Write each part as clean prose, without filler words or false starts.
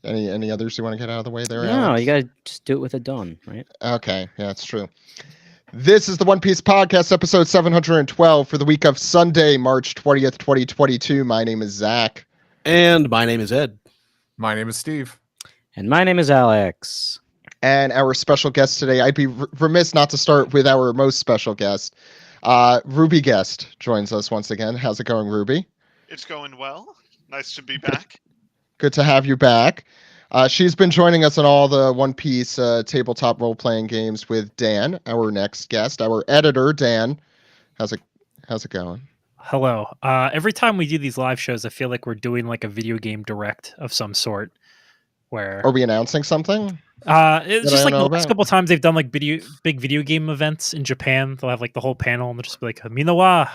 Any others you want to get out of the way there, No, Alex? you gotta just do it with a done, right? Okay, yeah, that's true. This is the One Piece Podcast, episode 712 for the week of Sunday, March 20th, 2022. My name is Zach. And my name is Ed. My name is Steve. And my name is Alex. And our special guest today, I'd be remiss not to start with our most special guest. Ruby Guest joins us once again. How's it going, Ruby? It's going well. Nice to be back. Good to have you back. She's been joining us on all the One Piece tabletop role-playing games with Dan, our next guest, our editor, Dan. How's it going? Hello. Every time we do these live shows, I feel like we're doing like a video game direct of some sort. Where Are we announcing something? It's just like the last couple of times they've done like big video game events in Japan. They'll have like the whole panel and they'll just be like, Minawa,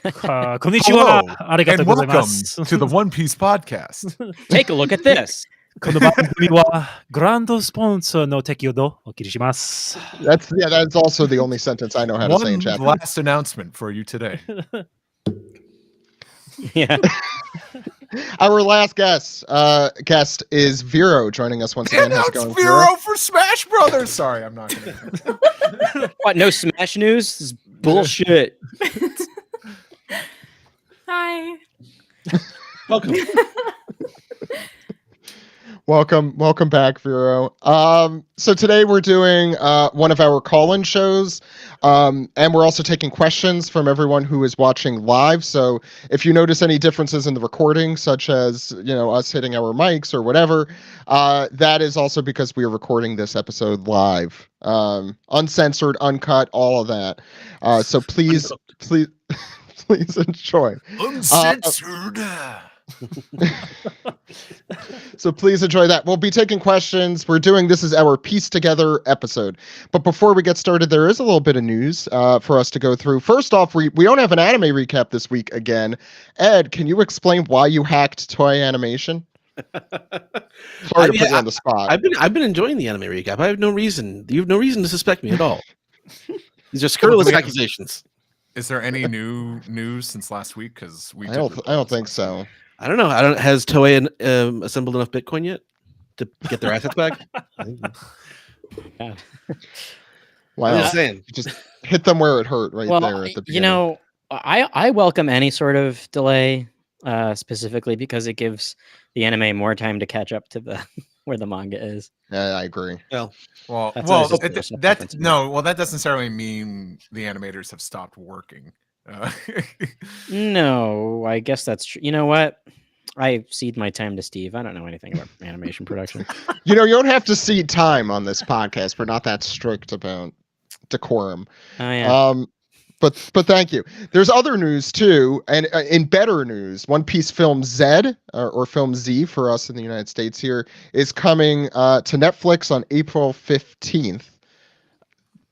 konnichiwa, arigato And welcome gozaimasu. to the One Piece Podcast. Take a look at this. この番組はグランドスポンサーの提供でお送りします。 That's also the only sentence I know how to say in One Japanese. last announcement for you today. Yeah. Our last guest is Vero joining us once again. How's it going, Vero for Smash Brothers. Sorry, I'm not gonna. What? No Smash news? This is bullshit. Hi. Welcome back, Vero. So today we're doing one of our call-in shows, and we're also taking questions from everyone who is watching live. So if you notice any differences in the recording, such as us hitting our mics or whatever, that is also because we are recording this episode live, uncensored, uncut, all of that. So please enjoy. Uncensored. So please enjoy that. We'll be taking questions. This is our Piece Together episode. But before we get started, there is a little bit of news for us to go through. First off, we don't have an anime recap this week again. Ed, can you explain why you hacked Toei Animation? Sorry to put you on the spot. I've been enjoying the anime recap. I have no reason. You have no reason to suspect me at all. These are scurrilous accusations. Is there any new news since last week? Because I don't think so. I don't know. Has Toei assembled enough Bitcoin yet to get their assets back? Yeah. Wow. I'm just saying. Just hit them where it hurt there at the beginning. I welcome any sort of delay, specifically because it gives the anime more time to catch up to the where the manga is. Yeah, I agree. Well, That doesn't necessarily mean the animators have stopped working. No, I guess that's true. You know what? I cede my time to Steve. I don't know anything about animation production. You don't have to cede time on this podcast. We're not that strict about decorum. Oh yeah. But thank you. There's other news too, and in better news, One Piece Film Z or Film Z for us in the United States here is coming to Netflix on April 15th.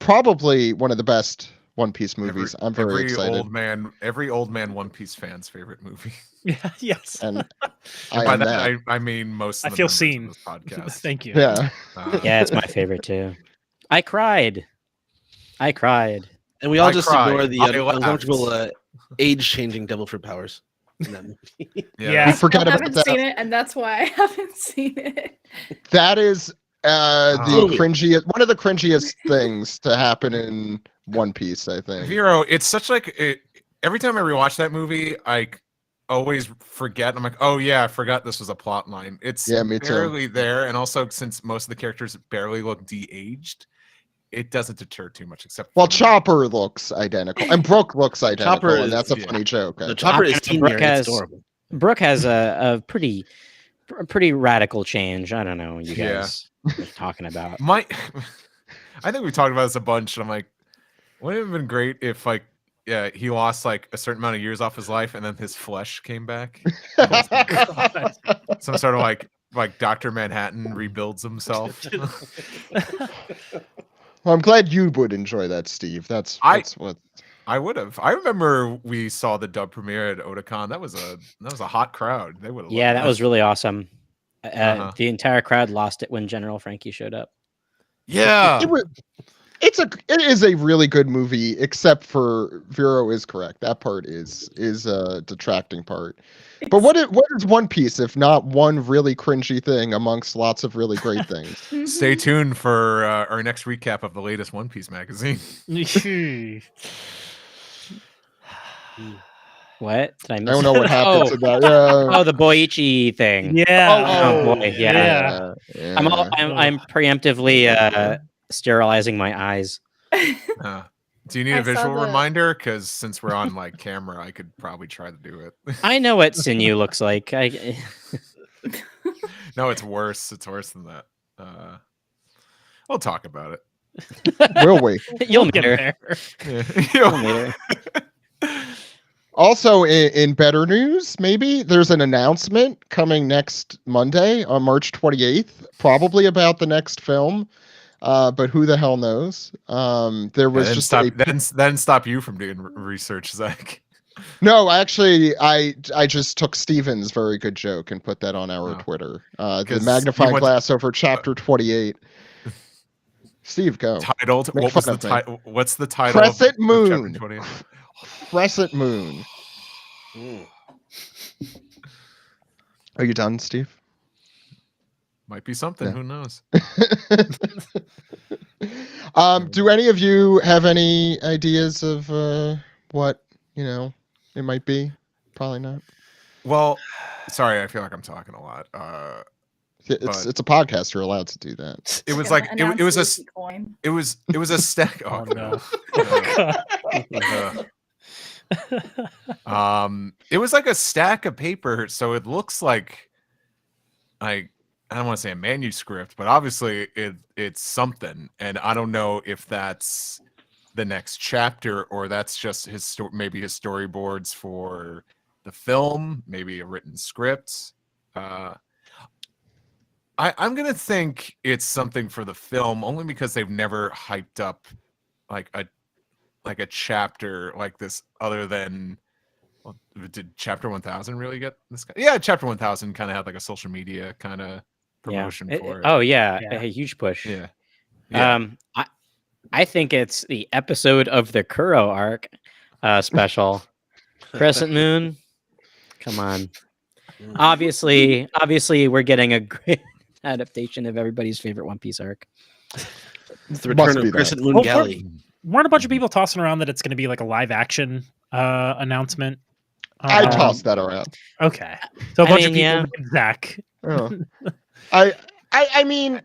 Probably one of the best One Piece movies. I'm very excited. Every old man One Piece fan's favorite movie. Yeah, yes. And by that I mean most. Of I the feel members seen. of this podcast. Thank you. Yeah. Yeah, it's my favorite too. I cried. And we all I just cried. ignore the I laughed. uncomfortable age-changing Devil Fruit powers. In that movie. Yeah. We forgot I about haven't that. seen it, and that's why I haven't seen it. That is the Totally. cringiest, one of the cringiest things to happen in One Piece, I think. Vero, it's such every time I rewatch that movie, I always forget. I'm like, oh yeah, I forgot this was a plot line. It's Me too. barely there, and also since most of the characters barely look de-aged, it doesn't deter too much. Except Well, Chopper looks identical, and Brooke looks identical, Chopper and that's a is- funny joke. The Chopper is teen year. Brooke It's has- adorable. Brooke has a pretty radical change. I don't know what you Yeah. guys are talking about. I think we talked about this a bunch, and I'm like, wouldn't it have been great if he lost like a certain amount of years off his life, and then his flesh came back. Some sort of like Dr. Manhattan rebuilds himself. Well, I'm glad you would enjoy that, Steve. That's what I would have. I remember we saw the dub premiere at Otakon. That was a hot crowd. They would have. Yeah, that was really awesome. Uh-huh. The entire crowd lost it when General Frankie showed up. Yeah. it is a really good movie, except for Vero is correct. That part is a detracting part. But what is One Piece if not one really cringy thing amongst lots of really great things? Stay tuned for our next recap of the latest One Piece magazine. What did I miss? I don't know what happened to that. Yeah. Oh, the Boichi thing. Yeah. Oh, boy, yeah. Yeah. I'm preemptively sterilizing my eyes. Do you need I a saw visual the- reminder? Because since we're on like camera, I could probably try to do it. I know what sinew looks like. No, it's worse. It's worse than that. We'll talk about it. Will we? You'll Get meet her. there. You'll meet her. Also, in better news, maybe there's an announcement coming next Monday on March 28th, probably about the next film. But who the hell knows? There was then just stop. Then stop you from doing research, Zach. No, actually, I just took Steven's very good joke and put that on our Oh. Twitter. The 'Cause magnifying you went- glass over chapter 28. Steve, go. Titled. Make What was fun the of me. title? What's the title? Crescent of chapter Moon. 20? Crescent Moon. Are you done, Steve? Might be something. Yeah. Who knows? Do any of you have any ideas of what it might be? Probably not. Well, sorry. I feel like I'm talking a lot. It's But- a podcast. You're allowed to do that. It was Gonna like announce it was a Lucy coin. it was a stack. Oh, no. It was like a stack of paper, so it looks like I don't want to say a manuscript, but obviously it's something, and I don't know if that's the next chapter or that's just maybe his storyboards for the film, maybe a written script. I'm gonna think it's something for the film, only because they've never hyped up like a chapter like this other than. Well, did chapter 1000 really get this guy? Yeah, chapter 1000 kind of had like a social media kind of promotion for it. Oh yeah, Yeah. a huge push. Yeah. I think it's the episode of the Kuro arc special. Crescent Moon. Come on. Obviously, we're getting a great adaptation of everybody's favorite One Piece arc. It's the Must return be of that. Crescent Moon Well, Galley. Weren't a bunch of people tossing around that it's going to be like a live action announcement? I tossed that around. Okay, so a I bunch mean, of people, yeah. named Zach. Oh. I mean,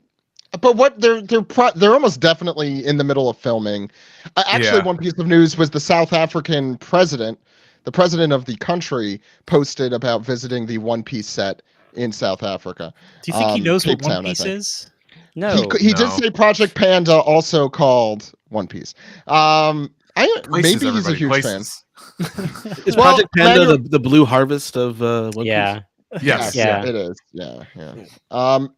but what they're almost definitely in the middle of filming. Actually, Yeah. one piece of news was the South African president, the president of the country, posted about visiting the One Piece set in South Africa. Do you think he knows Cape what One Town, I Piece think. is? No, He did No. say Project Panda also called One Piece. Maybe he's a huge fan. Is Well, Project Panda Manuel- the blue harvest of One Piece? yeah. Yes. Yeah. It is. Yeah.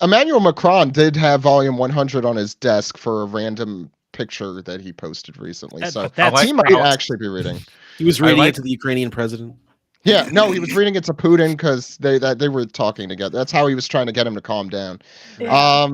Emmanuel Macron did have volume 100 on his desk for a random picture that he posted recently. That- So but that's he might Alex- actually be reading. He was I reading like- it to the Ukrainian president. Yeah, no, he was reading it to Putin because they were talking together. That's how he was trying to get him to calm down. Yeah.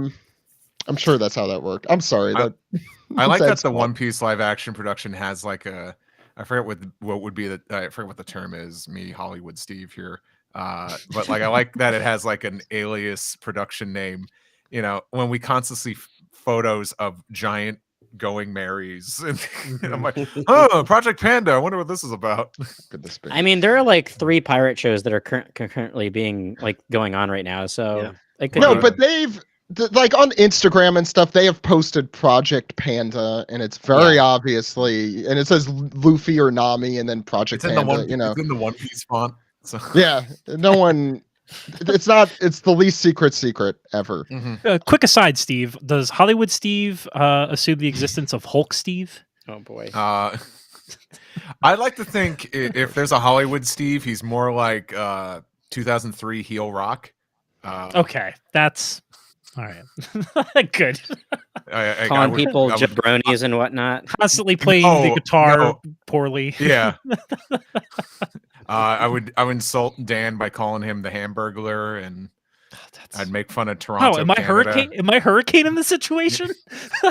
I'm sure that's how that worked. I'm sorry. I like That's that the cool. One Piece live action production has like a I forget what would be I forget what the term is. Me, Hollywood Steve here. But like I like that it has like an alias production name. You know, when we constantly see photos of giant going Marys, and I'm like, oh, Project Panda. I wonder what this is about. Could this be? I mean, there are like 3 pirate shows that are concurrently being like going on right now. So Yeah. it could No, be- but like on Instagram and stuff, they have posted Project Panda, and it's very obviously, and it says Luffy or Nami, and then Project It's in the Panda. one. It's in the One Piece font. So. Yeah, no one. It's not. It's the least secret ever. Mhm. Quick aside, Steve. Does Hollywood Steve assume the existence of Hulk Steve? oh boy. I like to think if there's a Hollywood Steve, he's more like 2003 heel rock. Okay, that's all right. Good. Calling people I would- jabronis and whatnot. Constantly playing the No, guitar no. poorly. Yeah. I would insult Dan by calling him the Hamburglar, and I'd make fun of Toronto. Oh, am I Canada. hurricane? Am I hurricane in this situation? Hey,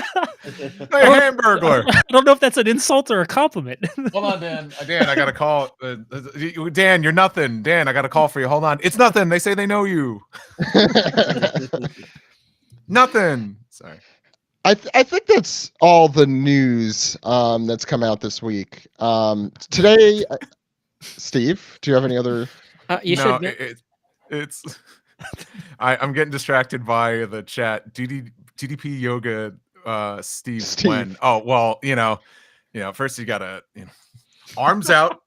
Hamburglar. I don't know if that's an insult or a compliment. Hold on, Dan. Dan, I got a call. Dan, you're nothing. Dan, I got a call for you. Hold on. It's nothing. They say they know you. Nothing. Sorry. I think that's all the news that's come out this week. Today, Steve, do you have any other? You No, should. it's. I'm getting distracted by the chat. DDP Yoga, Steve. When? Oh well, first you gotta arms out,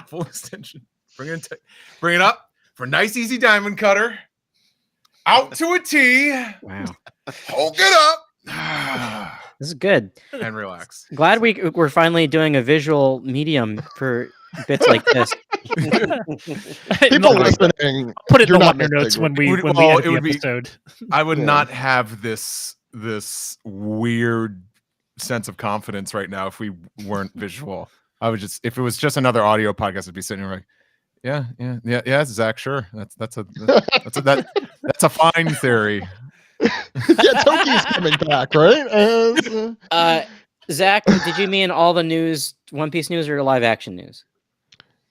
full extension. Bring it up for nice easy diamond cutter. Out to a T. Wow, hold it up. this is good. And relax. Glad we're finally doing a visual medium for bits like this. People listening, Put it in you're the not liner notes missing when we Well, edit it the would be- episode. I would Yeah. not have this weird sense of confidence right now if we weren't visual. I would just, if it was just another audio podcast, I'd be sitting here like, yeah, Zach, sure, that's a fine theory. Yeah, Toki's coming back, right? Zach, did you mean all the news, One Piece news, or live action news?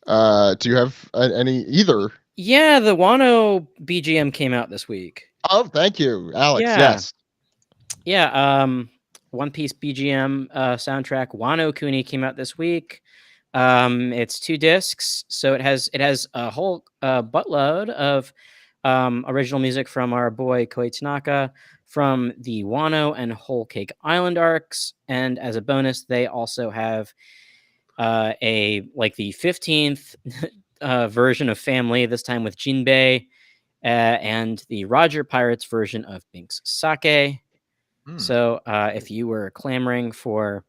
Do you have any either? Yeah, the Wano BGM came out this week. Oh, thank you, Alex. Yeah. Yes. Yeah, One Piece BGM soundtrack Wano Kuni came out this week. It's 2 discs, so it has a whole buttload of original music from our boy Koei Tanaka from the Wano and Whole Cake Island arcs, and as a bonus, they also have the 15th version of Family, this time with Jinbei, and the Roger Pirates version of Binks Sake. So if you were clamoring for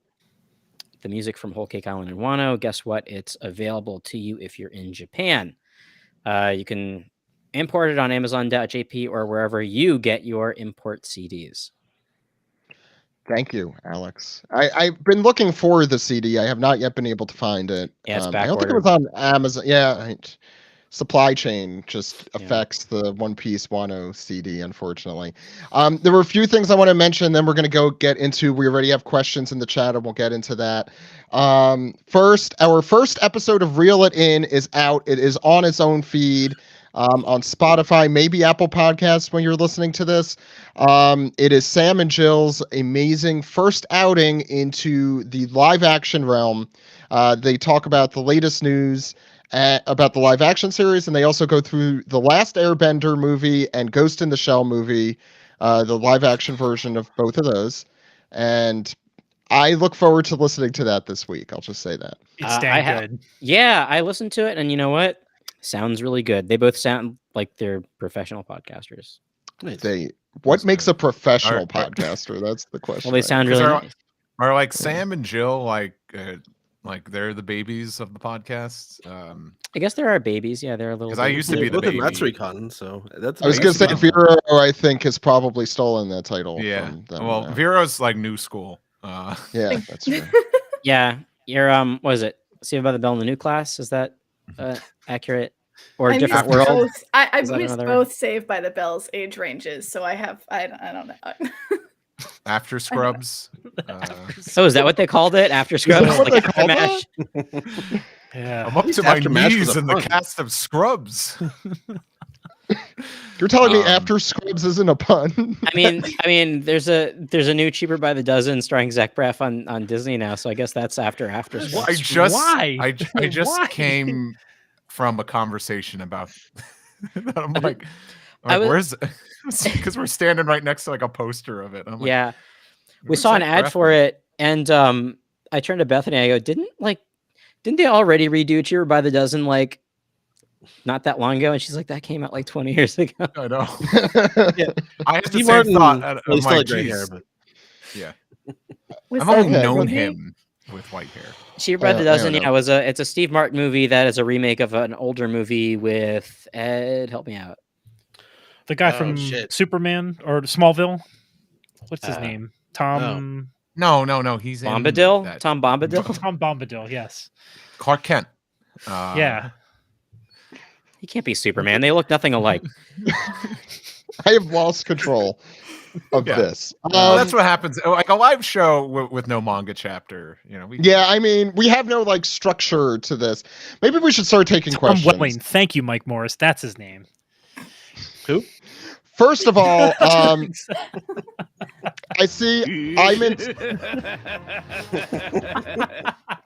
the music from Whole Cake Island and Wano, guess what? It's available to you if you're in Japan. You can import it on Amazon.jp or wherever you get your import CDs. Thank you, Alex. I've been looking for the CD. I have not yet been able to find it. Yeah, it's I don't think it was on Amazon. Yeah, supply chain just affects the One Piece Wano CD, unfortunately. There were a few things I want to mention, then we're going to go get into, we already have questions in the chat, and we'll get into that. First, our first episode of Reel It In is out. It is on its own feed. On Spotify, maybe Apple Podcasts when you're listening to this. It is Sam and Jill's amazing first outing into the live action realm. They talk about the latest news about the live action series, and they also go through the Last Airbender movie and Ghost in the Shell movie, the live action version of both of those. And I look forward to listening to that this week. I'll just say that. It's damn good. Yeah, I listened to it, and you know what? Sounds really good. They both sound like they're professional podcasters. What makes a professional podcaster? That's the question. Well, they sound really nice. Are like Sam and Jill like they're the babies of the podcast? I guess there are babies. Yeah, they're a little. Because I used to be the baby. That's Recon, so that's. I was going to say Vero, I think, has probably stolen that title. Yeah. From them, Well, Vero's like new school. Yeah, that's true. Yeah, you're what is it? Saved by the Bell in the new class? Is that accurate? Or I different missed world? both. I Is that missed another- both Saved by the Bell's age ranges, so I don't know. After Scrubs. Oh, is that what they called it? After Scrubs? that what Like they called after MASH? Yeah. I'm up to my After MASH was knees a in the pun. cast of Scrubs. You're telling me After Scrubs isn't a pun? I mean, there's a new Cheaper by the Dozen starring Zach Braff on Disney now, so I guess that's after Scrubs. Why? I just Why? came from a conversation about that. I'm like I was- where's because we're standing right next to like a poster of it. I'm like, Yeah, we where's saw an Zach ad Braff for from? it, and I turned to Bethany. I go, didn't they already redo Cheaper by the Dozen like not that long ago? And she's like, that came out like 20 years ago. I know. Yeah. I had the Steve same Martin, thought. well, I'm he's still like, had gray geez. hair, but Yeah, Was I've that only a known movie? him with white hair. Cheaper by the I Dozen, don't yeah, know. it's a Steve Martin movie that is a remake of an older movie with Ed. Help me out. The guy Oh, from shit. Superman or Smallville. What's his Uh, name? Tom No, he's in Bombadil? that- Tom Bombadil? Tom Bombadil. Yes. Clark Kent. Yeah. He can't be Superman. They look nothing alike. I have lost control of Yeah. this. That's what happens. Like a live show with no manga chapter. Yeah, I mean, we have no like structure to this. Maybe we should start taking questions. Welling. Thank you, Mike Morris. That's his name. Who? First of all, I see I'm in.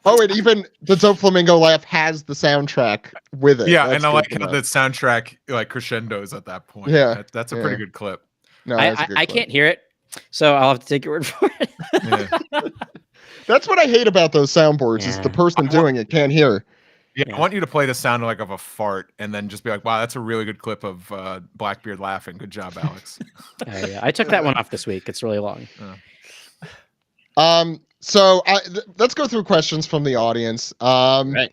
Oh, and even the Doflamingo laugh has the soundtrack with it. Yeah, That's and I good like to how know. the soundtrack like crescendos at that point. Yeah, That's a pretty good clip. No, that's a good I clip. can't hear it, so I'll have to take your word for it. Yeah. That's what I hate about those soundboards is the person doing it can't hear. Yeah, I want you to play the sound like of a fart, and then just be like, "Wow, that's a really good clip of Blackbeard laughing. Good job, Alex." Yeah, I took that one off this week. It's really long. So let's go through questions from the audience. Right.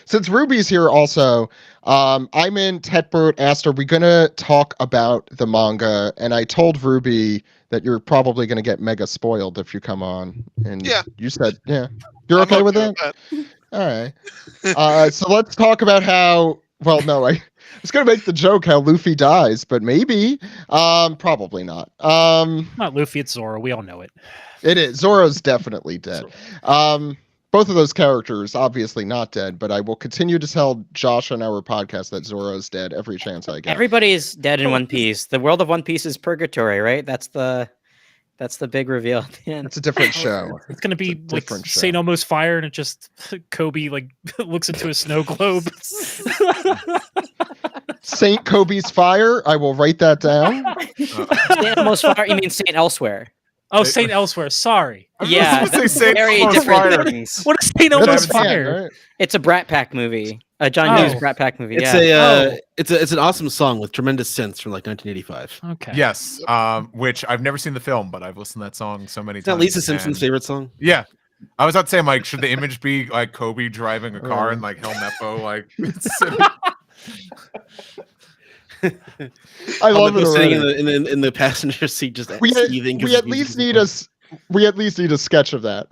Since Ruby's here also, I'm in Tetbert asked, are we going to talk about the manga? And I told Ruby that you're probably going to get mega spoiled if you come on. And Yeah. you said, yeah. You're I'm okay with that? All right. So let's talk about how, well, no, I was going to make the joke how Luffy dies, but maybe. Probably not. Not Luffy, it's Zoro. We all know it. It is. Zoro's definitely dead. Both of those characters obviously not dead, but I will continue to tell Josh on our podcast that Zoro's dead every chance I get. Everybody's dead in One Piece. The world of One Piece is purgatory, right? That's the big reveal at the end. It's a different show. It's gonna be like different show. Saint Elmo's fire, and it just Kobe like looks into a snow globe. Saint Kobe's fire. I will write that down. Saint Elmo's fire. You mean Saint Elsewhere? Oh, Saint Elsewhere. Sorry. Yeah, supposed to say Saint very Elmo's different Fire. things. What is Saint Elmo's That's fire? right? It's a Brat Pack movie. A John Hughes Brat Pack movie. It's Yeah. it's an awesome song with tremendous synths from like 1985. Okay. Yes, which I've never seen the film, but I've listened to that song so many Is that times. Lisa Simpson's and- favorite song? Yeah. I was about to say, Mike, should the image be like Kobe driving a car and like Helmeppo like sitting- I love it sitting already. in the passenger seat, just We seething. 'cause at the least music need is we at least need a sketch of that.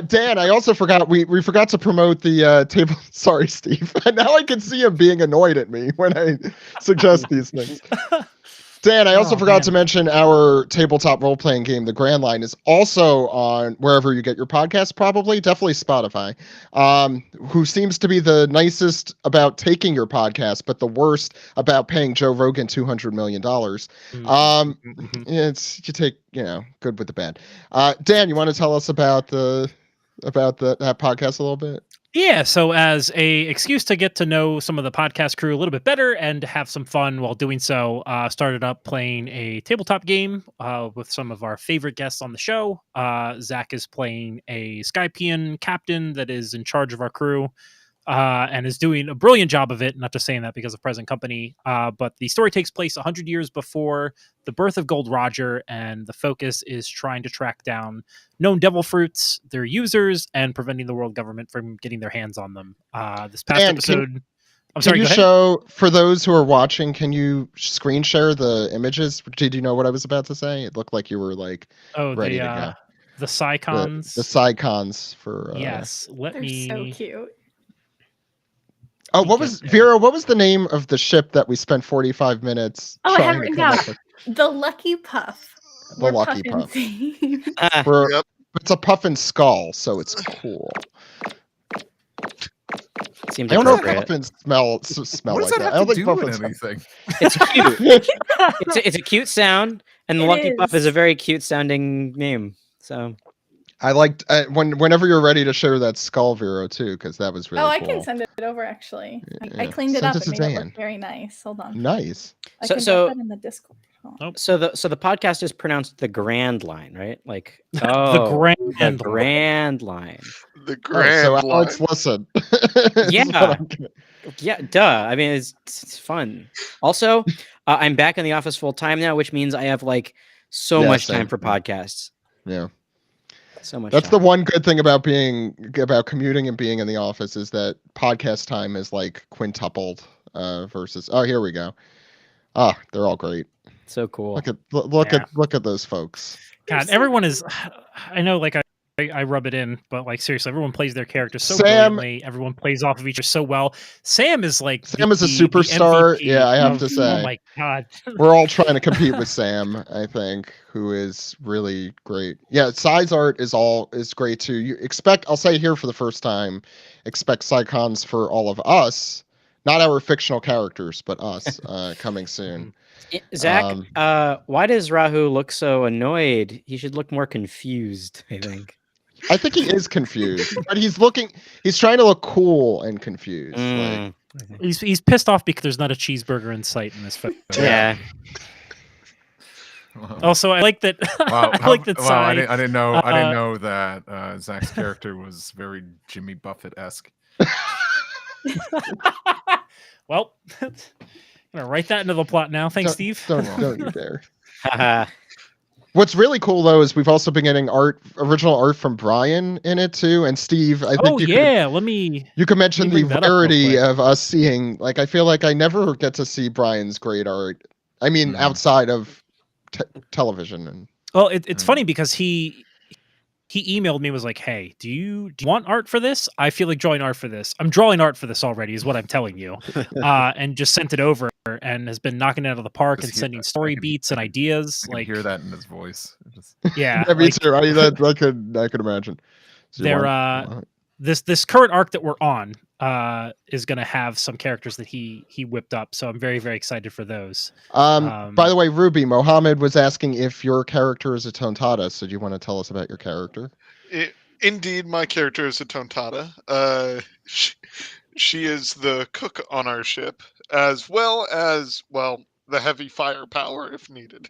Dan, I also forgot we forgot to promote the table. Sorry, Steve. Now I can see him being annoyed at me when I suggest these things. Dan, I also forgot to mention our tabletop role-playing game, The Grand Line, is also on wherever you get your podcast, probably, definitely Spotify, who seems to be the nicest about taking your podcast, but the worst about paying Joe Rogan $200 million. It's, you take, good with the bad. Dan, you want to tell us about that podcast a little bit? Yeah, so as a excuse to get to know some of the podcast crew a little bit better and have some fun while doing so, started up playing a tabletop game with some of our favorite guests on the show. Zach is playing a Skypean captain that is in charge of our crew and is doing a brilliant job of it. Not just saying that because of present company, but the story takes place 100 years before the birth of Gold Roger, and the focus is trying to track down known devil fruits, their users, and preventing the world government from getting their hands on them. This past episode... I'm sorry, can you go ahead. show, for those who are watching, can you screen share the images? Did you know what I was about to say? It looked like you were like ready to go. The Psycons. The Psycons for... yes, They're so cute. Oh, what was Vera? What was the name of the ship that we spent 45 minutes? Oh, I have trying written to come down. up with? The Lucky Puff. The We're Lucky puffin' Puff. themed. We're- It's a puffin skull, so it's cool. Seems I don't know if appropriate. puffins smell What does like that that. I have don't to think do with puffins. anything? It's cute. it's a cute sound, and the It Lucky Puff is. is a very cute sounding name. So I liked whenever you're ready to share that skull, Vero, too, because that was really Oh, I cool. can send it over actually. I Yeah. cleaned it Send up it and to made it Dan. look very nice. Hold on. Nice. I So- can so- put that in the Discord. Oh. So the podcast is pronounced the Grand Line, right? Like The the Grand Grand Line. The Oh, grand so line. Alex, listen. Yeah. Yeah, duh. I mean, it's fun. Also, I'm back in the office full time now, which means I have like so Yeah, much same. time for podcasts. Yeah. So much. That's time. the one good thing about commuting and being in the office is that podcast time is like quintupled versus. Oh, here we go. Ah, they're all great. So cool. Look at those folks. God, everyone is. I know, like I rub it in, but like seriously, everyone plays their characters so Sam- brilliantly. Everyone plays off of each other so well. Sam is like Sam is a the superstar. MVP Yeah, I have of- to say. Oh my god. We're all trying to compete with Sam, I think, who is really great. Yeah, Sai's art is great too. You expect, I'll say here for the first time, expect Psycons for all of us, not our fictional characters, but us, coming soon. Zach, Um, why does Rahu look so annoyed? He should look more confused, I think. I think he is confused, but he's trying to look cool and confused. Like, He's pissed off because there's not a cheeseburger in sight in this film. Yeah. Also, I like that. Wow, I like that. wow, Sai, I didn't know that Zach's character was very Jimmy Buffett-esque. Well, I'm gonna write that into the plot now. Thanks, Steve. don't you dare. Haha. What's really cool though is we've also been getting original art from Brian in it too, and Steve. I think Oh yeah, let me. you could mention the bring that up real rarity quick. of us seeing. Like, I feel like I never get to see Brian's great art. I mean, outside of television and. Well, it's funny because he emailed me, was like, "Hey, do you want art for this? I feel like drawing art for this. I'm drawing art for this already, is what I'm telling you." And just sent it over and has been knocking it out of the park and sending story beats and ideas. I can Like, hear that in his voice. yeah, Yeah, me like, too. I could imagine. So you They're, want- this current arc that we're on is going to have some characters that he whipped up, so I'm very, very excited for those. by the way, Ruby, Mohammed was asking if your character is a Tontata. So do you want to tell us about your character? Indeed, my character is a Tontata. She is the cook on our ship, as well as, well, the heavy firepower if needed.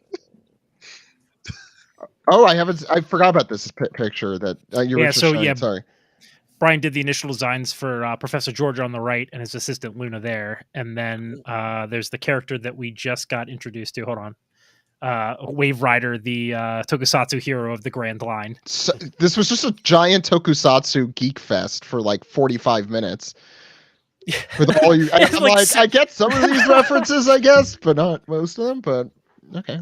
Oh, I forgot about this picture that you were Yeah, just so, showing. yeah, Sorry. Brian did the initial designs for Professor Georgia on the right and his assistant Luna there. And then there's the character that we just got introduced to. Hold on. Wave Rider, the tokusatsu hero of the Grand Line. So, this was just a giant tokusatsu geek fest for like 45 minutes. With all you, It's I'm like like, I get some of these references, I guess, but not most of them. But okay.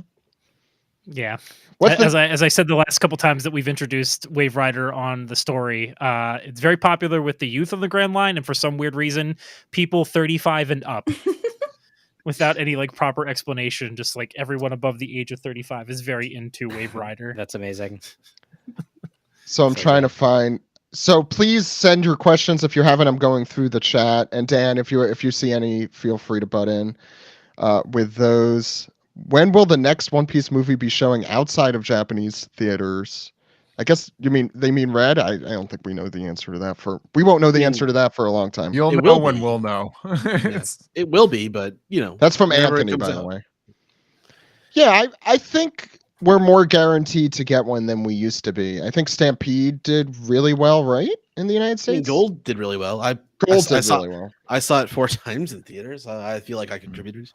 Yeah. What's As I said the last couple times that we've introduced Wave Rider on the story, it's very popular with the youth of the Grand Line, and for some weird reason, people 35 and up, without any like proper explanation, just like everyone above the age of 35 is very into Wave Rider. That's amazing. So I'm trying to find. So please send your questions if you're having them going through the chat. And Dan, if you see any, feel free to butt in with those. When will the next One Piece movie be showing outside of Japanese theaters? I guess they mean Red. I don't think we know the answer to that. We won't know the answer to that for a long time. You'll It know will when be. we'll know. Yes, it will be, but That's from whenever it Anthony, comes by the out. way. Yeah, I think we're more guaranteed to get one than we used to be. I think Stampede did really well, right, in the United I mean, States. Gold did really well. Gold did really well. I saw it 4 times in theaters. I feel like I contributed.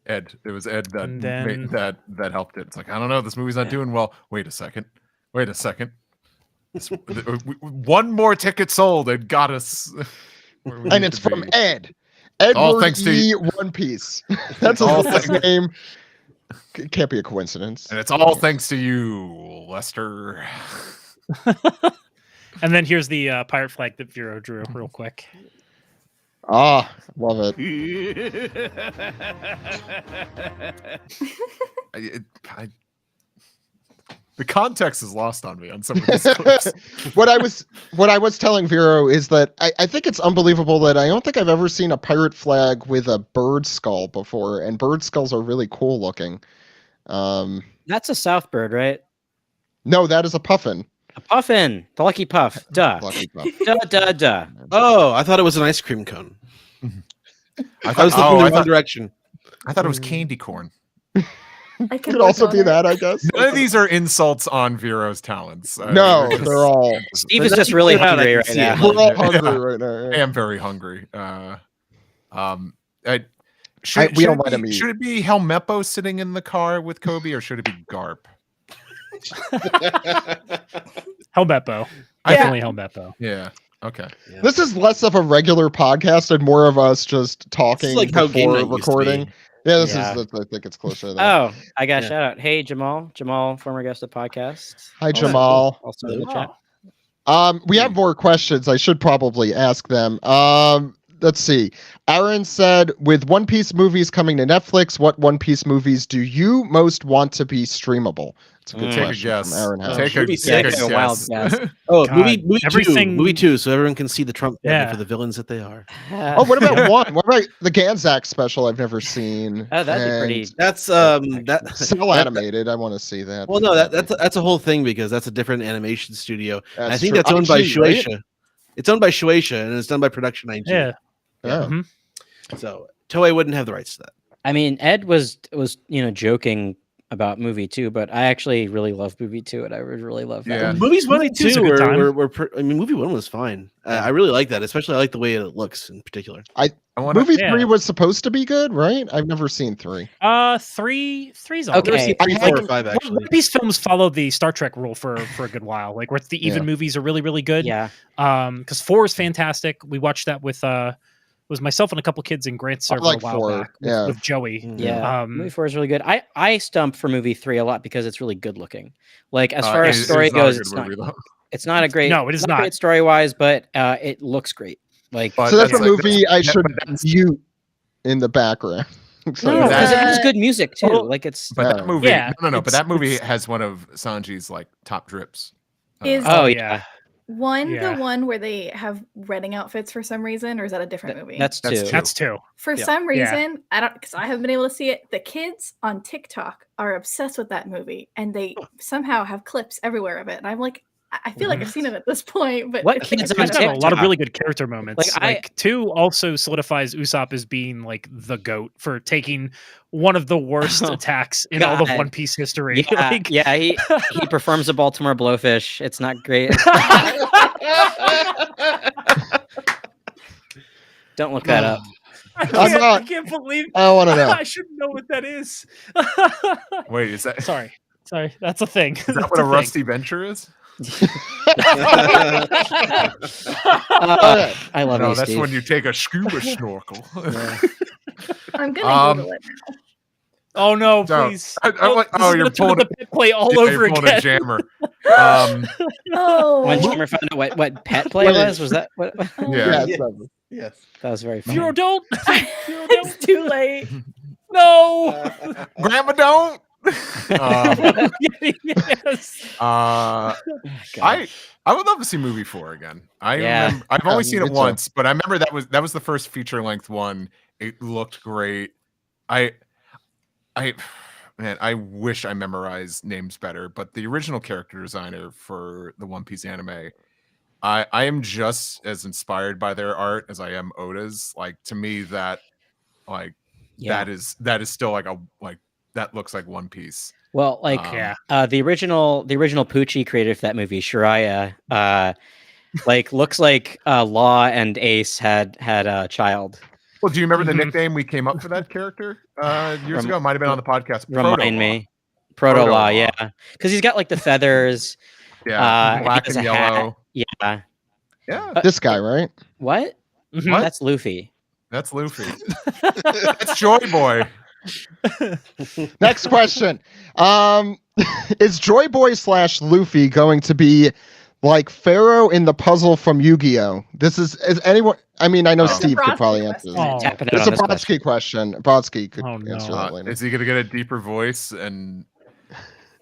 Ed, it was Ed that And then- that helped it. It's like, I don't know, this movie's not doing well. Wait a second. One more ticket sold and got us. where we And need it's to from be. Ed. Edward thanks to E. One Piece. That's his All last thanks- name. Can't be a coincidence. And it's all thanks to you, Lester. And then here's the pirate flag that Vero drew real quick. Ah, love it. The context is lost on me on some of these clips. what I was telling Vero is that I think it's unbelievable that I don't think I've ever seen a pirate flag with a bird skull before, and bird skulls are really cool looking. That's a Southbird, right? No, that is a puffin. A puffin. The Lucky Puff. Duh. Lucky puff. Duh. Oh, I thought it was an ice cream cone. I I was looking in the wrong direction. thought it was candy corn. I can Could also work be on it. that, I guess. None of these are insults on Vero's talents. No, they're all. Steve is just really Put it out, I hungry can right see it. now. We're all Yeah. hungry right now. I yeah. am very hungry. We don't let him eat. Should it be Helmeppo sitting in the car with Kobe, or should it be Garp? Helmeppo. I Definitely Helmeppo. Yeah. Okay. This is less of a regular podcast and more of us just talking It's like how game before night used to be. recording. Yeah, this Yeah. is. I think it's closer to that. Oh, I got a Yeah. shout out. Hey, Jamal. Jamal, former guest of podcast. Hi, Jamal. Also in the Oh. chat. We have more questions. I should probably ask them. Let's see. Aaron said, with One Piece movies coming to Netflix, what One Piece movies do you most want to be streamable? It's a good Take a question guess. from Aaron House. Take a Movie take six. a Wild guess. guess. Oh, God, movie everything- movie two, so everyone can see the Trump family Yeah. for the villains that they are. Oh, what about one? What about the Ganzak special? I've never seen. Oh, that'd be pretty. And That's That- Cell animated. I want to see that. Well, no, that's a whole thing because that's a different animation studio. And I think true. that's owned by IG, right? Shueisha. It's owned by Shueisha and it's done by Production IG. Yeah. Oh. Mhm. So Toei wouldn't have the rights to that. I mean, Ed was joking about movie 2, but I actually really love movie 2, and I would really love that. Yeah. Movies 1 Movie and 2's 2 a good time. I mean, movie 1 was fine. I really like that, especially I like the way it looks in particular. I wanna, Movie Yeah. 3 was supposed to be good, right? I've never seen 3. Three's on. Okay. I've never seen 3, I 4, or haven't- 5 actually. One Piece films follow the Star Trek rule for a good while, like where it's the even Yeah. movies are really, really good. Yeah. Because 4 is fantastic. We watched that with was myself and a couple kids in Grant's server like a while 4, back yeah. with Joey. Yeah, movie 4 is really good. I stump for movie 3 a lot because it's really good looking. Like as far as story goes, it's not a great. No, it is not. great story wise, but it looks great. Like But So that's a like- movie I that- should but that's- mute in the background. So no, that- because it has good music too. well, Like it's. But that movie, Yeah, no. But that movie it's- has one of Sanji's like top drips. Is- Oh yeah. yeah, the one where they have wedding outfits for some reason, or is that a different movie? that's That's two. two. That's 2. For Yeah. some Yeah. reason, I don't, because I haven't been able to see it. The kids on TikTok are obsessed with that movie, and they somehow have clips everywhere of it. And I'm like, I feel like I've seen it at this point. But What the kids kids on It's got a lot of TikTok? really good character moments. Like, Like 2 also solidifies Usopp as being like the GOAT for taking one of the worst Oh, attacks in all of God. One Piece history. Yeah, Like, yeah. He performs a Baltimore blowfish. It's not great. Don't look that up. I not- can't believe I want to know. I should know what that is. Wait, is that Sorry, that's a thing. is that what a rusty venture is? I love No, you, that's Steve. when you take a scuba snorkel. I'm gonna Google it now. Oh no, No, please! I'm like, this oh, is you're gonna turn pulling the pit play all Yeah, over you're pulling a again. jammer. Oh, When Jammer found out what pet play Wait. was that what? Yeah. Yeah, so- Yes. That was very If you're funny. adult, it's too late. no. Grandma, don't. Yes. God. I would love to see movie 4 again. Yeah. I've only Yeah, seen me it too. once, but I remember that was the first feature length one. It looked great. Man, I wish I memorized names better, but the original character designer for the One Piece anime, I am just as inspired by their art as I am Oda's. Like, to me, that like Yeah. that is still like that looks like One Piece. Well, like Yeah. the original Poochie creator for that movie, Shiraya, like looks like Law and Ace had a child. Well, do you remember the Mhm. nickname we came up for that character years Rem- ago? Might have been on the podcast. Remind Proto-Law. me, Proto Law, Proto-Law. yeah, because he's got like the feathers. Yeah, he black has and a hat. yellow. Yeah. Yeah, This guy, right? What? Mhm. What? That's Luffy. that's Luffy. That's Joy Boy. Next question. Is Joy Boy / Luffy going to be like Pharaoh in the puzzle from Yu-Gi-Oh? Is anyone? I mean, I know Oh. Steve could Brodsky probably answer question. this. Oh. Tapping out It's on a this question. Brodsky question. Brodsky could Oh, no. answer that later. Is he gonna get a deeper voice and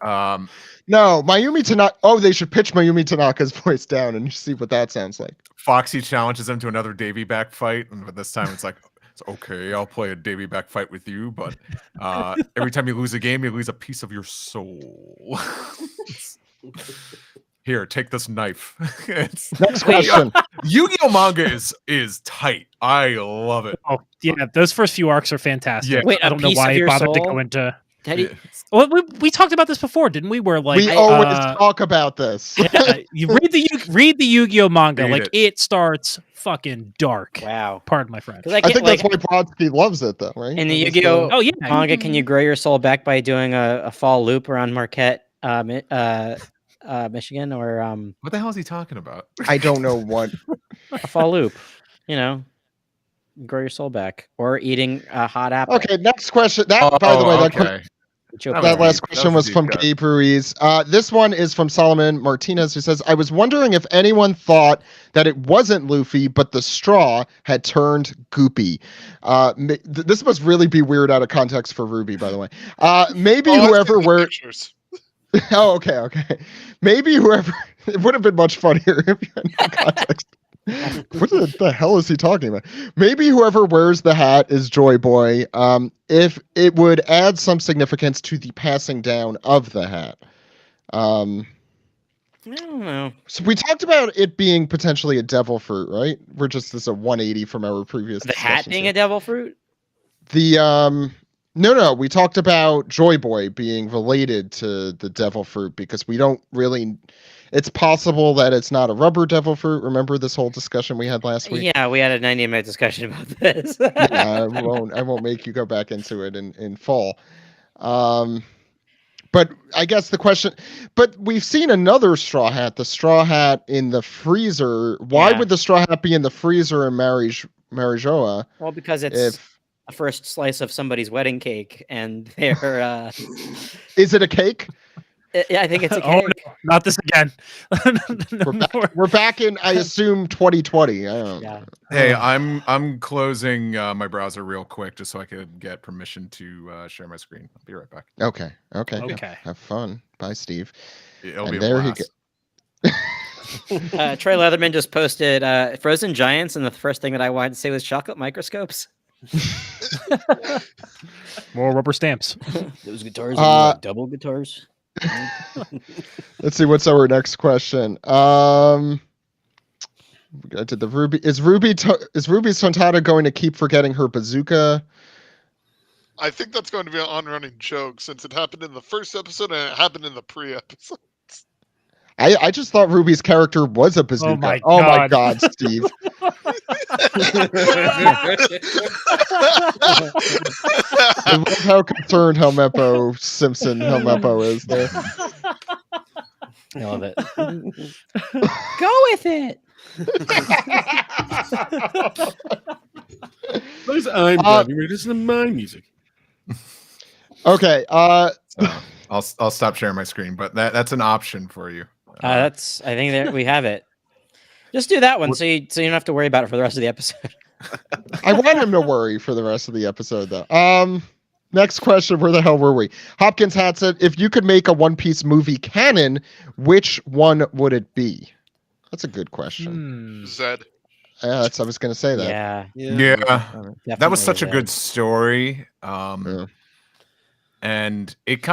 No, Mayumi Tanaka. Oh, they should pitch Mayumi Tanaka's voice down and see what that sounds like. Foxy challenges him to another Davy back fight, and this time it's like, it's okay, I'll play a Davy back fight with you, but every time you lose a game, you lose a piece of your soul. Here, take this knife. Next question. Yu-Gi-Oh manga is tight. I love it. Oh yeah, those first few arcs are fantastic. Yeah. Wait, I a don't know piece why of I your bothered to soul? go into. How do you- Well, we talked about this before, didn't we? Where like We always talk about this. yeah, you read the Yu-Gi-Oh manga, Read like it. it starts fucking dark. Wow. Pardon my French. Because I I can't think like that's why Brodsky loves it, though, right? in the That's Yu-Gi-Oh Oh yeah, manga, can you grow your soul back by doing a fall loop around Marquette, Michigan, or What the hell is he talking about? I don't know what. a fall loop? You know, grow your soul back, or eating a hot apple. Okay, next question. That, by the way, that okay. Chopin. That last That question was was a from deep cut. Gabe Ruiz. This one is from Solomon Martinez, who says, I was wondering if anyone thought that it wasn't Luffy, but the straw had turned goopy. This must really be weird out of context for Ruby, by the way. Maybe Oh, I've whoever seen the were... pictures. Oh, okay. Maybe whoever... It would have been much funnier if you had no context. What the hell is he talking about? Maybe whoever wears the hat is Joy Boy. If it would add some significance to the passing down of the hat. I don't know. So we talked about it being potentially a devil fruit, right? We're just this a 180 from our previous. The hat discussions being here. a devil fruit? No, we talked about Joy Boy being related to the devil fruit because we don't really. It's possible that it's not a rubber devil fruit. Remember this whole discussion we had last week? Yeah, we had a 90-minute discussion about this. Yeah, I won't make you go back into it in full. But I guess the question, but we've seen another straw hat, the straw hat in the freezer. Why Yeah. would the straw hat be in the freezer in Marijoa? Well, because it's If a first slice of somebody's wedding cake, and they're. is it a cake? I think it's a Oh, cake. no, not this again. We're back in, I assume, 2020. I don't know. Yeah. Hey, I'm closing my browser real quick just so I could get permission to share my screen. I'll be right back. Okay. Okay. Have fun. Bye, Steve. It'll And be a there he blast. Troy Leatherman just posted Frozen Giants, and the first thing that I wanted to say was chocolate microscopes. More rubber stamps. Those guitars are like double guitars. Let's see what's our next question. I did the Ruby. Is Ruby's Tontata going to keep forgetting her bazooka? I think that's going to be an on-running joke since it happened in the first episode and it happened in the pre-episode. I just thought Ruby's character was a bazooka. my Oh my God. God, Steve. I love how concerned Helmeppo is there. I love it. Go with it. I'm driving. We're listening to my music. Okay. So I'll stop sharing my screen, but that's an option for you. I think that we have it. Just do that one, so you don't have to worry about it for the rest of the episode. I want him to worry for the rest of the episode, though. Next question. Where the hell were we? Hopkins Hat said, if you could make a One Piece movie canon, which one would it be? That's a good question. Zed. Yeah, I was going to say that. Yeah, That was such a definitely good story. Yeah. And it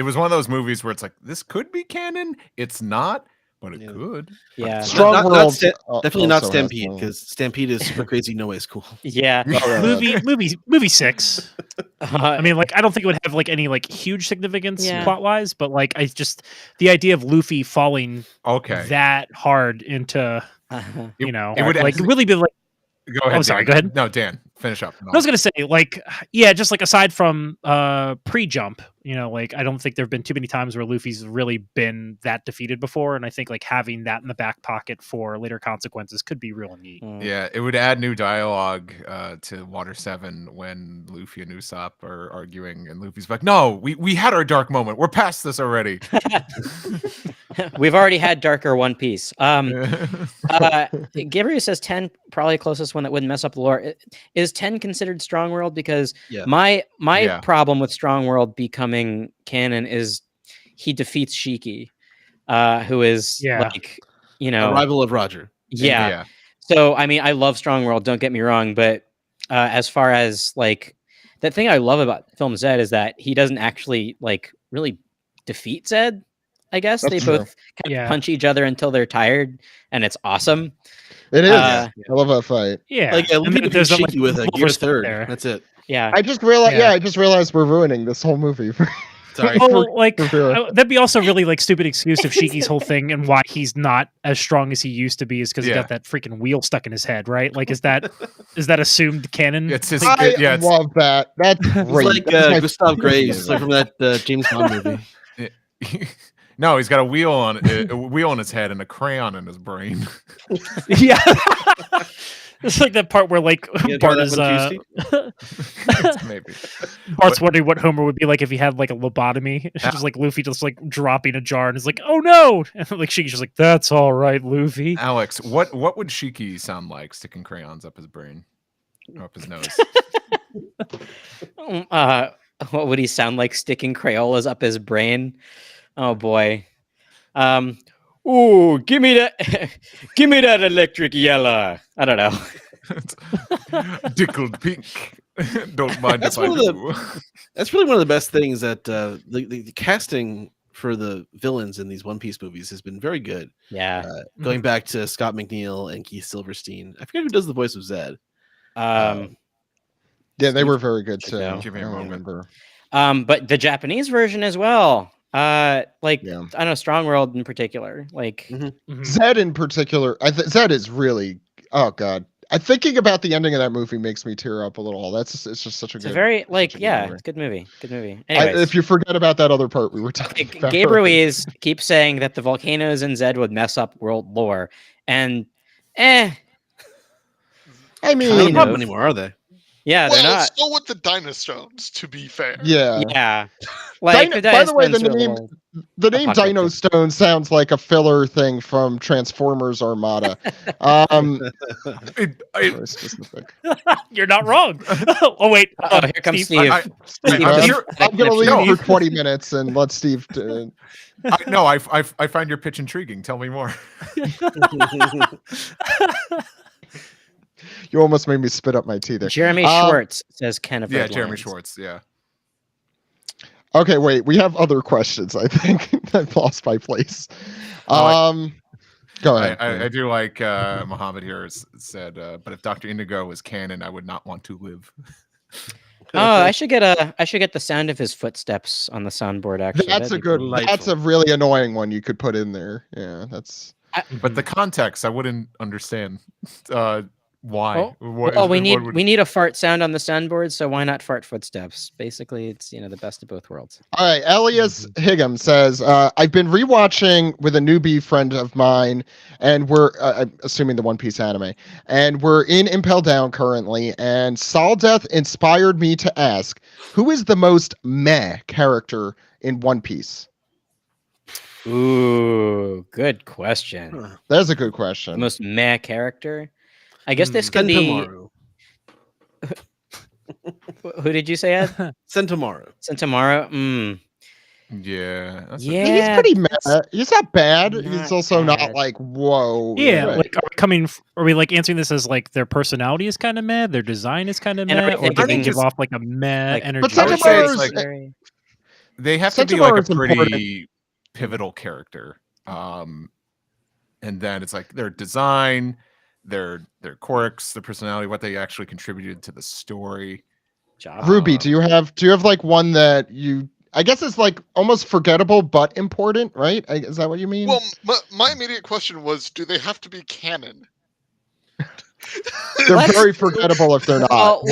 was one of those movies where it's like, this could be canon. It's not, but it could. Yeah. Strong Not World. definitely not also has Stampede, one. because Stampede is super crazy. No way is cool. Yeah. Movie 6. I mean, like, I don't think it would have like any like huge significance Yeah. plot wise, but like, I just the idea of Luffy falling Okay. that hard into It like would really be like. Go ahead. Oh, sorry, Dan. go ahead. No, Dan, finish up. I was gonna say, like, yeah, just like aside from pre-jump, like I don't think there have been too many times where Luffy's really been that defeated before, and I think like having that in the back pocket for later consequences could be real neat. Yeah, it would add new dialogue to Water 7 when Luffy and Usopp are arguing, and Luffy's like, "No, we had our dark moment. We're past this already." We've already had darker One Piece. Gabriel says 10, probably closest one that wouldn't mess up the lore. Is 10 considered Strong World? Because my Yeah. problem with Strong World becoming canon is he defeats Shiki, who is like, A rival of Roger. yeah. So I mean, I love Strong World. Don't get me wrong, but as far as like the thing I love about Film Zed is that he doesn't actually like really defeat Zed. I guess That's they true. both kind of punch each other until they're tired, and it's awesome. It is. Uh, I love that fight. Yeah, Like, and Luffy then defeats like, Shiki with a multiple gear stuff third. there. That's it. Yeah, I just realized. Yeah. I just realized we're ruining this whole movie. Sorry. Oh, like for- that'd be also really like stupid excuse of Shiki's whole thing and why he's not as strong as he used to be is because he got that freaking wheel stuck in his head, right? Like, is that assumed canon? It's his. I It's love that. That's It's great. like That's my Gustav favorite Graves, movie. like from that James Bond movie. No, he's got a wheel on his head and a crayon in his brain. Yeah. It's like that part where like You gonna Bart try is that one, Tuesday? Maybe. Bart's wondering what Homer would be like if he had like a lobotomy. It's just like Luffy just like dropping a jar and is like, oh no, and like Shiki's just like, that's all right, Luffy. Alex, what would Shiki sound like sticking crayons up his brain, or up his nose? What would he sound like sticking Crayolas up his brain? Oh boy. Ooh, give me that give me that electric yellow. I don't know. Dickled pink. Don't mind That's if I one of do. That's really one of the best things that the casting for the villains in these One Piece movies has been very good. Yeah. Going back to Scott McNeil and Keith Silverstein. I forget who does the voice of Zed. Yeah, they were very good Check too. it I out. Give me a don't moment. remember. But the Japanese version as well. Like Yeah. I don't know, Strong World in particular. Like Mhm. Zed in particular, Zed is really. Oh god, I'm thinking about the ending of that movie makes me tear up a little. It's just such a it's good. a very like such a good yeah, movie. it's a good movie. Good movie. Anyways, If you forget about that other part we were talking about, Gabe Ruiz keeps saying that the volcanoes in Zed would mess up world lore, and I They're mean, not Kind up of. anymore, are they? yeah, they're Well, not. so with the Dinostones, to be fair. yeah. Yeah, like By the way, Dinostones the are a name little the name Dino apocalyptic. Stone sounds like a filler thing from Transformers Armada. Very specific. You're not wrong. Oh wait. Oh, here comes Steve. I- Steve I'm does sure- pathetic I'm gonna connection. leave for 20 minutes and let Steve. I find your pitch intriguing. Tell me more. You almost made me spit up my tea there. Jeremy Schwartz says Ken of Yeah, Red Jeremy Lions. Schwartz. Yeah. Okay, wait. We have other questions. I think I've lost my place. Oh, Go ahead. I do like Muhammad here said, but if Dr. Indigo was canon, I would not want to live. Oh, I should get the sound of his footsteps on the soundboard. Actually, That's a That'd be good. cool. That's a really annoying one you could put in there. Yeah, that's. But the context, I wouldn't understand. Why? Well, we need a fart sound on the soundboard, so why not fart footsteps? Basically, it's the best of both worlds. All right, Elias Higgum says, I've been rewatching with a newbie friend of mine, and we're I'm assuming the One Piece anime, and we're in Impel Down currently, and Sol Death inspired me to ask, who is the most meh character in One Piece? Ooh, good question. That's a good The question. most meh character. I guess this could be. Sentomaru. Who did you say, Ed? Sentomaru. Sentomaru. Yeah. That's Yeah, He's pretty meh. that's He's not bad. He's not also not bad. like, whoa. Yeah, right. like are we like answering this as like their personality is kind of meh, their design is kind of And meh, or everything do they is give just- off like a meh like- energy? But I would say it's Sentomaru's- like- they have to be like a Sentomaru's pretty important. pivotal character. And then it's like their design, their quirks, their personality, what they actually contributed to the story. job. Ruby, do you have like one that you? I guess it's like almost forgettable but important, right? Is that what you mean? Well, my immediate question was, do they have to be canon? They're let's- very forgettable if they're not. Well,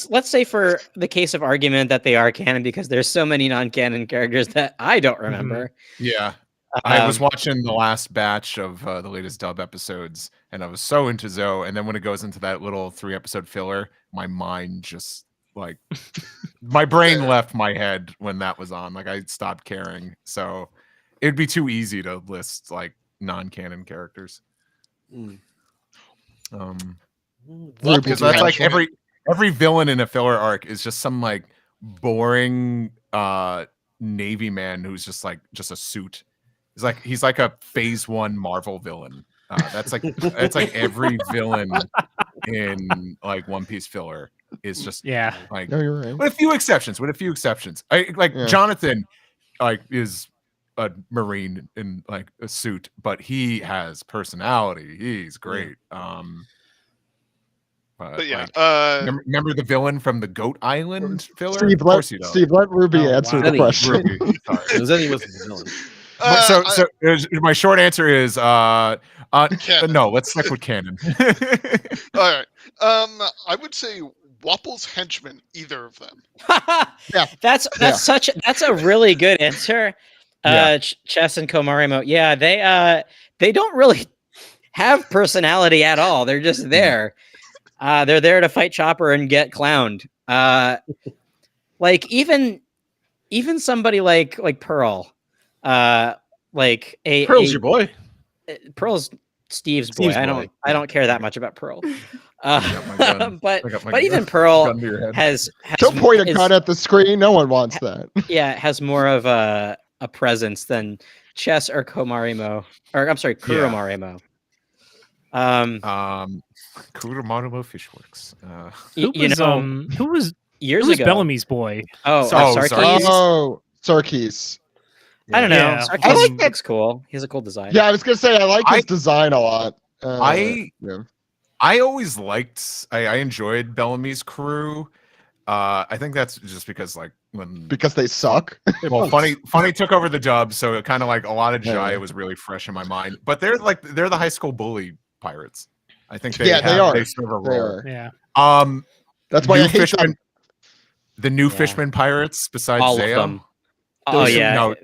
let's say for the case of argument that they are canon because there's so many non-canon characters that I don't remember. Yeah. I was Um, watching the last batch of the latest dub episodes, and I was so into Zoe. And then when it goes into that little 3-episode filler, my mind just like my brain left my head when that was on. Like I stopped caring. So it'd be too easy to list like non-canon characters. Mm. Ruby, Because do you that's have like one? every villain in a filler arc is just some like boring Navy man who's just a suit. He's like a Phase 1 Marvel villain. That's like every villain in like One Piece filler is just Yeah. like No, you're right. with a few exceptions. I like Yeah. Jonathan like is a Marine in like a suit, but he has personality. He's great. But yeah, like, remember the villain from the Goat Island filler? Steve, Of course you don't. Steve, let Ruby Oh, answer wow. the Any question. Ruby, sorry. Zenny wasn't the villain. My short answer is Canon. no. Let's stick with canon. all right. I would say Wapple's henchmen, either of them. Yeah. That's a really good answer. Yeah. Chess and Komarimo. Yeah, they don't really have personality at all. They're just there. They're there to fight Chopper and get clowned. Like even somebody like Pearl, like Pearl's your boy. Pearl's Steve's boy. Steve's I boy. don't care that much about Pearl. got my gun. But I got my even gun Pearl to your head. has Don't point a is- gun at the screen. No one wants that. yeah, has more of a presence than Chess or Komarimo, or I'm sorry, Kuromarimo. Kuromarumo Fishworks. Who was Years who was ago. Bellamy's boy? Sarkis. Oh, Sarkis. I don't know. Yeah. Sarkis I like that- looks cool. He has a cool design. Yeah, I was gonna say I like his design a lot. Yeah. I always liked. I enjoyed Bellamy's crew. I think that's just because Because they suck. well, funny took over the job, so it kind of like a lot of Jaya Yeah. was really fresh in my mind. But they're the high school bully pirates. I think Yeah, they are. They serve a They role. are. Yeah. That's why New I hate Fishman, them. the new Yeah. Fishman pirates besides All of Zayo. them. Oh Those- yeah, no,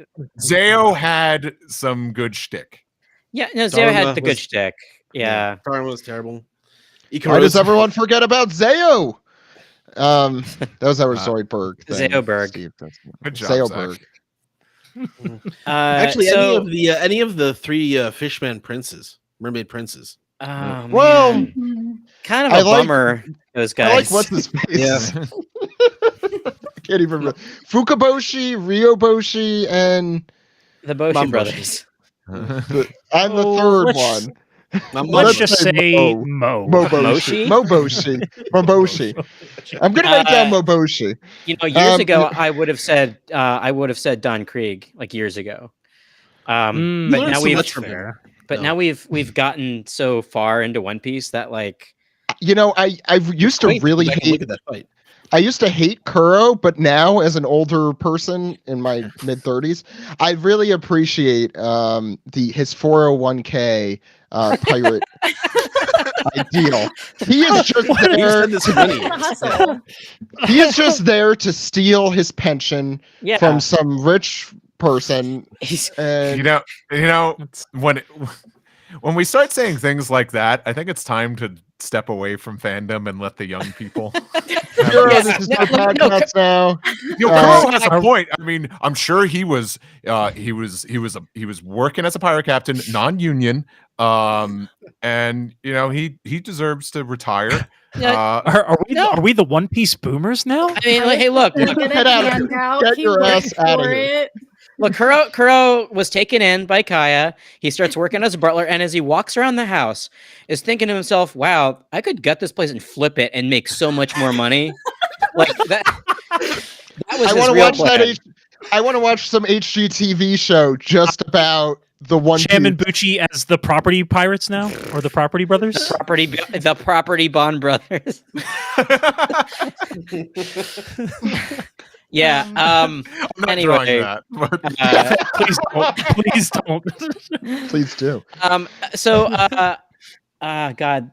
Zayo had some good shtick. yeah. No, Zero had Dharma the good was- shtick. Yeah. Dharma was terrible. Why does everyone forget about Zayo? That was our Zoidberg thing. Zayoberg. Steve, Good job, Zayoberg. Actually, so, any of the three fishman princes, mermaid princes. oh, Well, man. Mhm. kind of I a like- bummer. Those I like guys. what's his face. Yeah. I can't even remember. Fukaboshi, Ryoboshi, and the Boshi Mamboshi. brothers. the Oh, third let's- one. Let's Let's just say say Mo. Mo. Moboshi. Moshi? Moboshi. I'm gonna write down Uh, Moboshi. Years ago, I would have said Don Krieg, like years ago. But learned now so we've much from him. now we've gotten so far into One Piece that like I used to really Look hate at that fight. I used to hate Kuro, but now as an older person in my mid 30s, I really appreciate his 401k pirate ideal. He is just You there. said this many years. Hustle. He is just there to steal his pension yeah, from some rich person. he's And You know, when we start saying things like that, I think it's time to step away from fandom and let the young people. Kuro, Yes. this is No, our no, podcast now. Kuro has a point. I mean, I'm sure he was working as a pirate captain, non-union, and he deserves to retire. Yeah. Are we the One Piece boomers now? I mean, like, hey, look, Get Get out of hand here. out. Get He your worked ass out of for here. it. look. Kuro was taken in by Kaya. He starts working as a butler, and as he walks around the house, is thinking to himself, "Wow, I could gut this place and flip it and make so much more money." Like that. That was I his want to real watch plan. I want to watch some HGTV show just about the One Cham and Piece. Bucci as the property pirates now, or the property brothers? The property bond brothers. Yeah. I'm not Anyway, drawing that. But Please don't. Please do. So, God,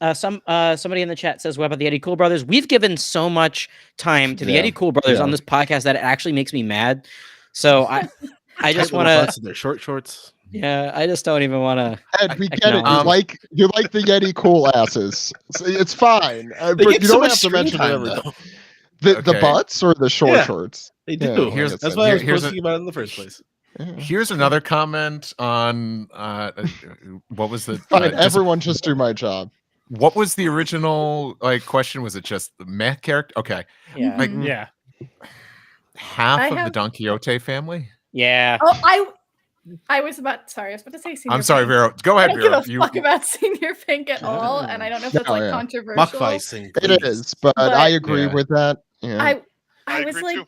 somebody in the chat says, "What about the Eddie Cool Brothers?" We've given so much time to the Yeah. Eddie Cool Brothers Yeah. on this podcast that it actually makes me mad. So I just want to, Their short shorts. yeah, I just don't even want to. Ed, we get it. acknowledge. You like the Yeti cool asses. It's fine, They but get you so don't much have to screen mention time, everything. though. The Okay. butts or the short Yeah. shorts. They Yeah, do. I guess That's so. why I was Here's a- posting about it in the first place. Yeah. here's another comment on what was the Fine, everyone just do my job. what was the original question? Was it just the meh character? Okay, Yeah. Like, Mhm. Yeah. half I of the have- Don Quixote family. Yeah. Oh, I was about to say senior. I'm sorry, Pink. Vero. Go I ahead, don't give Vero. a fuck about senior pink at all, and I don't know if that's Yeah, like yeah. controversial. Muckficing. It is, but But- I agree Yeah. with that. Yeah. I was agree like, too.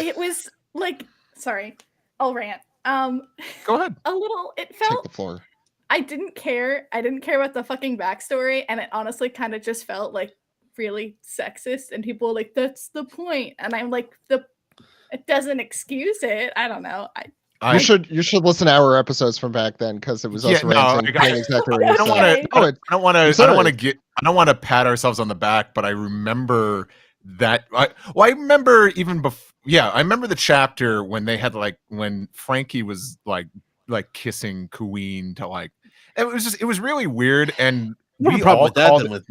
it was like, sorry, I'll rant. Go ahead. A little. It Take felt. the floor. I didn't care. I didn't care about the fucking backstory, and it honestly kind of just felt like really sexist. And people were like, "That's the point," and I'm like, it doesn't excuse it. I don't know. You should listen to our episodes from back then because it was us Yeah, no, ranting, I- saying exactly what I you don't said. wanna- Oh, it- I don't want It's to. I don't alright. want to get. I don't want to pat ourselves on the back, but I remember that. I remember even before. Yeah, I remember the chapter when they had when Frankie was like kissing Queen to it was really weird, and No we problem all with that called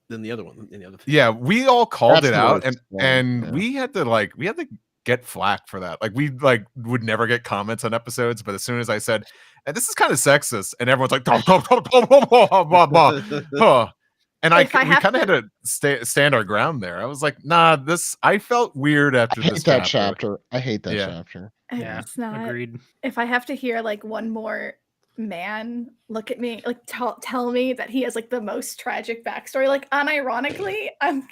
than the other one. Than the other thing. yeah, we all called That's it the out, worst and one, yeah. we had to get flack for that. Like we would never get comments on episodes, but as soon as I said, and this is kind of sexist, and everyone's like, huh. And we kind of had to stand our ground there. I was like, nah, I felt weird after I hate this that chapter. chapter. I hate that Yeah. chapter. Yeah, It's not. agreed. If I have to hear like one more man look at me, like tell me that he has like the most tragic backstory, like unironically, I'm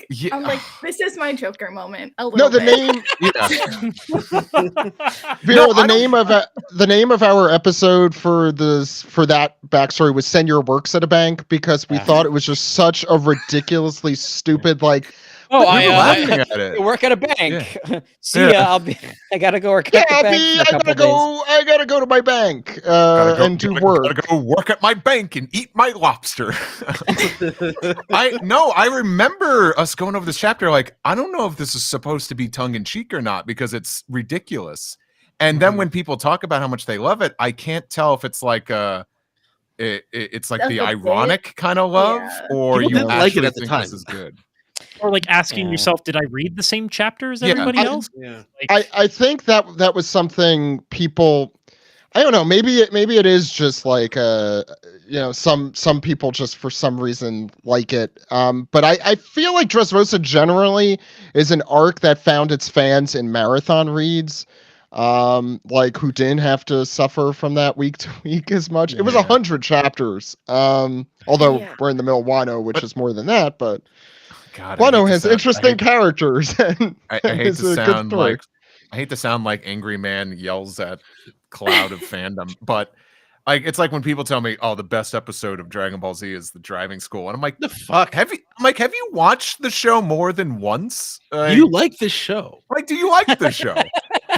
like, this is my Joker moment. A No, little the bit. name Yeah. Vera, No, the name of our episode for that backstory was Senor works at a bank, because we Yeah. thought it was just such a ridiculously stupid, like, Oh, We were I laughing at it. work at a bank. See Yeah. ya. I gotta go work yeah, at the bank for a couple days. I gotta go to my bank and do work. Gotta go work at my bank and eat my lobster. I remember us going over this chapter. Like, I don't know if this is supposed to be tongue in cheek or not, because it's ridiculous. And then when people talk about how much they love it, I can't tell if it's like it's like Like the a bit? ironic kind of love, Yeah. or People you didn't like it actually at the think time. this is good. Or like asking Yeah. yourself, did I read the same chapter as Yeah. everybody else? Yeah. I think that was something people, I don't know, maybe it is just like some people just for some reason like it. But I feel like Dressrosa generally is an arc that found its fans in marathon reads. Like who didn't have to suffer from that week to week as much. It was 100 chapters. Although Yeah. we're in the middle of Wano, which is more than that, but God, I hate Wano to has sound- interesting characters. And I hate it's to a good sound story. like Angry Man yells at cloud of fandom, but like it's like when people tell me, "Oh, the best episode of Dragon Ball Z is the driving school," and I'm like, The fuck? have you watched the show more than once? Like, You like this show? do you like the show?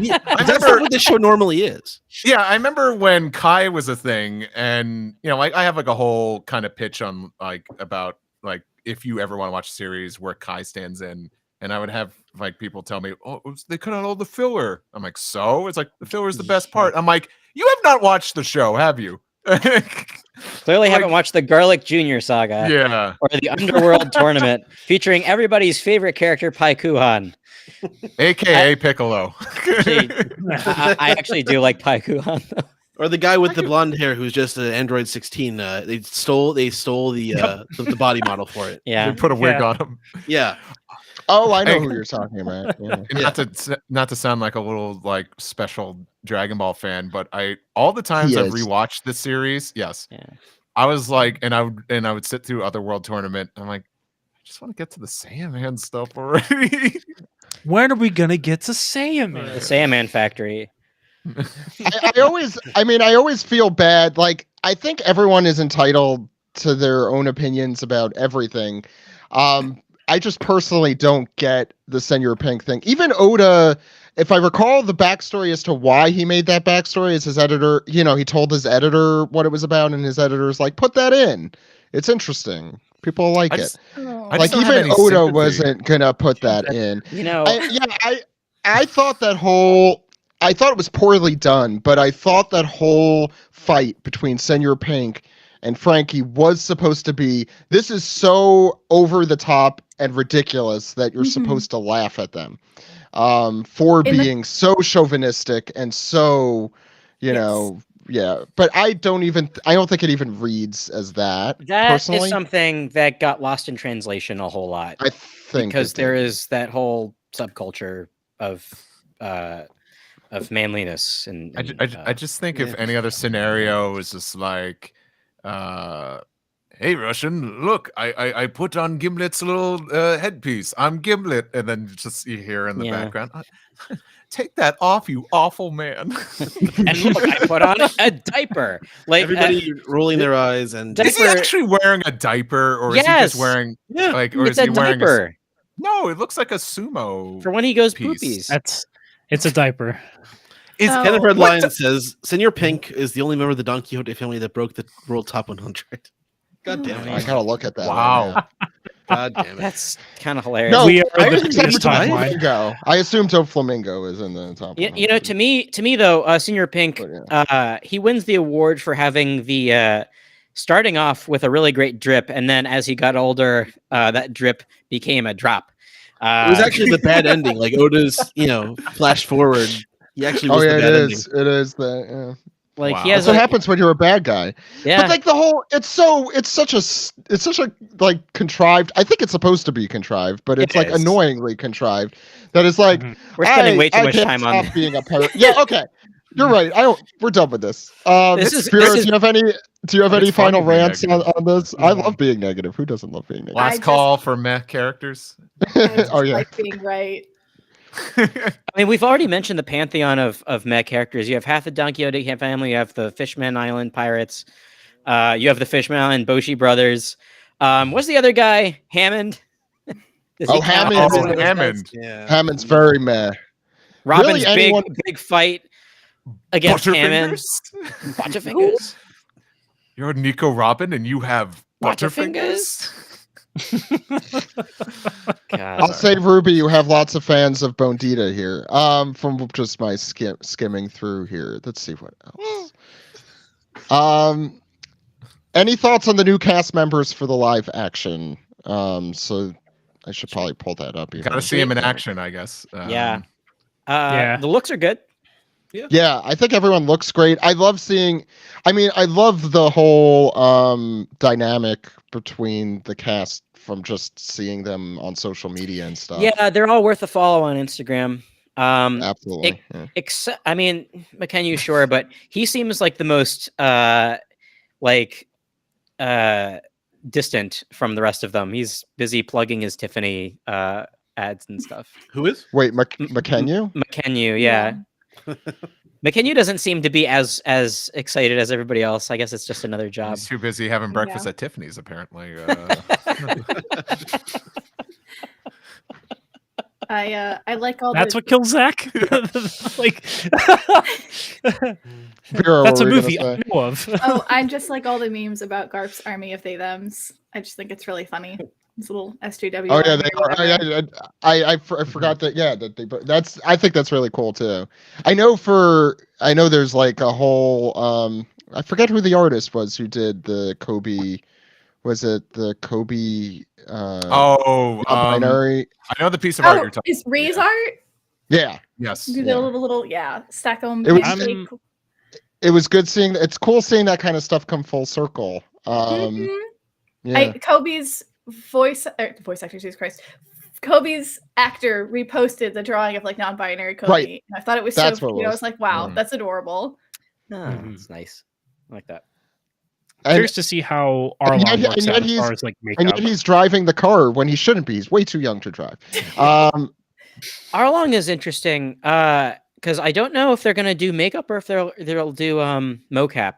Yeah, I that's not what this show normally is. Yeah, I remember when Kai was a thing, and like I have like a whole kind of pitch on like about like if you ever want to watch a series where Kai stands in, and I would have like people tell me, "Oh, they cut out all the filler." I'm like, "So?" It's like the filler is the best part. I'm like, "You have not watched the show, have you?" Clearly haven't watched the Garlic Jr. saga. Yeah. Or the Underworld tournament featuring everybody's favorite character, Pai Kuhan. AKA Piccolo. I actually do like Pai Kuhan, though. Or the guy with the blonde hair who's just an Android 16. They stole the body model for it. Yeah. They put a wig on him. Yeah. Oh, I know Hey. who you're talking about. Yeah. And not to sound like a little like special Dragon Ball fan, but all the times He I've is. rewatched this series, yes, Yeah. I was like, and I would sit through Otherworld Tournament. I'm like, I just want to get to the Saiyaman stuff already. When are we gonna get to Saiyaman? The Saiyaman Factory. I always feel bad. Like, I think everyone is entitled to their own opinions about everything. I just personally don't get the Senor Pink thing. Even Oda, if I recall the backstory as to why he made that backstory, is his editor, he told his editor what it was about, and his editor's like, put that in. It's interesting. People like it. Oh. I Like, just don't have even any Oda sympathy. wasn't gonna put that in. I thought I thought it was poorly done, but I thought that whole fight between Senor Pink and Frankie was supposed to be, this is so over the top and ridiculous that you're Mhm. supposed to laugh at them for In the- being so chauvinistic and so, yeah. But I don't think it even reads as that. That personally. is something that got lost in translation a whole lot. I think Because it there did. is that whole subculture of manliness and I just think if any other scenario is just like, hey Russian, look, I put on Gimlet's little headpiece. I'm Gimlet, and then just you hear in the Yeah. background, take that off, you awful man. and look, I put on a diaper. Like Everybody rolling their eyes and Diaper- Is he actually wearing a diaper, or is he Yes. just wearing yeah. like, or it's is a he wearing diaper No, it looks like a sumo. for when he goes piece. poopies. It's a diaper. Is Oh. Kenneth Red what Lion the- says Senor Pink is the only member of the Don Quixote family that broke the world top 100. God damn I it. gotta look at that. Wow. Right God damn it. That's kind of hilarious. No, We are I the assumed previous Doflamingo. timeline. I assumed Doflamingo is in the top. To me though, Senior Pink, But, he wins the award for having the starting off with a really great drip, and then as he got older, that drip became a drop. It was actually the bad ending. Like Oda's, flash forward. He actually was the bad ending. It is that. Yeah. like Wow. he has That's what happens when you're a bad guy. yeah. But like the whole, it's such a like contrived. I think it's supposed to be contrived, but it's It like is. annoyingly contrived. That is like We're spending way too I much can't time on stop being a pirate. Yeah, okay, you're right. We're done with this. Spiro, do you have any? Do you have It's any fun to final be rants negative. on this? I love being negative. Who doesn't love being negative? I Last just- call for meh characters. I just Oh yeah. like being right. I mean, we've already mentioned the pantheon of mech characters. You have half the Don Quixote family. You have the Fishman Island pirates. You have the Fishman Island Boshi brothers. What's the other guy? Hammond. Does he Oh, count Hammond. as one Oh, of those guys? Hammond. Yeah. Hammond's very meh. Robin's anyone- big fight against Hammond. Butterfingers? Butterfingers. You're Nico Robin and you have Butterfingers? Butterfingers? God. I'll say, Ruby, you have lots of fans of Bondita here. From just my skimming through here. Let's see what else. Any thoughts on the new cast members for the live action? So I should probably pull that up. Got to see him in action, I guess. Yeah. Yeah. The looks are good. Yeah, I think everyone looks great. I love the whole dynamic between the cast from just seeing them on social media and stuff. Yeah, they're all worth a follow on Instagram. Absolutely. Yeah. Except, I mean, McKenna, sure, but he seems like the most distant from the rest of them. He's busy plugging his Tiffany ads and stuff. Who is? Wait, McKenna? McKenna, yeah. McKenna doesn't seem to be as excited as everybody else. I guess it's just another job. He's too busy having breakfast Yeah. at Tiffany's, apparently. I like all That's the what kills Zach. Like, Vera, that's a what were you movie gonna I say? know of. Oh, I'm just like all the memes about Garp's army of they thems. I just think it's really funny. It's a little SJW. Oh yeah, army they or are. whatever. I forgot that. Yeah, that they. That's. I think that's really cool too. I know there's like a whole. I forget who the artist was who did the Kobe. Was it the Kobe? Binary. I know the piece of art Oh, you're talking is Ray's yeah. art? Yeah, Yes. Do the little stack them. It was- It's really cool. it was good seeing. It's cool seeing that kind of stuff come full circle. Mhm. Yeah. Kobe's voice actor, Jesus Christ. Kobe's actor reposted the drawing of like non-binary Kobe. Right. And I thought it was That's so what it cute. I was. was like, wow, Mm. that's adorable. That's nice. I like that. And, Curious to see how and Arlon yet- works and yet out as he's- far as like and makeup. yet he's driving the car when he shouldn't be. He's way too young to drive. Arlong is interesting because I don't know if they're going to do makeup or if they'll do mocap.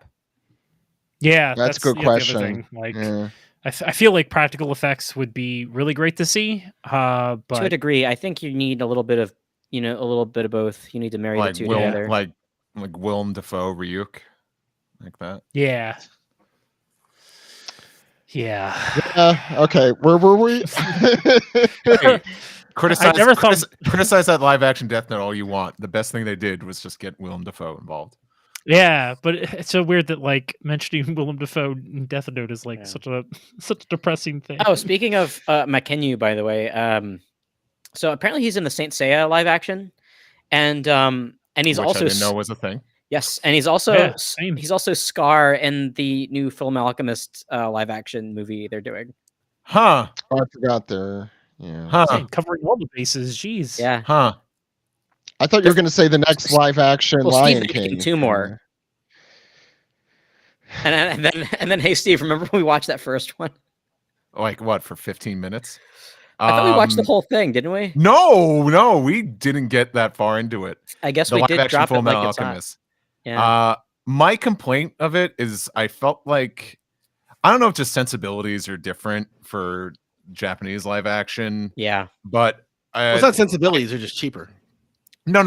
Yeah, That's a good the other question. thing. Like, Yeah. I feel like practical effects would be really great to see. To a But degree, I think you need a little bit of both. You need to marry Like the two together. like Willem Dafoe Ryuk. Like that. yeah, yeah. Okay. Where were we? Hey, criticize, never thought- criticize that live action Death Note all you want. The best thing they did was just get Willem Dafoe involved. Yeah, but it's so weird that like mentioning Willem Dafoe in Death Note is like Yeah. such a depressing thing. Oh, speaking of McKenna, by the way, so apparently he's in the Saint Seiya live action, and he's Which also I didn't know was a thing. yes, and he's also Yeah, same. he's also Scar in the new Film Alchemist live action movie they're doing. Huh. Oh, I forgot there. Yeah. Huh. Same, covering all the bases. Jeez. Yeah, Huh. I thought you were going to say the next live action well, Lion Steve mentioned King. two more. and then hey Steve, remember when we watched that first one? Like what, for 15 minutes? I thought we watched the whole thing, didn't we? No, we didn't get that far into it. I guess The we live did action drop it Full like Metal it's hot. Alchemist. Yeah. My complaint of it is I felt like I don't know if just sensibilities are different for Japanese live action, Yeah. but Well, it's not sensibilities; they're just cheaper. no.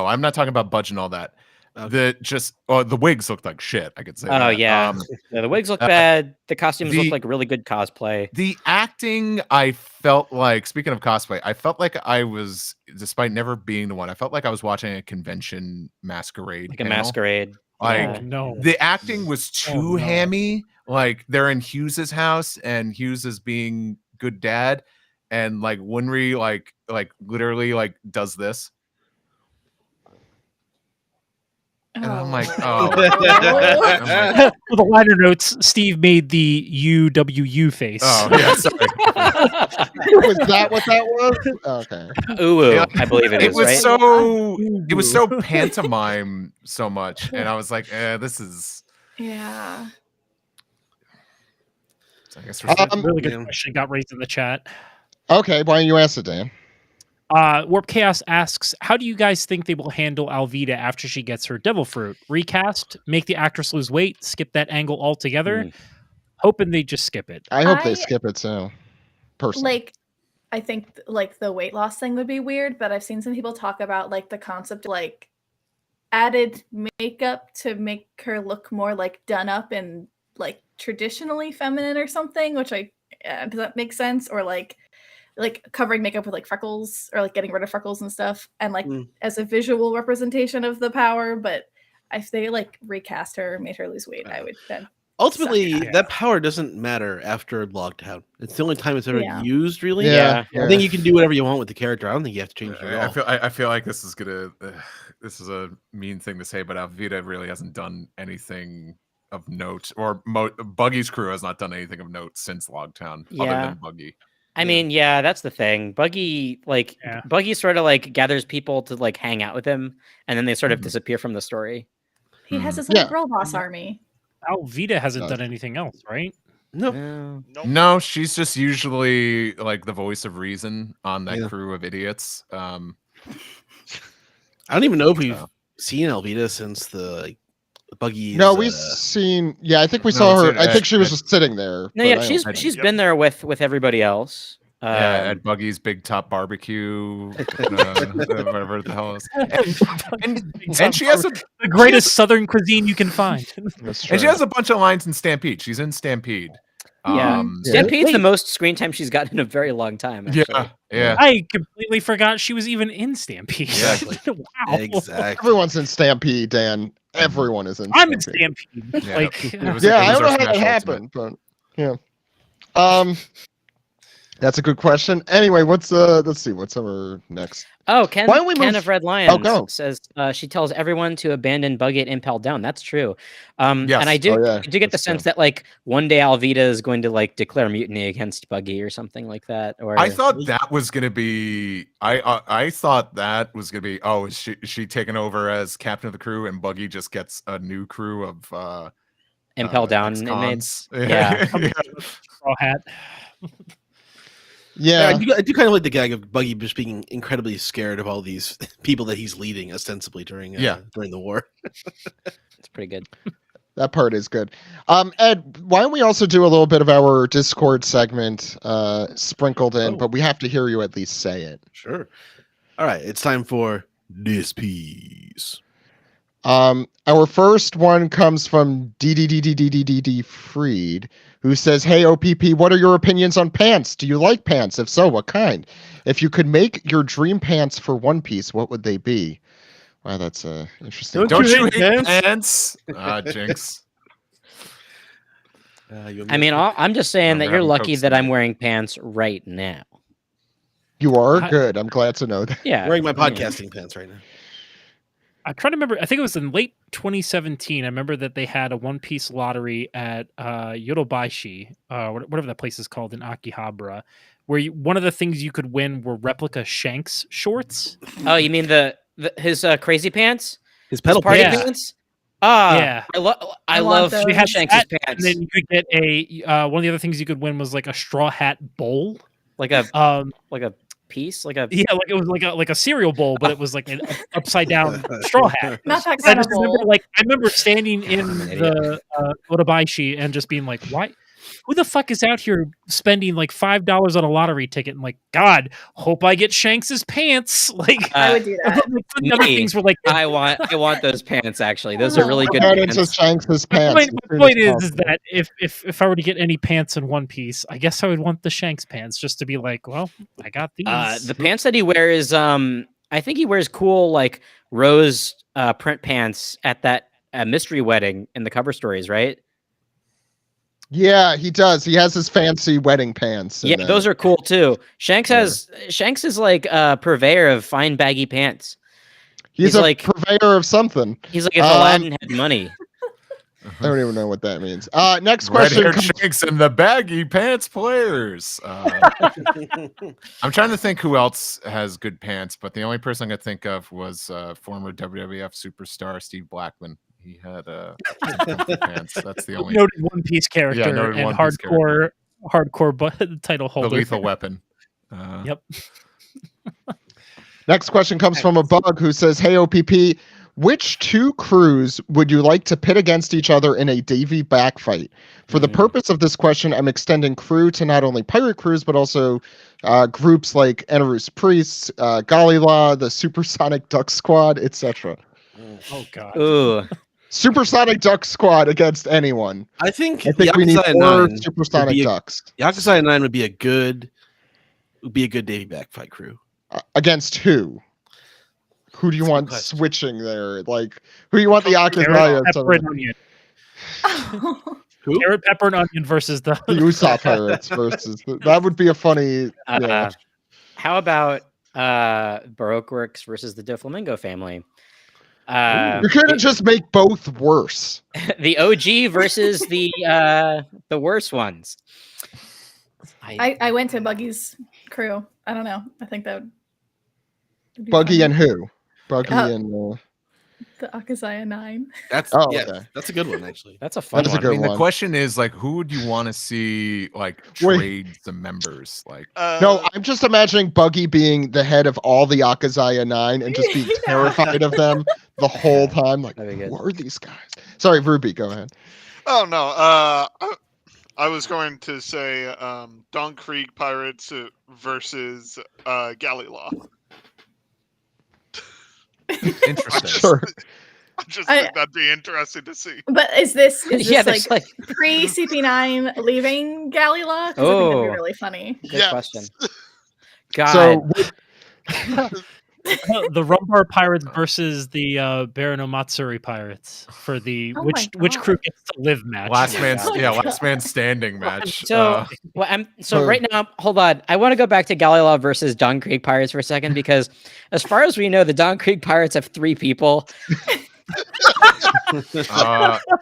I'm not talking about budget and all that. Okay. The wigs looked like shit. I could say. Oh, that. yeah. Yeah, the wigs look bad. The costumes the- look like really good cosplay. The acting, I felt like, speaking of cosplay, I felt like I was, despite never being the one, I felt like I was watching a convention masquerade. Like a panel. masquerade. Like Yeah. No. the acting was Oh, too no. hammy. Like they're in Hughes's house, and Hughes is being good dad, and like Winry like literally like does this, and I'm like, oh my God. I'm like, For the liner notes, Steve made the UWU face. oh yeah, sorry. Was that what that was? Okay. Ooh, Yeah, I believe it It is, was right? so pantomime so much, and I was like, this is. Yeah. I guess we're set. Really good Yeah. question got raised in the chat. Okay, why don't you ask it, Dan? Warp Chaos asks, how do you guys think they will handle Alvida after she gets her devil fruit? Recast, make the actress lose weight, skip that angle altogether? Hoping they just skip it. I hope they I- skip it too. Personally. Like, I think like the weight loss thing would be weird, but I've seen some people talk about like the concept of, like added makeup to make her look more like done up and like traditionally feminine or something, which does that make sense? Or like covering makeup with like freckles or like getting rid of freckles and stuff, and like as a visual representation of the power. But if they like recast her, made her lose weight, I would then. Ultimately, Yeah. that power doesn't matter after Logtown. It's the only time it's ever Yeah. used, really. Yeah. I think you can do whatever you want with the character. I don't think you have to change it at all. I feel like this is gonna. This is a mean thing to say, but Alvida really hasn't done anything of note, or Buggy's crew has not done anything of note since Logtown, other Yeah. than Buggy. I mean, yeah, that's the thing. Buggy sort of like gathers people to like hang out with him, and then they sort of disappear from the story. He has his Yeah. little girl boss army. Alvida hasn't No. done anything else, right? No. No. Nope. No, she's just usually like the voice of reason on that Yeah. crew of idiots. I don't even know if we've So. seen Alvida since the Buggy. No, we've seen. Yeah, I think we No, saw her. it's I think she was at- just sitting there. No, but yeah, I don't- she's Yep. been there with everybody else. Yeah, at Buggy's Big Top Barbecue, whatever the hell is. And she has a The greatest Southern cuisine you can find. That's and she true. has a bunch of lines in Stampede. She's in Stampede. Yeah. Yeah. Stampede's the Wait. most screen time she's gotten in a very long time. Actually. yeah. I completely forgot she was even in Stampede. Exactly. Wow. Exactly. Everyone's in Stampede, Dan. Everyone is in. I'm in Stampede. Stampede. Yeah. Like, It was- Yeah, it I was don't know our how that Smash happened, but yeah. That's a good question. Anyway, let's see, what's our next? Oh, Ken, Why don't we Ken move- of Red Lions go. says she tells everyone to abandon Buggy and Impel Down. That's true. And I Yes. do, Oh, yeah, I do get the that's true. sense that like one day Alvida is going to like declare mutiny against Buggy or something like that. Or I thought that was gonna be. I thought that was gonna be. Oh, is she taking over as captain of the crew, and Buggy just gets a new crew of Impel Down ex-cons? inmates. Yeah. straw hat. Yeah, Yeah, I do kind of like the gag of Buggy just being incredibly scared of all these people that he's leading, ostensibly during during the war. It's pretty good. that part is good. Ed, why don't we also do a little bit of our Discord segment sprinkled in, Oh. but we have to hear you at least say it. Sure. All right, it's time for this piece. Our first one comes from DDDDDDD Freed, who says, "Hey OPP, what are your opinions on pants? Do you like pants? If so, what kind? If you could make your dream pants for One Piece, what would they be?" Wow, that's interesting. Don't you hate hate pants? Jinx. I mean, I'm just saying Oh, that we're you're having lucky Cokes that I'm tonight. wearing pants right now. You are I- good. I'm glad to know that. Yeah. wearing my yeah. podcasting pants right now. I'm trying to remember. I think it was in late 2017. I remember that they had a One Piece lottery at Yorobaishi, whatever that place is called in Akihabara, where one of the things you could win were replica Shanks shorts. Oh, you mean his crazy pants? His pedal His party pants. pants? Ah, Yeah. I I want love those. They had Shanks' that, pants. And then you could get one of the other things you could win was like a straw hat bowl. Like a piece, like a Yeah, like it was like a cereal bowl, but it was like an upside down straw hat. Not that I kind of just remember, bowl. I remember standing in I'm an idiot. the Orabaishi and just being like, "Why? Who the fuck is out here spending like $5 on a lottery ticket?" And like, God, hope I get Shanks's pants. Like, I would do that. the other me. things were like. I want those pants actually. Those are really good Got into pants. Shanks' My pants. point, as my soon point as is possible. that if I were to get any pants in One Piece, I guess I would want the Shanks pants just to be like, well, I got these. The pants that he wears, I think he wears cool like rose print pants at that a mystery wedding in the cover stories, right? Yeah, he does. He has his fancy wedding pants. Yeah, those are cool too. Shanks is like a purveyor of fine baggy pants. He's a purveyor of something. He's like if Aladdin had money. I don't even know what that means. Next Red question. Haired Shanks and the baggy pants players. I'm trying to think who else has good pants, but the only person I could think of was former WWF superstar Steve Blackman. He had pants. That's the only noted One Piece character and hardcore title holder. The Lethal Weapon. Yep. Next question comes from a bug who says, "Hey OPP, which two crews would you like to pit against each other in a Davy back fight? For the purpose of this question, I'm extending crew to not only pirate crews, but also groups like Enerus Priests, Galila, the Supersonic Duck Squad, etc." Oh god. Ooh. Supersonic Duck Squad against anyone. I think we need more Supersonic Ducks. Yakuza 9 would be a good Davy back fight crew. Against who? Who do you want switching there? Like, who do you want the Yakuza? Pepper and onion. Who? Carrot, pepper, and onion versus the Usopp Pirates versus that would be a funny. Yeah. How about Baroque Works versus the Doflamingo family? You're gonna just make both worse. The OG versus the worst ones. I went to Buggy's crew. I don't know. I think that would be Buggy fun. and who? Buggy and the Akazaya 9. That's okay. That's a good one actually. That's a fun That's a one. good I mean, one. the question is like, who would you want to see like trade some members? Like, no, I'm just imagining Buggy being the head of all the Akazaya 9 and just being terrified of them the whole time. Like, who are these guys? Sorry, Ruby, go ahead. Oh no, I was going to say Don Krieg Pirates versus Galila. interesting. Sure. I just think that'd be interesting to see. But is this there's like pre CP9 leaving Galila? Because I think that'd be really funny. Good question. God. So, the Rumbar Pirates versus the Barano Matsuri Pirates for the which crew gets to live match. Last man standing match. So right now, hold on. I want to go back to Galila versus Don Creek Pirates for a second because, as far as we know, the Don Creek Pirates have 3 people.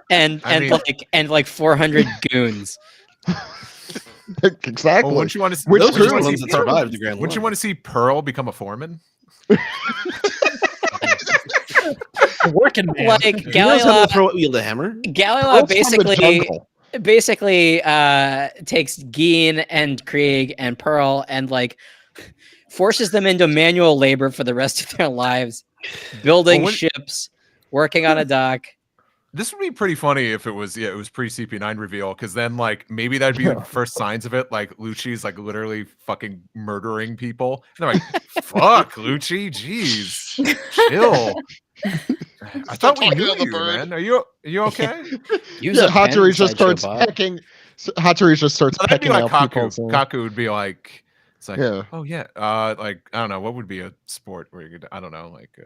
and 400 goons. Exactly. Well, wouldn't you want to see, Which those are the ones that survived the Grand Wouldn't you want to see Pearl become a foreman? Working man. Like Galila throw wield a hammer. Galila basically takes Geen and Krieg and Pearl and like forces them into manual labor for the rest of their lives, building ships, working on a dock. This would be pretty funny if it was pre CP9 reveal, because then like maybe that'd be the first signs of it. Like Lucci's like literally fucking murdering people. And they're like, "Fuck, Lucci, jeez, chill." I thought we knew you, man. Are you okay? Hatori just starts pecking. Hatori just starts pecking like out Kaku. people. Kaku would be like, "It's like, Yeah. oh yeah, like I don't know, what would be a sport where you could, I don't know, like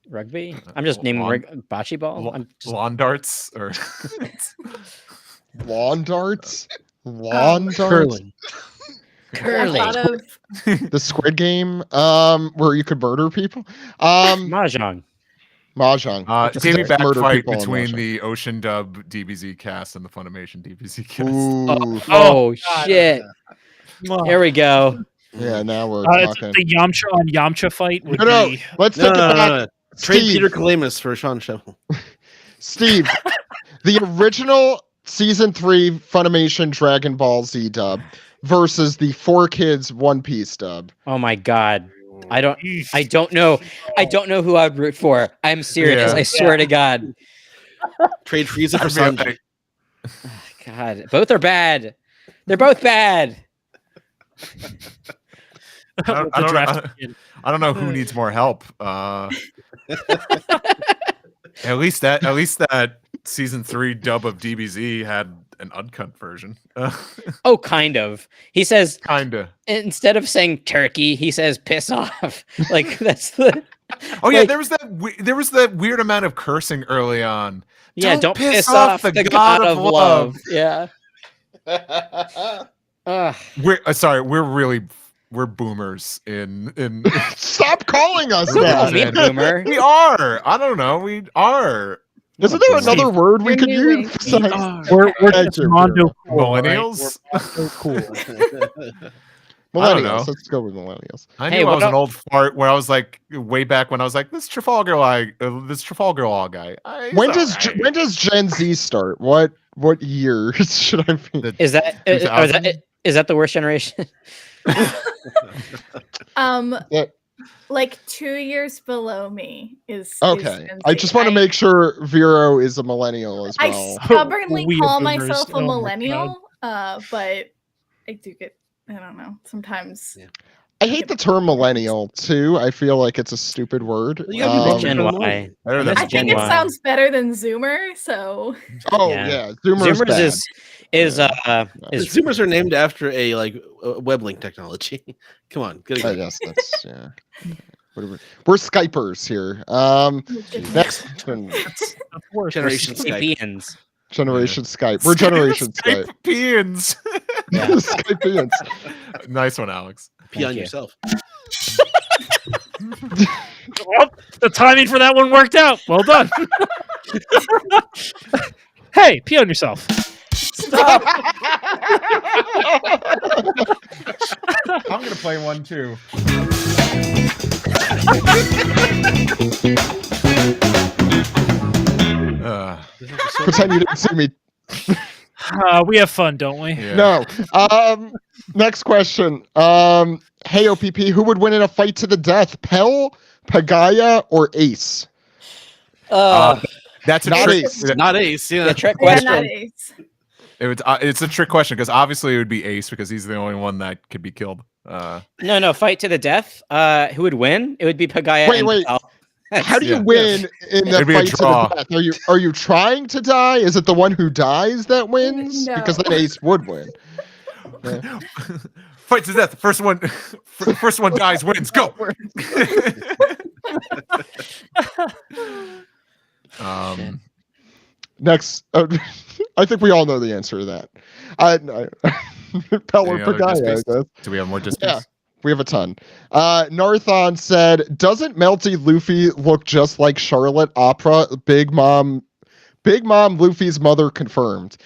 rugby. I'm just naming bocce ball. Lawn darts or lawn darts, curling. The Squid Game, where you could murder people. Mahjong. Davy back fight between the Ocean Dub DBZ cast and the Funimation DBZ cast. Oh shit! Here we go. Yeah, now we're talking. The Yamcha on Yamcha fight. Let's take it back. Trade Peter Kalamis for Sean Sheppel. Steve, the original season 3 Funimation Dragon Ball Z dub versus the 4Kids One Piece dub. Oh my god. I don't know. I don't know who I'd root for. I'm serious. I swear to God. Trade Frieza for Sanji. God, both are bad. They're both bad. I don't know who needs more help. At least that season 3 dub of DBZ had an uncut version. Oh, kind of. He says kinda. Instead of saying turkey, he says piss off. Like that's the Oh yeah, Like- there was that weird amount of cursing early on. Yeah, Don't don't piss piss off off the the god god of of love. love. Yeah. Ugh. We're boomers in Stop calling us Don't Call that. me a boomer. we are. I don't know. We are Isn't there another Steve, word we You're could new use? age. besides- We're Thank just you, Mondo Vera. cool, right? millennials. We're Mondo cool. I don't know. Millennials. Let's go with millennials. I Hey, knew I what was an up- old fart when I was like way back when I was like this Trafalgar Law guy. When does Gen Z start? What year should I be? Is that 2000? is that the worst generation? Yeah. Like 2 years below me is Okay. Gen I Z. just want to make sure Vero is a millennial as I well. stubbornly We call boomers. myself a Oh my millennial, but I do get, I don't know, sometimes. Yeah. I hate the term millennial too. I feel like it's a stupid word. You gotta be That's Um, Gen um, Y. Better than That's I Gen think it Y. sounds better than Zoomer, so Oh Yeah. yeah, Zoomer's Zoomers bad. is Zoomers are named after a web link technology. Come on, get I it. guess that's yeah. We're Skypers here. Next Generation Skype. Sapiens. generation Skype. We're generation Skype. Skypeans. Yeah. Skypeans. Nice one, Alex. Pee on you. yourself. Well, the timing for that one worked out. Well done. Hey, pee on yourself. Stop. I'm gonna play one too. Pretend you didn't see me. We have fun, don't we? Yeah. No. Next question. Hey OPP, who would win in a fight to the death? Pell, Pagaya, or Ace? That's a Not trick. Ace. Not Ace. Yeah. The trick yeah, question. not Ace. It's a trick question because obviously it would be Ace because he's the only one that could be killed. No, fight to the death. Who would win? It would be Pagaya. Wait, and wait. Pal. How do you Yeah. win in the It'd be a fight to draw. the death? Are you trying to die? Is it the one who dies that wins? No. Because then Ace would win. Fight to death. First one dies wins. Go. Next, I think we all know the answer to that. Pell or Any other Pagaya, I disputes? guess. Do we have more disputes? Yeah. We have a ton. Narthon said, "Doesn't Melty Luffy look just like Charlotte Opera? Big Mom Luffy's mother confirmed."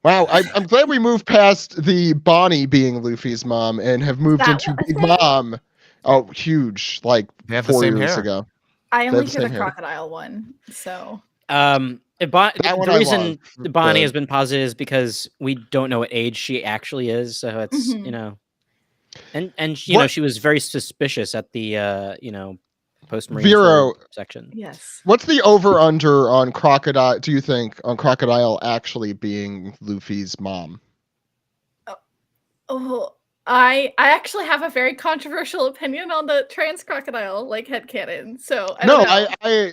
Wow, I'm glad we moved past the Bonnie being Luffy's mom and have moved That into was Big it? Mom. Oh, huge! Like They have the 4 same years hair. ago. I only the hear the same hair. crocodile one, so That one The I reason love, Bonnie but- has been positive is because we don't know what age she actually is, so it's Mhm. and What- she was very suspicious at the post Vero, section. yes. What's the over under on Crocodile? Do you think on Crocodile actually being Luffy's mom? Oh, I actually have a very controversial opinion on the trans crocodile like headcanon. So I don't know.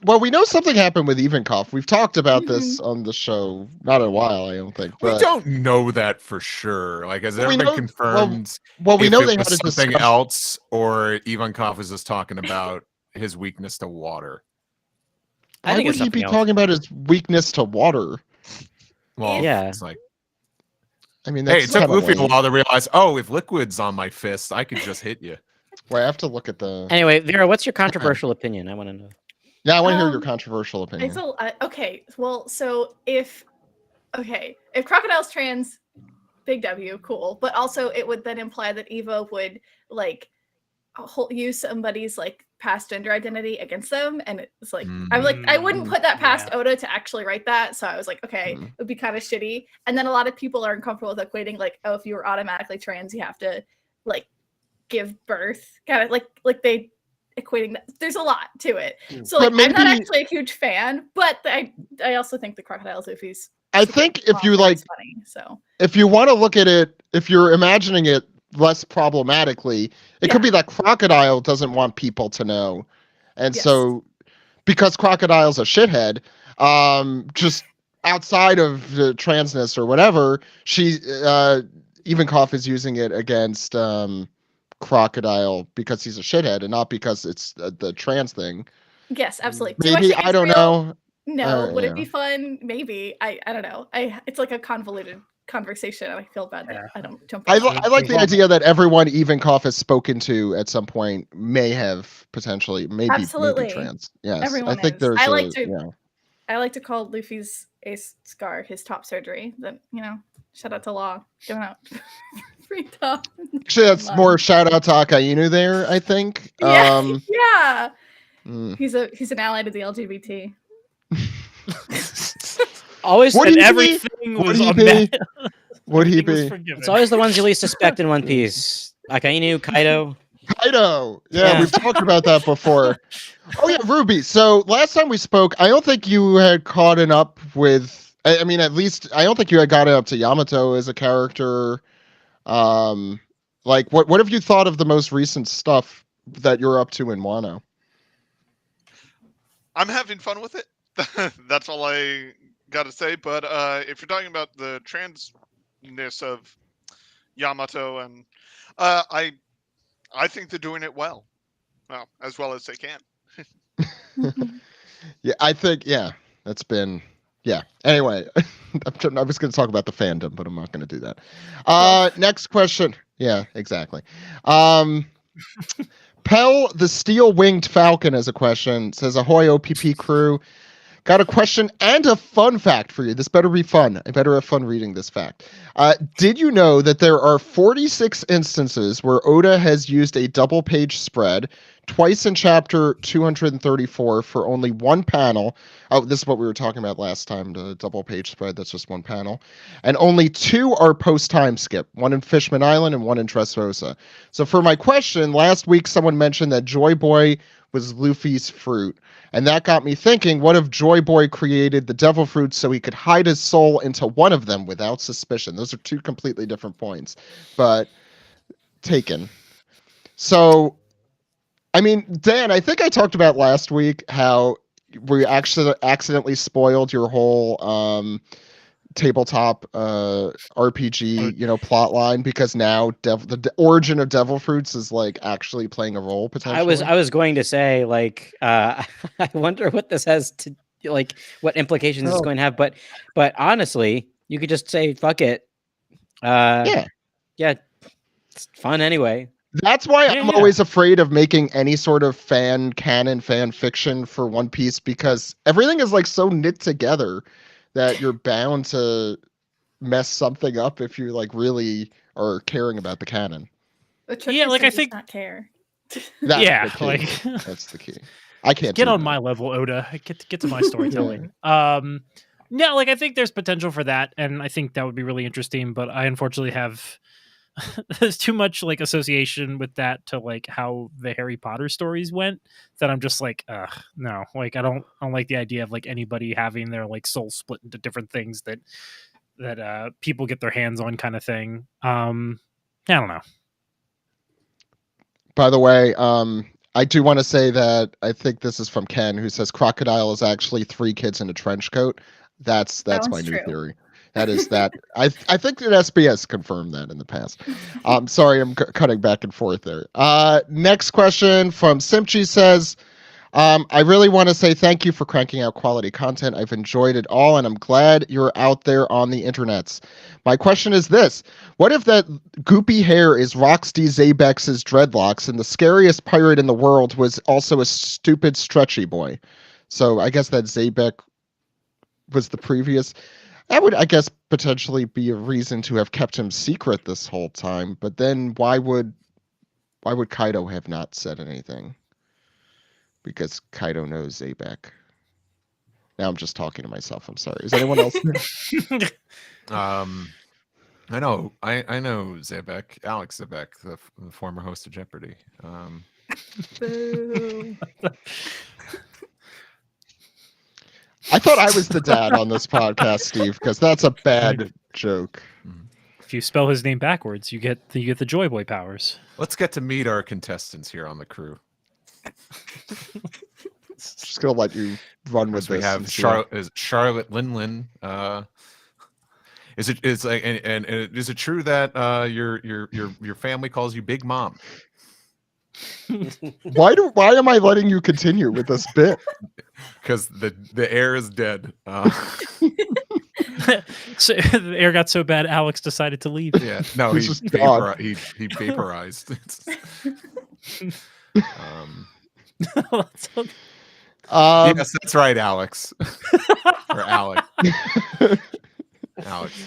Well, we know something happened with Ivankov. We've talked about this on the show, not in a while, I don't think. We But don't know that for sure. Like, has it Well, we ever been know- confirmed? well, we if know it they was had a something discussion. else, or Ivankov was just talking about his weakness to water. I Why think would it's he something be else. talking about his weakness to water? Well, Yeah. it's like, I mean, hey, that's it took kinda Luffy a lame. while to realize, oh, if liquid's on my fist, I could just hit you. Well, I have to look at the. Anyway, Vera, what's your controversial opinion? I want to know. Yeah, I want to hear your Um, controversial opinion. Okay, well, so if crocodile's trans, big W, cool. But also, it would then imply that Eva would like use somebody's like past gender identity against them, and it's like I wouldn't put that past Oda to actually write that. So I was like, okay, it would be kind of shitty. And then a lot of people are uncomfortable with equating like, oh, if you were automatically trans, you have to like give birth, kind of like they equating that. There's a lot to it. So But like, I'm not maybe- actually a huge fan, but I also think the crocodile's Luffy's. I think if you like, funny, so if you want to look at it, if you're imagining it less problematically, it could be that Crocodile doesn't want people to know, and Yes. so because Crocodile's a shithead, just outside of the transness or whatever, she Ivankov is using it against Crocodile because he's a shithead and not because it's the trans thing. Yes, absolutely. Do Maybe, think I it's don't real? know. No. Would it Yeah. be fun? Maybe. I don't know. It's like a convoluted conversation, and I feel bad that I don't jump. I in on it. like the idea that everyone Evenkoff has spoken to at some point may have potentially maybe Absolutely. trans. Yes, Everyone I think is. there's I a like to. yeah. I like to call Luffy's ace scar his top surgery. That shout out to Law giving out free top. Actually, that's more shout out to Akainu there, I think. Yeah, yeah. Mm. He's an ally to the LGBT. Always Would And he be? everything Would was he a be? mess. Would he Everything was be? forgiven. It's always the ones you least suspect in One Piece. Akainu, Kaido. Kaido. Yeah, Yeah. we've talked about that before. Oh yeah, Ruby. So last time we spoke, I don't think you had caught up with. I mean, at least I don't think you had gotten up to Yamato as a character. Like what have you thought of the most recent stuff that you're up to in Wano? I'm having fun with it. That's all I got to say. But if you're talking about the transness of Yamato, and I think they're doing it well as they can. Yeah, I think that's been Anyway, I was going to talk about the fandom, but I'm not going to do that. Next question. Yeah, exactly. Pell the Steel Winged Falcon has a question. Says, ahoy OPP crew. Got a question and a fun fact for you. This better be fun. I better have fun reading this fact. Did you know that there are 46 instances where Oda has used a double page spread twice in chapter 234 for only one panel? Oh, this is what we were talking about last time, the double page spread. That's just one panel. And only two are post time skip, one in Fishman Island and one in Dressrosa. So for my question, last week someone mentioned that Joy Boy was Luffy's fruit. And that got me thinking, what if Joy Boy created the devil fruit so he could hide his soul into one of them without suspicion? Those are two completely different points, but taken. So, I mean, Dan, I think I talked about last week how we actually accidentally spoiled your whole tabletop RPG, plot line, because now the origin of devil fruits is like actually playing a role potentially. I was going to say, like, I wonder what this has to, like, what implications it's going to have. But honestly, you could just say fuck it. Yeah, it's fun anyway. That's why I'm always afraid of making any sort of fan fiction for One Piece, because everything is like so knit together that you're bound to mess something up if you like really are caring about the canon. The trick is I think not care. That's the key. I can't get on my level, Oda. Get to my storytelling. I think there's potential for that, and I think that would be really interesting. But I unfortunately have there's too much like association with that to like how the Harry Potter stories went that I'm just like, no, like I don't like the idea of like anybody having their like soul split into different things that people get their hands on, kind of thing. I don't know. By the way, I do want to say that I think this is from Ken, who says Crocodile is actually 3 kids in a trench coat. That's my new theory. That is that. I think that SBS confirmed that in the past. Sorry, I'm cutting back and forth there. Next question from Simchi says, I really want to say thank you for cranking out quality content. I've enjoyed it all, and I'm glad you're out there on the internets. My question is this. What if that goopy hair is Roxy Zabex's dreadlocks, and the scariest pirate in the world was also a stupid stretchy boy? So I guess that Zabek was the previous. That would, I guess, potentially be a reason to have kept him secret this whole time. But then why would Kaido have not said anything? Because Kaido knows Zabek. Now I'm just talking to myself. I'm sorry. Is anyone else? I know Zabek, Alex Zabek, the former host of Jeopardy. Boo. I thought I was the dad on this podcast, Steve, because that's a bad joke. If you spell his name backwards, you get the Joy Boy powers. Let's get to meet our contestants here on the crew. Just gonna let you run with this. We have Charlotte Linlin. Is it true that your family calls you Big Mom? Why am I letting you continue with this bit? Because the air is dead. So the air got so bad, Alex decided to leave. Yeah, no, He's just gone. he vaporized. Yes, that's right, Alex. Or Alec. Alex.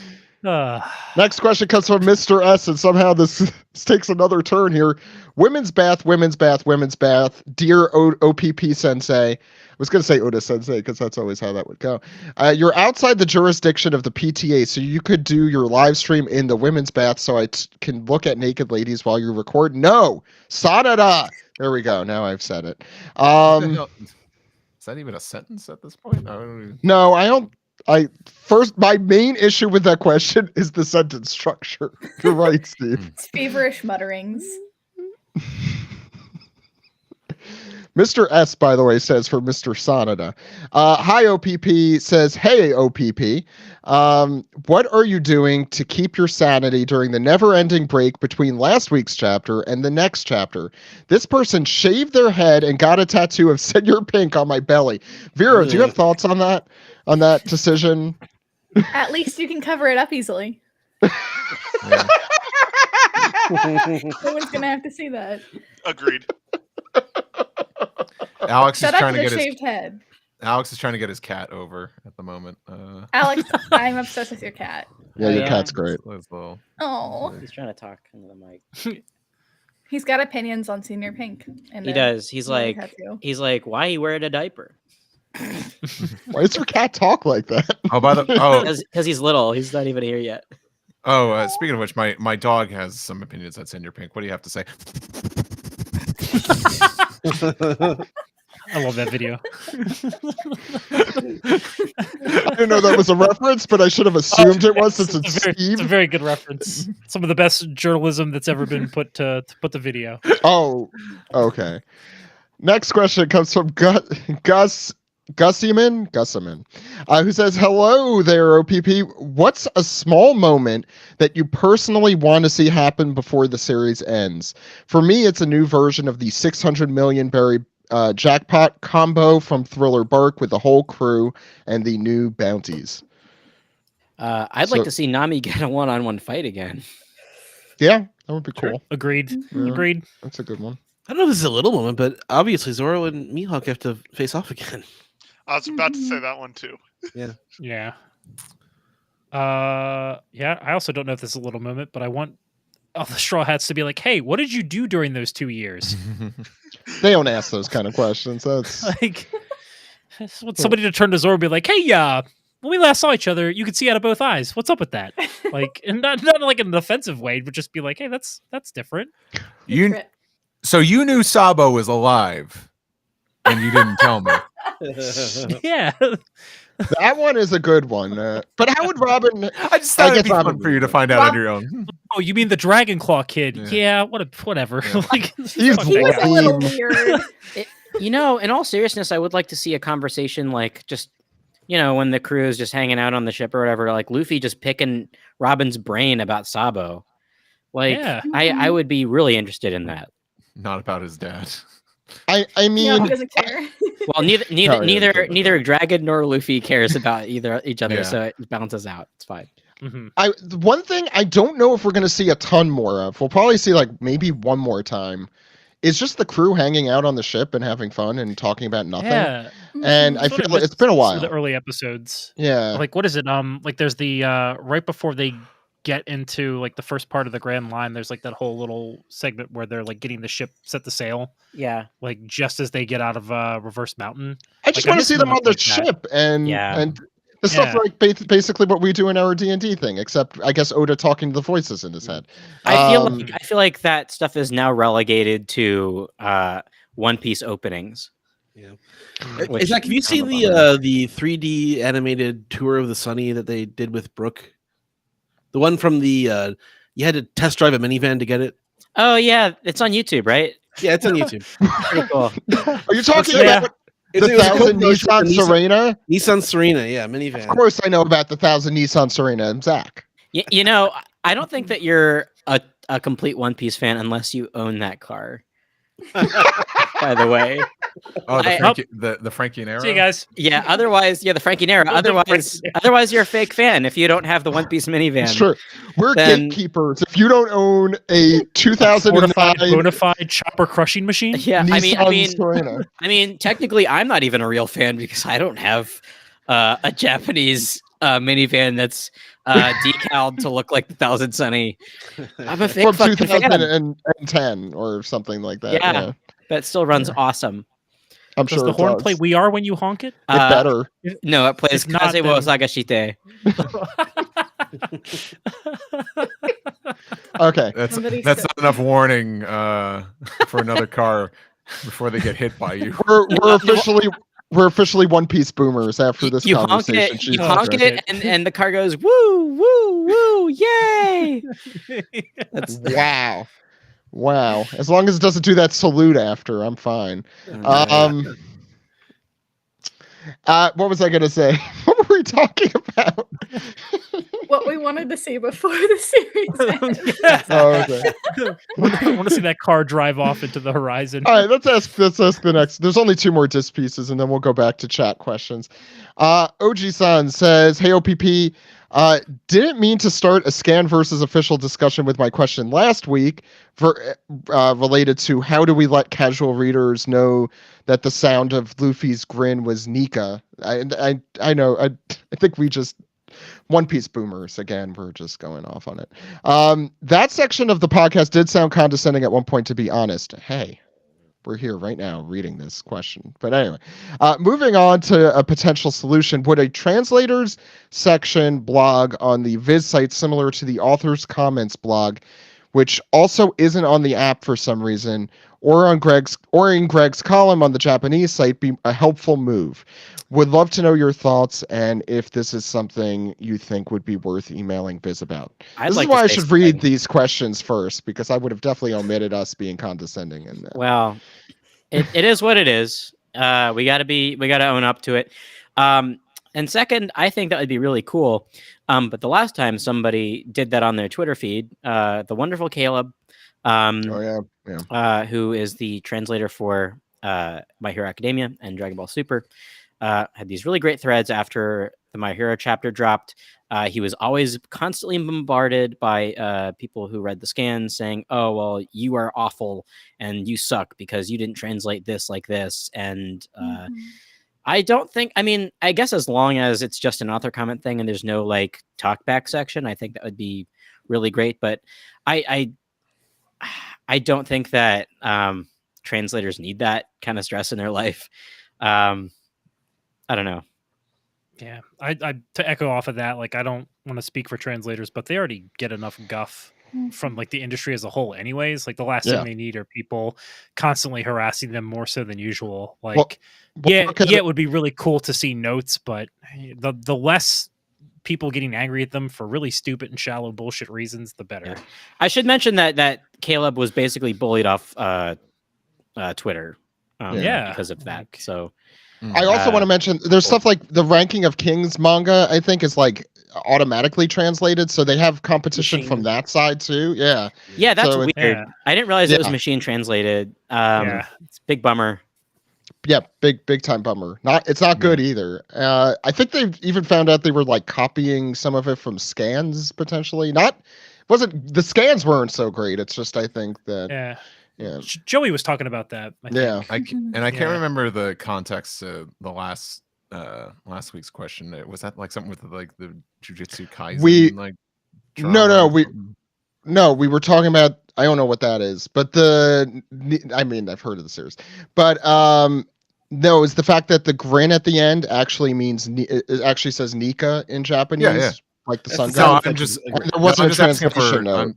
Next question comes from Mr. S, and somehow this takes another turn here. Women's bath. Dear OPP Sensei. I was going to say Oda Sensei because that's always how that would go. You're outside the jurisdiction of the PTA, so you could do your live stream in the women's bath so I can look at naked ladies while you record. No! Sanada! There we go. Now I've said it. Is that even a sentence at this point? No, I don't. My main issue with that question is the sentence structure. You're right, Steve. It's feverish mutterings. Mr. S, by the way, says for Mr. Sanada. Hi, OPP says, hey, OPP. What are you doing to keep your sanity during the never-ending break between last week's chapter and the next chapter? This person shaved their head and got a tattoo of Senor Pink on my belly. Vero, do you have thoughts on that decision? At least you can cover it up easily. Yeah. No one's gonna have to see that. Agreed. Alex Shut is up trying to with get the his shaved head. Alex is trying to get his cat over at the moment. Alex, I'm obsessed with your cat. Yeah, your cat's great. Oh, He's trying to talk into the mic. He's got opinions on Senior Pink. And He does. He's like, why he wearing a diaper? Why does your cat talk like that? Oh, Because he's little. He's not even here yet. Oh, speaking of which, my dog has some opinions on Senior Pink. What do you have to say? I love that video. I didn't know that was a reference, but I should have assumed it was since it's Steve. It's a very good reference. Some of the best journalism that's ever been put to put the video. Oh, okay. Next question comes from Gussiman, who says, hello there, OPP. What's a small moment that you personally want to see happen before the series ends? For me, it's a new version of the 600 million berry jackpot combo from Thriller Bark with the whole crew and the new bounties. I'd like to see Nami get a one-on-one fight again. Yeah, that would be cool. Sure. Agreed. Yeah, Agreed. That's a good one. I don't know if this is a little moment, but obviously Zoro and Mihawk have to face off again. I was about to say that one too. Yeah. Yeah. Yeah. I also don't know if this is a little moment, but I want all the Straw Hats to be like, "Hey, what did you do during those 2 years?" They don't ask those kind of questions. That's like, I just want somebody to turn to Zoro and be like, "Hey, when we last saw each other, you could see out of both eyes. What's up with that?" Like, and not like in an offensive way, but just be like, "Hey, that's different." So you knew Sabo was alive, and you didn't tell me. Yeah. That one is a good one. But how would Robin? I just thought it'd be fun for you to find out on your own. Oh, you mean the Dragon Claw kid? Yeah, whatever. Yeah. Like, he was a little weird. In all seriousness, I would like to see a conversation like just, when the crew is just hanging out on the ship or whatever, like Luffy just picking Robin's brain about Sabo. Like, yeah. I would be really interested in that. Not about his dad. I mean, no, he doesn't care. Well, neither Dragon nor Luffy cares about each other, so it balances out. It's fine. Mm-hmm. One thing I don't know if we're going to see a ton more of. We'll probably see like maybe one more time. Is just the crew hanging out on the ship and having fun and talking about nothing. Yeah. And I feel like it's been a while. The early episodes. Yeah. Like, what is it? Like, there's the right before they get into like the first part of the Grand Line, there's like that whole little segment where they're like getting the ship set to sail. Yeah. Like just as they get out of Reverse Mountain. I just want to see them on the ship and the stuff like basically what we do in our D&D thing, except I guess Oda talking to the voices in his head. I feel like that stuff is now relegated to One Piece openings. Yeah. Zach, have you seen the 3D animated Tour of the Sunny that they did with Brooke? The one from the you had to test drive a minivan to get it. Oh yeah, it's on YouTube, right? Yeah, it's on YouTube. Pretty cool. Are you talking about the 1000 Nissan Serena? Nissan Serena, yeah, minivan. Of course, I know about the 1000 Nissan Serena. And Zach, I don't think that you're a complete One Piece fan unless you own that car. By the way. Oh, the I- Frankie, the Frankie Nero. See you guys. Yeah, otherwise, the Frankie Nero. The Otherwise, Frankie Nero. otherwise, you're a fake fan if you don't have the One Piece minivan. It's true. We're Then- gatekeepers. If you don't own a 2009 bona fide chopper crushing machine. Yeah, Nissan Serena, I mean, technically, I'm not even a real fan because I don't have a Japanese minivan that's decaled to look like the Thousand Sunny. I'm a fake from fucking fan 2010 or something like that. Yeah. Yeah, that still runs awesome. I'm Does sure the it horn does. play "We Are" when you honk it? It better. No, it plays If not, Kaze wo then- Sagashite. Okay. That's Somebody not said- enough warning for another car before they get hit by you. We're officially One Piece boomers after this You honk conversation. it, you Jesus honk Christ. it, and the car goes woo, woo, woo, yay! That's Wow. As long as it doesn't do that salute after, I'm fine. What was I gonna say? What were we talking about? What we wanted to see before the series ended. Oh, okay. I want to see that car drive off into the horizon. All right, let's ask the next. There's only 2 more disc pieces, and then we'll go back to chat questions. OG-san says, "Hey OPP, didn't mean to start a scan versus official discussion with my question last week related to how do we let casual readers know that the sound of Luffy's grin was Nika. I know. I think we just." One Piece boomers again. We're just going off on it. That section of the podcast did sound condescending at one point, to be honest. Hey, we're here right now reading this question. But anyway, moving on to a potential solution. Would a translators section blog on the Viz site similar to the author's comments blog, which also isn't on the app for some reason, or in Greg's column on the Japanese site, be a helpful move? Would love to know your thoughts and if this is something you think would be worth emailing Viz about. This is why I should read these questions first, because I would have definitely omitted us being condescending in that. Well, it is what it is. We gotta own up to it. And second, I think that would be really cool. But the last time somebody did that on their Twitter feed, the wonderful Caleb, who is the translator for My Hero Academia and Dragon Ball Super, had these really great threads after the My Hero chapter dropped. He was always constantly bombarded by people who read the scans saying, "Oh, well, you are awful and you suck because you didn't translate this like this." And I don't think, I mean, I guess as long as it's just an author comment thing and there's no like talkback section, I think that would be really great. But I don't think that translators need that kind of stress in their life. I don't know. Yeah, I to echo off of that, like I don't want to speak for translators, but they already get enough guff from like the industry as a whole anyways. Like the last thing they need are people constantly harassing them more so than usual. Like it would be really cool to see notes, but the less people getting angry at them for really stupid and shallow bullshit reasons, the better. Yeah. I should mention that Caleb was basically bullied off Twitter because of that. So I also want to mention there's stuff like the Ranking of Kings manga, I think, is like automatically translated, so they have competition from that side too. Yeah, that's so weird. Yeah. I didn't realize it was machine translated. It's a big bummer. Yeah, big time bummer. It's not good either. I think they even found out they were like copying some of it from scans potentially. The scans weren't so great. It's just I think that yeah. Joey was talking about that. I think. I can't remember the context of the last week's question. Was that like something with like the Jujutsu Kaisen? We were talking about, I don't know what that is, but I've heard of the series, but no, it's the fact that the grin at the end actually means it actually says Nika in Japanese, like the sun god. No, I'm just there wasn't a translation note.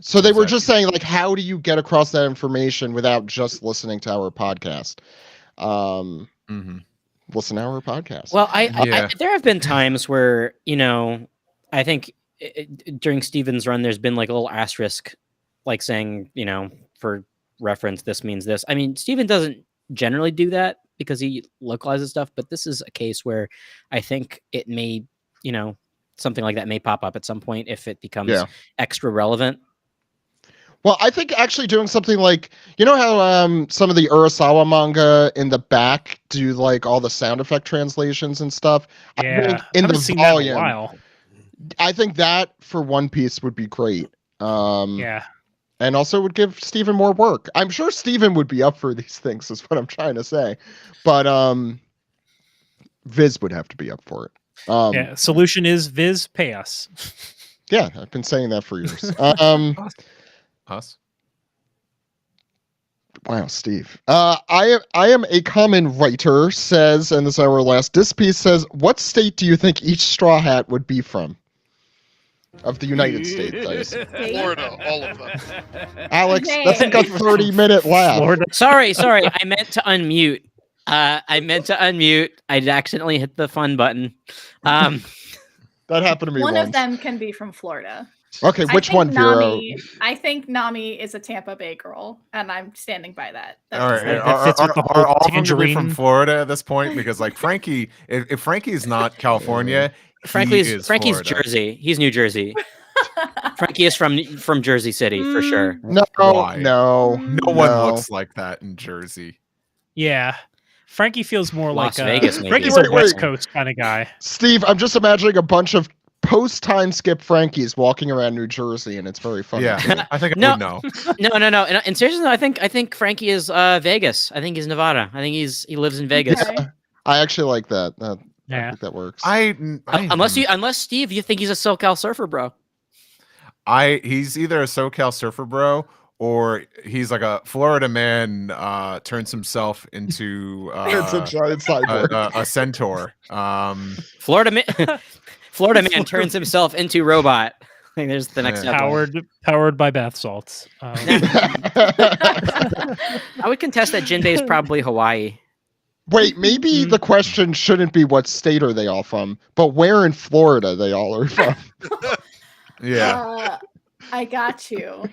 So they were just saying, like, how do you get across that information without just listening to our podcast? Listen to our podcast. Well, there have been times where, I think during Steven's run, there's been like a little asterisk, like saying, for reference, this means this. I mean, Steven doesn't generally do that because he localizes stuff, but this is a case where I think it may, something like that may pop up at some point if it becomes extra relevant. Well, I think actually doing something like, you know how some of the Urasawa manga in the back do like all the sound effect translations and stuff? I think Yeah, in haven't the seen that in a volume, while. I think that for One Piece would be great. Yeah, And also would give Steven more work. I'm sure Steven would be up for these things, is what I'm trying to say. But Viz would have to be up for it. yeah. Solution is Viz, pay us. Yeah, I've been saying that for years. Us? Wow, Steve. I am a common writer, says, and this is our last disc piece, says, what state do you think each straw hat would be from? Of the United States, I assume. Florida, all of them. Alex, that's like a 30-minute laugh. Florida. Sorry. I meant to unmute. I accidentally hit the fun button. That happened to me One once. of them can be from Florida. Okay, which one, Vero? I think Nami is a Tampa Bay girl, and I'm standing by that. All right, that fits with the whole are all of them gonna be from tangerine. Florida at this point? Because like Frankie, if Frankie's not California, Frankie's Florida. Jersey. He's New Jersey. Frankie is from Jersey City for sure. No, Why? no. No one looks like that in Jersey. Yeah, Frankie feels more Las like Vegas, maybe. Frankie's Wait, a West wait. Coast kind of guy. Steve, I'm just imagining a bunch of post-time skip Frankies walking around New Jersey, and it's very funny. Yeah, I think I No. would know. No. And seriously, I think Frankie is Vegas. I think he's Nevada. I think he lives in Vegas. Okay. I actually like that. I Yeah. think that works. Unless Steve, you think he's a SoCal surfer, bro. He's either a SoCal surfer bro or he's like a Florida man turns himself into It's a giant cyborg. a centaur. Florida man turns himself into robot. I think there's the next Yeah. episode. Powered by bath salts. I would contest that Jinbei is probably Hawaii. Wait, maybe the question shouldn't be what state are they all from, but where in Florida they all are from. Yeah. I got you.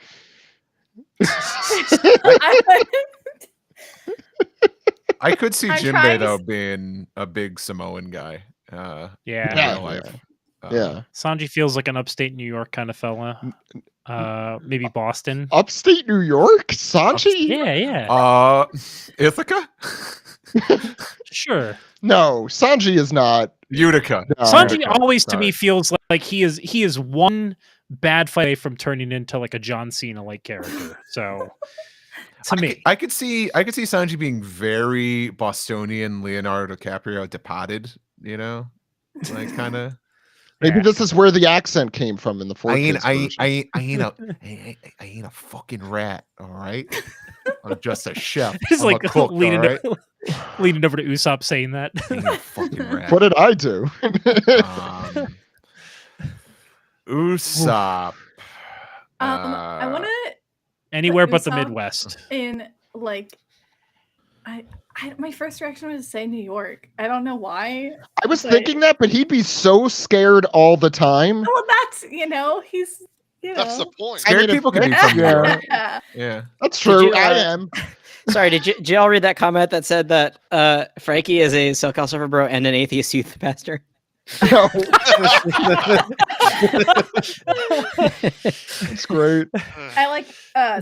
I could see I'm Jinbei trying to though being a big Samoan guy. Yeah. In Yeah. real life. Yeah. Sanji feels like an upstate New York kind of fella. Maybe Boston. Upstate New York? Sanji? Yeah. Ithaca? Sure. No, Sanji is not. Utica. No. Sanji okay, always to sorry. me feels like he is one bad fight away from turning into like a John Cena like character. So to me, I could see Sanji being very Bostonian Leonardo DiCaprio Departed, you know? Like kind of Maybe Yeah. this is where the accent came from in the 4K I ain't a fucking rat, all right? I'm just a chef. he's I'm like a cook, leaning, all right? leaning over to Usopp saying that. I ain't a fucking rat. What did I do? Usopp. I want to Anywhere but the Usopp Midwest. in like my first reaction was to say New York. I don't know why. I was But- thinking that, but he'd be so scared all the time. Well, that's he's That's the point. I mean, Scared people can be yeah. from New York. yeah. Yeah. That's true. you, I am. Sorry, did y'all read that comment that said that Frankie is a SoCal surfer bro and an atheist youth pastor? No. That's great. I like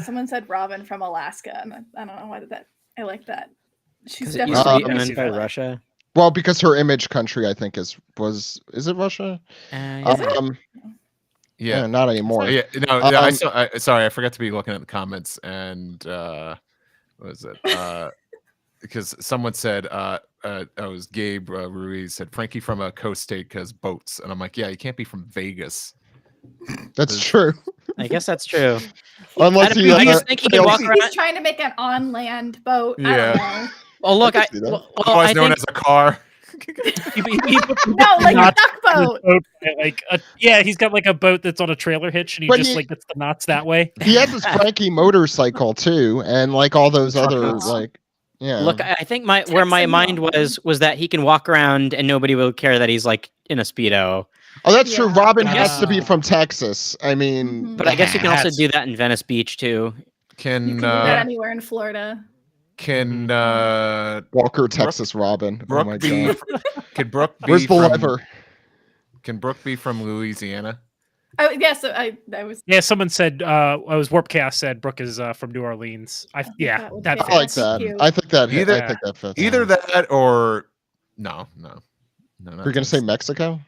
someone said Robin from Alaska, and I don't know why did that. I like that. She's Because it used to definitely be let me owned see by that. Russia. Well, because her image country, I think, is it Russia? Yeah. Yeah, not anymore. Yeah, no, sorry, I forgot to be looking at the comments and what was it? Because someone said it was Gabe Ruiz said Frankie from a coast state because boats, and I'm like, yeah, you can't be from Vegas. That's true. I guess that's true. Unless I he. don't know, you think he can walk He's around? trying to make an on-land boat. I Yeah. don't know. Oh, look, I I, can see that. well, Otherwise I known think as a car. No, like a Not- duck boat. Like he's got like a boat that's on a trailer hitch, and he But just he- like gets the knots that way. He has his Frankie motorcycle too, and like all those other like. Yeah. look, I think where my Texan mind Robin. was that he can walk around and nobody will care that he's like in a speedo. Oh, that's true. Yeah. Robin has to be Ah. from Texas. I mean, Mhm. But I guess you can also That's- do that in Venice Beach too. You Can can do that anywhere in Florida. Walker, Texas, Robin. Oh my Brooke be god. can Brooke be Where's the from, lever? Can Brooke be from Louisiana? Oh yeah, so I was. Yeah, someone said I was Warp Chaos said Brooke is from New Orleans. Yeah, that would that fit. I like fits. that. Cute. I think that Either- I think that fits. Either that or no. Not You're gonna say Mexico?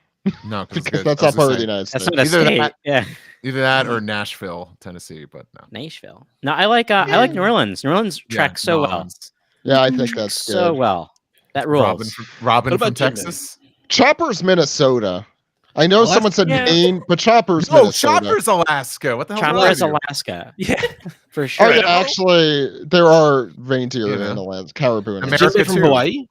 no, Because that's not part of the United That's States. not a Either state. that- Yeah, either that or Nashville, Tennessee, but no. Nashville. No, I like New Orleans. New Orleans Yeah, tracks so New well. Orleans. Yeah, I think that's So good. well. That rules. Robin What from about Jimmy? Texas. Chopper's Minnesota. I know Alaska? someone said Yeah. Maine, but Chopper's No, Minnesota. Chopper's Alaska. What the hell? Chopper is Alaska. Yeah. For sure. Oh yeah, Idaho? actually, there are reindeer You in know. the land. Caribou in America Jimmy from too. Hawaii.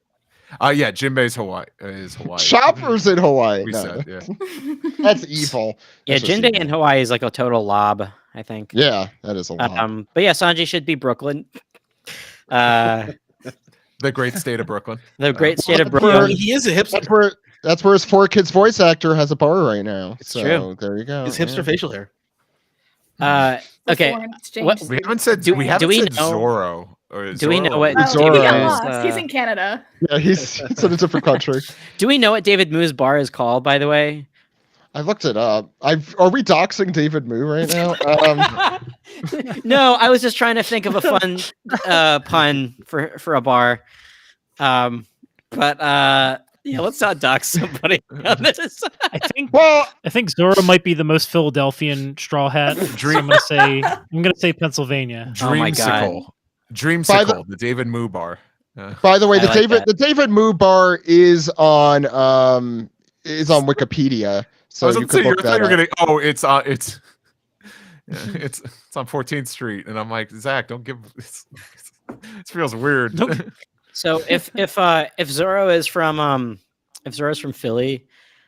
Yeah, Jinbei's Hawaii is Hawaii. Chopper's in Hawaii. We No, said, yeah. that's evil. Yeah, That's just Jinbei evil. in Hawaii is like a total lob, I think. Yeah, that is a lot. But yeah, Sanji should be Brooklyn. The The great state of Brooklyn. great state of Well, Brooklyn. He is a hipster. That's where his 4Kids voice actor has a bar right now. It's so true. there you go. His hipster facial hair. Okay. Foreign exchange What- student. We haven't said Do- we do haven't we said know- Zorro. Or Do we know Zorro. what- Oh, Zorro he got is, lost. He's in Canada. Yeah, he's in a different country. Do we know what David Moo's bar is called, by the way? I looked it up. Are we doxing David Moo right now? No, I was just trying to think of a fun pun for a bar. Yeah, let's not dox somebody on this. I think Well, Zorro might be the most Philadelphian straw hat. Dream- I'm gonna say Pennsylvania. Oh my God. Dreamsicle. Dreamsicle, the David Moo bar. by the way, I like that. the David Moo bar is on Wikipedia, so I was you gonna say, could look I thought that you were up. gonna. Oh, it's it's on 14th Street, and I'm like, Zach, don't give. This feels weird. Nope. So if Zorro is from Philly,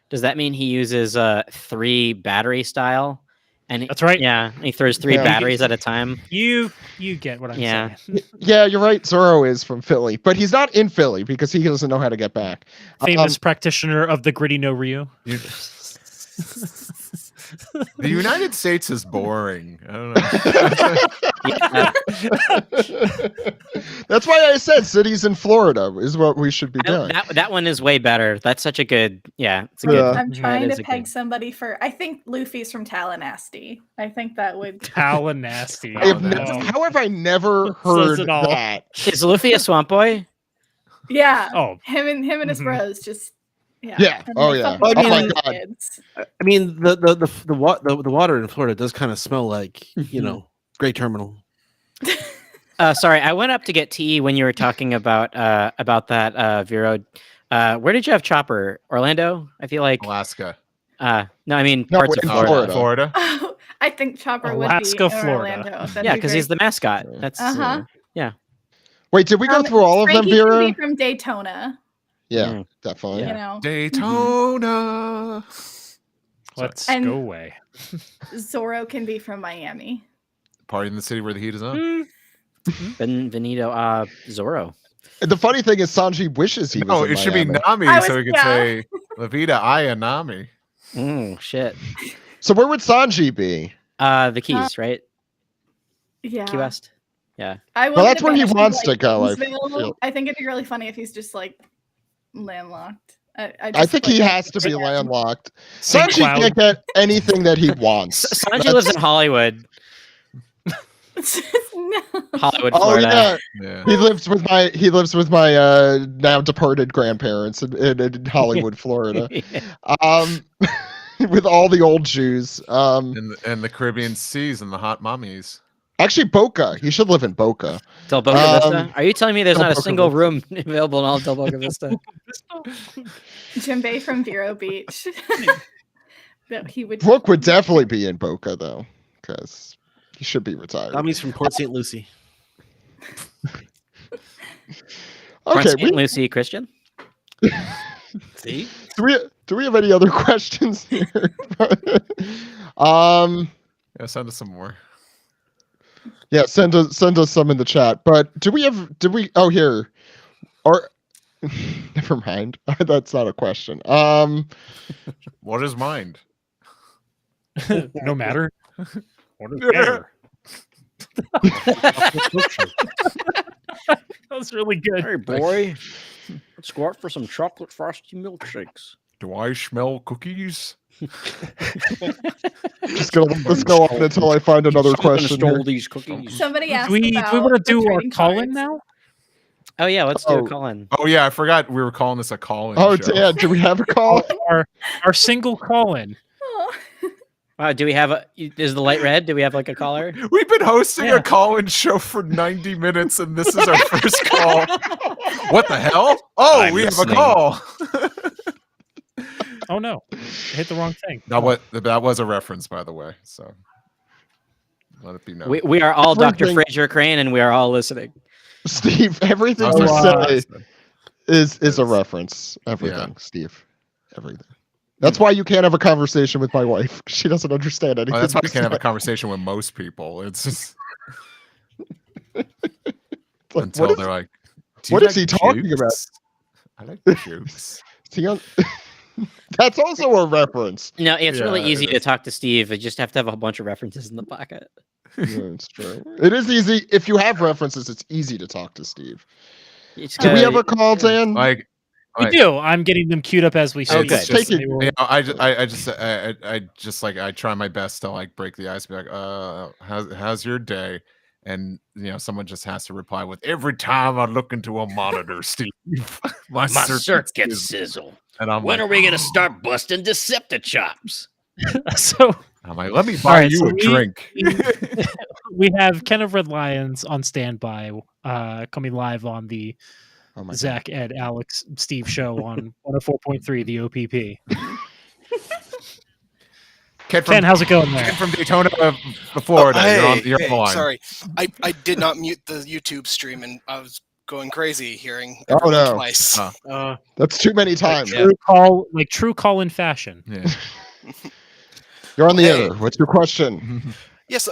does that mean he uses 3 battery style? And That's right. Yeah, he throws 3 Yeah. batteries at a time. You get what I'm Yeah. saying. Yeah, you're right. Zorro is from Philly, but he's not in Philly because he doesn't know how to get back. Famous practitioner of the gritty no Ryu. You- the United States is boring. I don't know. That's why I said cities in Florida is what we should be doing. That one is way better. That's such a good. Yeah, it's a Yeah. good. I'm that trying is to a peg good- somebody for. I think Luffy's from Tallahassee. I think that would. Tallahassee. I have Oh, ne- how have I never Says heard it all. that? Is Luffy a swamp boy? Yeah. Oh, Him and his Mhm. bros just. Yeah. Yeah. and Oh, they yeah. fucking Oh my kill God. kids. I mean, the water in Florida does kind of smell like Great Terminal. Sorry, I went up to get tea when you were talking about that Vero. Where did you have Chopper? Orlando? I feel like. Alaska. No, I mean No, parts in of Florida. Florida. Oh, I think Chopper Alaska, would be in Florida. Orlando. That'd Yeah, be because he's the great. mascot. That's Uh-huh. Wait, did we go through all of them, Frankie can Vera? be from Daytona. Yeah, Mm. definitely. You Yeah. know, Daytona. let's And- go away. Zorro can be from Miami. Party in the city where the heat is on. Benvenuto Zorro. The funny thing is, Sanji wishes he was. No, in it should be Miami. Nami, I so was- we could yeah. say La Vida Aya Nami. Shit. So where would Sanji be? The Keys, right? Yeah. Key West. I Well, that's wanted where he mention, wants to go, I Gainesville. feel. I think it'd be really funny if he's just like landlocked. I just, think like, he has to be yeah. landlocked. St. Sanji Cloud. can't get anything that he wants. Sanji lives in Hollywood, No. Hollywood, Oh Florida. yeah, Yeah. he lives with my now departed grandparents in Hollywood, Florida. With all the old Jews. And the Caribbean seas and the hot mummies. Actually, Boca. He should live in Boca. Del Boca Um, Vista. Are you telling me there's Del not a Boca single Vista. room available in all Del Boca Vista? Jimbei from Vero Beach. That he would. Brooke would definitely be in Boca though, because he should be retired. Nami's from Port St. Lucie. Okay, St. Lucie Christian. See? do we have any other questions here? Yeah, send us some more. Yeah, send us some in the chat. But oh here. Or never mind. That's not a question. What is mind? No matter. What is matter? That was really good. Hey, boy. Let's go out for some chocolate frosty milkshakes. Do I smell cookies? Just gonna let this go on until I find another question. Here. these cookies. Somebody asked Do we about want to the do our trading call-in cards. now? Oh yeah, let's do Oh. a call-in. Oh yeah, I forgot we were calling this a call-in Oh, show. Dan, do we have a call? Our single call-in. Oh. Wow, do we have a? Is the light red? Do we have like a caller? We've been hosting Yeah. a call-in show for 90 minutes, and this is our first call. What the hell? Oh, I'm we listening. have a call. Oh no, I hit the wrong thing. That was a reference, by the way. So let it be known. We are all Dr. Everything- Fraser Crane, and we are all listening. Steve, everything Oh, you wow. say is a reference. Everything, Steve. Everything. That's why you can't have a conversation with my wife. She doesn't understand anything. Oh, that's why I you can't have a say. conversation with most people. It's just Like, until what is- they're like, "Do what you is he like talking about?" jukes?" I like jukes. is he on- That's also a reference. No, it's really Yeah, easy it to is. talk to Steve. You just have to have a bunch of references in the pocket. Yeah, it's true. It is easy. If you have references, it's easy to talk to Steve. It's Do we have gotta- a call, Dan? Like, We do. I'm getting them queued up as we Oh, speak. good. It's just- Take it. they were- you know, I try my best to like break the ice, be like, how's your day? And you know, someone just has to reply with, every time I look into a monitor, Steve, my circuit is-" sizzle. And I'm like, we gonna start busting Deceptichops? So I'm like, let me buy right, you so a drink. we have Ken of Red Lions on standby, coming live on the Oh my Zach, Ed, Alex, Steve show on 104.3 the OPP. Ken, how's it going there? Ken from Daytona, Florida. You're on the line. Sorry, I did not mute the YouTube stream, and I was going crazy hearing Oh, everyone no. twice. That's too many times. Yeah. True call in fashion. Yeah. You're on the Hey. air. What's your question? Yes,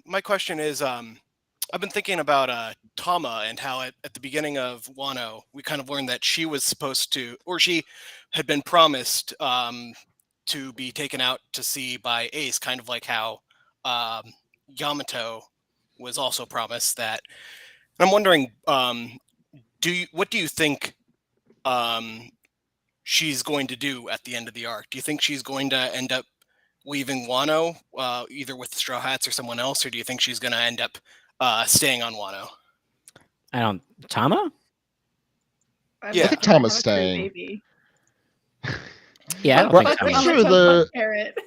my question is, I've been thinking about Tama and how at the beginning of Wano, we kind of learned that she was supposed to, or she had been promised to be taken out to sea by Ace, kind of like how Yamato was also promised that. I'm wondering, what do you think she's going to do at the end of the arc? Do you think she's going to end up leaving Wano, either with the Straw Hats or someone else, or do you think she's going to end up staying on Wano? I don't. Tama? Yeah. I think Tom is Have a crew staying. baby. Yeah, I don't Well, think I think Tama. sure the- Parrot.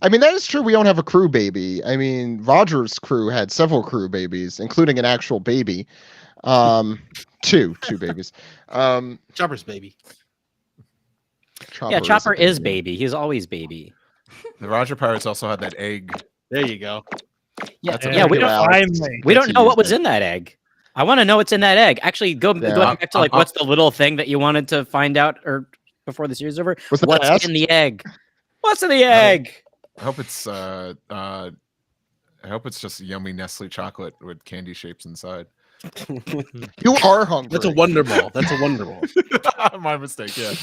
I mean, that is true. We don't have a crew baby. I mean, Roger's crew had several crew babies, including an actual baby. Two babies. Chopper's baby. Yeah, Chopper a is baby. He's always baby. The Roger Pirates also had that egg. There you go. Yeah, That's a yeah. We big don't. Alex. Finally. We don't That's know a what was used in that egg. I want to know what's in that egg. Actually, going back to like, what's the little thing that you wanted to find out or before the series is over? Was that What's asked? in the egg? What's in the egg? I hope it's just yummy Nestle chocolate with candy shapes inside. You are hungry. That's a Wonder Ball. That's a Wonder Ball. My mistake. Yeah.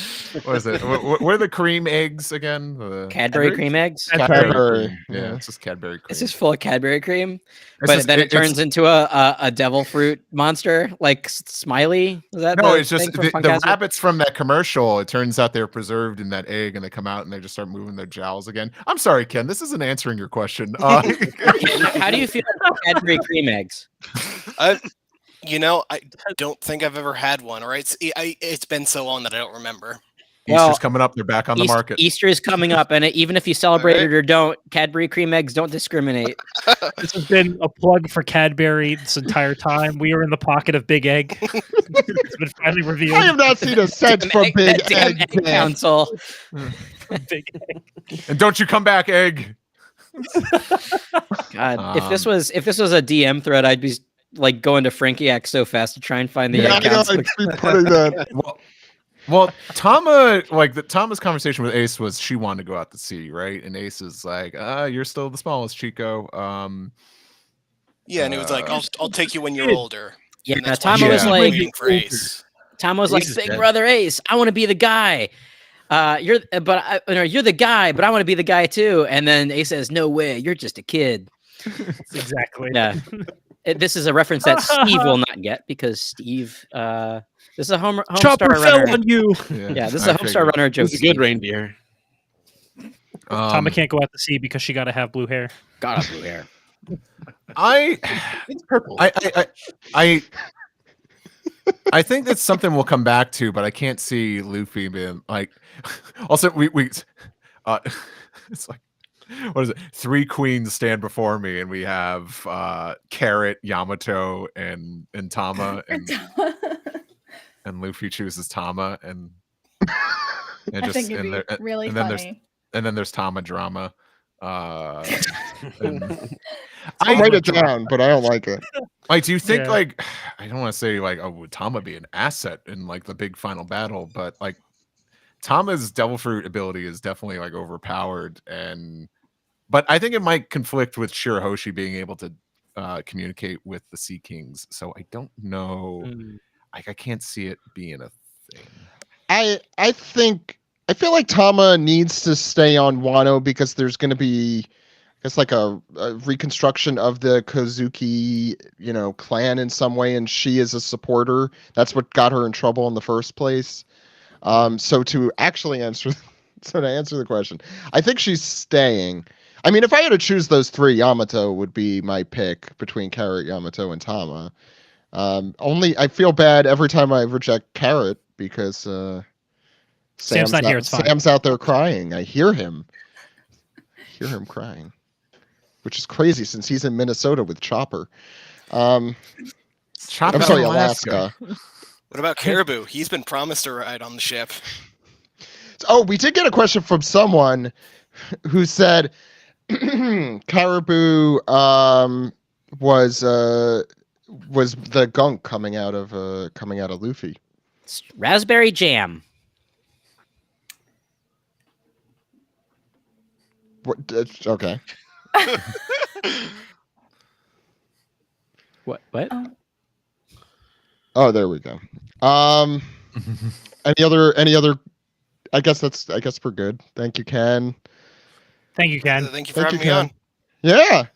What is it? What are the cream eggs again? The Cadbury cream eggs. Cadbury, cream. Yeah, yeah. it's just Cadbury cream. It's just full of Cadbury cream, It's but just- then it it's- turns into a devil fruit monster like Smiley. Is that No, the it's just thing from the Funkastic? rabbits from that commercial. It turns out they're preserved in that egg, and they come out and they just start moving their jowls again. I'm sorry, Ken. This isn't answering your question. How do you feel about Cadbury cream eggs? I don't think I've ever had one, or it's been so long that I don't remember. Easter's Well, coming up. They're back on the market. Easter is coming up, and even if you celebrate Alright. it or don't, Cadbury cream eggs don't discriminate. This has been a plug for Cadbury this entire time. We are in the pocket of Big Egg. It's been finally revealed. I have not seen a cent from Egg- Big that damn Egg. Egg Dan. Council. Big Egg. And don't you come back, egg. God, if this was a DM thread, I'd be like going to Frankie X so fast to try and find the Yeah, Egg I know. Council. I'd be putting that. Well, Tama's conversation with Ace was she wanted to go out to sea, right? And Ace is like, you're still the smallest, Chico. Yeah, and it was like, I'll take you when you're older. Yeah, And that's why Tama she was was like, waiting for Ace. Tama was like, Ace is big dead. brother Ace, I want to be the guy. You're the guy, but I want to be the guy too. And then Ace says, no way, you're just a kid. Exactly. Yeah. This is a reference that Steve will not get because Steve. This is a Homestar Chopper fell Runner. on you. Yeah, this is a Homestar Runner joke. This is a good reindeer. Tama can't go out to sea because she got to have blue hair. Got blue hair. It's purple. I think that's something we'll come back to, but I can't see Luffy being like. Also, we it's like, what is it? 3 queens stand before me, and we have Carrot, Yamato, and Tama, and Luffy chooses Tama, and I think it'd be really funny. And then there's Tama drama. I'll write it down, but I don't like it. Like, do you think like, I don't want to say like, oh, would Tama be an asset in like the big final battle, but like Tama's Devil Fruit ability is definitely like overpowered, but I think it might conflict with Shirahoshi being able to communicate with the Sea Kings. So I don't know. Like, I can't see it being a thing. I feel like Tama needs to stay on Wano because there's going to be, it's like a reconstruction of the Kozuki, clan in some way, and she is a supporter. That's what got her in trouble in the first place. So to answer the question, I think she's staying. I mean, if I had to choose those 3, Yamato would be my pick between Carrot, Yamato, and Tama. Only I feel bad every time I reject Carrot because Sam's not here. It's fine. Sam's out there crying. I hear him crying, which is crazy since he's in Minnesota with Chopper. I'm sorry, Alaska. What about Caribou? He's been promised a ride on the ship. Oh, we did get a question from someone who said Caribou was the gunk coming out of Luffy. It's raspberry jam. What? Okay. What? Oh, there we go. Any other? I guess we're good. Thank you, Ken. Thank you, Ken. Thank you for having me on. Yeah.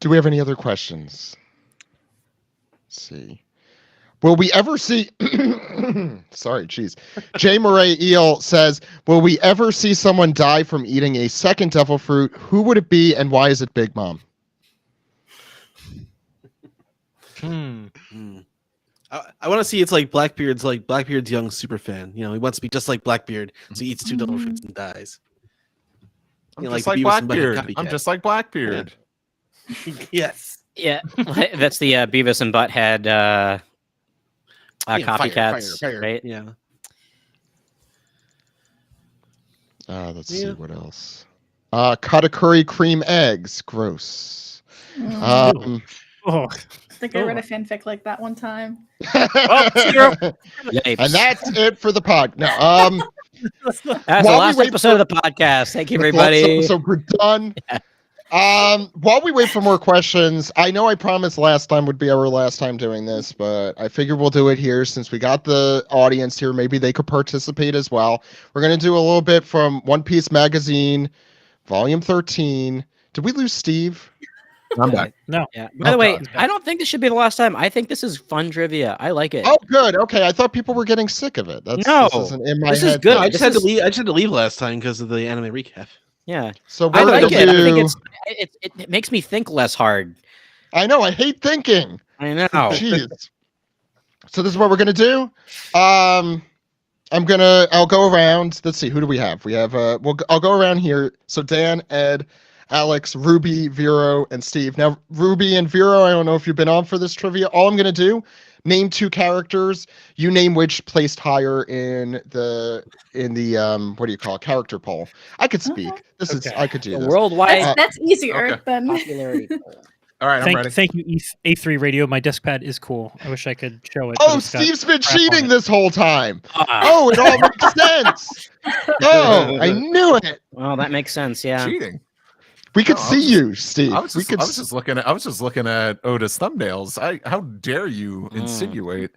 Do we have any other questions? Let's see. Will we ever see? Sorry, jeez. J. Murray Eel says, "Will we ever see someone die from eating a second devil fruit? Who would it be, and why is it Big Mom?" I want to see it's like Blackbeard's young super fan. He wants to be just like Blackbeard, so he eats 2 devil fruits and dies. I'm just like Blackbeard. I'm just like Blackbeard. Yes. Yeah, that's the Beavis and Butthead copycats, fire. right? Yeah. Let's see what else. Katakuri cream eggs. Gross. Oh. I think I read a fanfic like that one time. And that's it for the pod. No, that's the last episode of the podcast. Thank you, everybody. So we're done. While we wait for more questions, I know I promised last time would be our last time doing this, but I figure we'll do it here since we got the audience here. Maybe they could participate as well. We're going to do a little bit from One Piece Magazine, Volume 13. Did we lose Steve? I'm back. No. Yeah. By the way, I don't think this should be the last time. I think this is fun trivia. I like it. Oh, good. Okay, I thought people were getting sick of it. This isn't in my head. This is good. I just had to leave. I just had to leave last time because of the anime recap. Yeah. So I like it. I think it makes me think less hard. I know. I hate thinking. I know. Jeez. So this is what we're gonna do. I'll go around. Let's see. Who do we have? We have. I'll go around here. So Dan, Ed, Alex, Ruby, Vero, and Steve. Now, Ruby and Vero, I don't know if you've been on for this trivia. All I'm gonna do, name 2 characters. You name which placed higher in the what do you call it? Character poll. I could speak. I could do this. Worldwide. That's easier than popularity poll. All right, I'm ready. Thank you, A3 Radio. My desk pad is cool. I wish I could show it. Oh, Steve's been cheating this whole time. Oh, it all makes sense. Oh, I knew it. Well, that makes sense. Yeah. Cheating. We could see you, Steve. I was just looking at Oda's thumbnails. How dare you insinuate?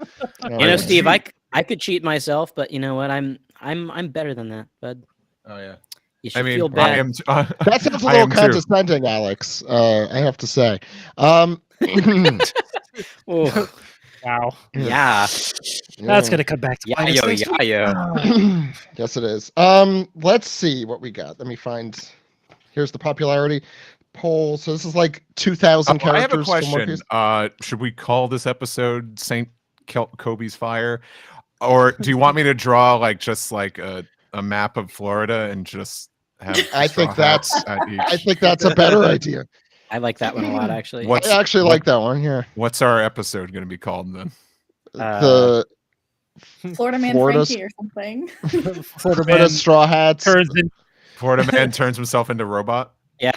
Steve, I could cheat myself, but you know what? I'm better than that, bud. Oh yeah. You should I mean, feel I bad. am. That sounds a I little am too. condescending, Alex. I have to say. Oh, Wow. yeah. That's gonna come back to Yeah, bite us yo, next yeah, week. yo. Yes, it is. Let's see what we got. Let me find. Here's the popularity poll. So this is like 2,000 I have a characters. for One question. Piece. Should we call this episode Saint Kobe's Fire, or do you want me to draw like just like a map of Florida and just have I straw think that's. hats at each? I think that's a better idea. I like that one a lot, actually. What's I actually what- like that one. Yeah. What's our episode going to be called then? The Florida Man Florida's- Frankie or something. Florida Florida Man straw hats. turns in, Florida man turns himself into robot. I'll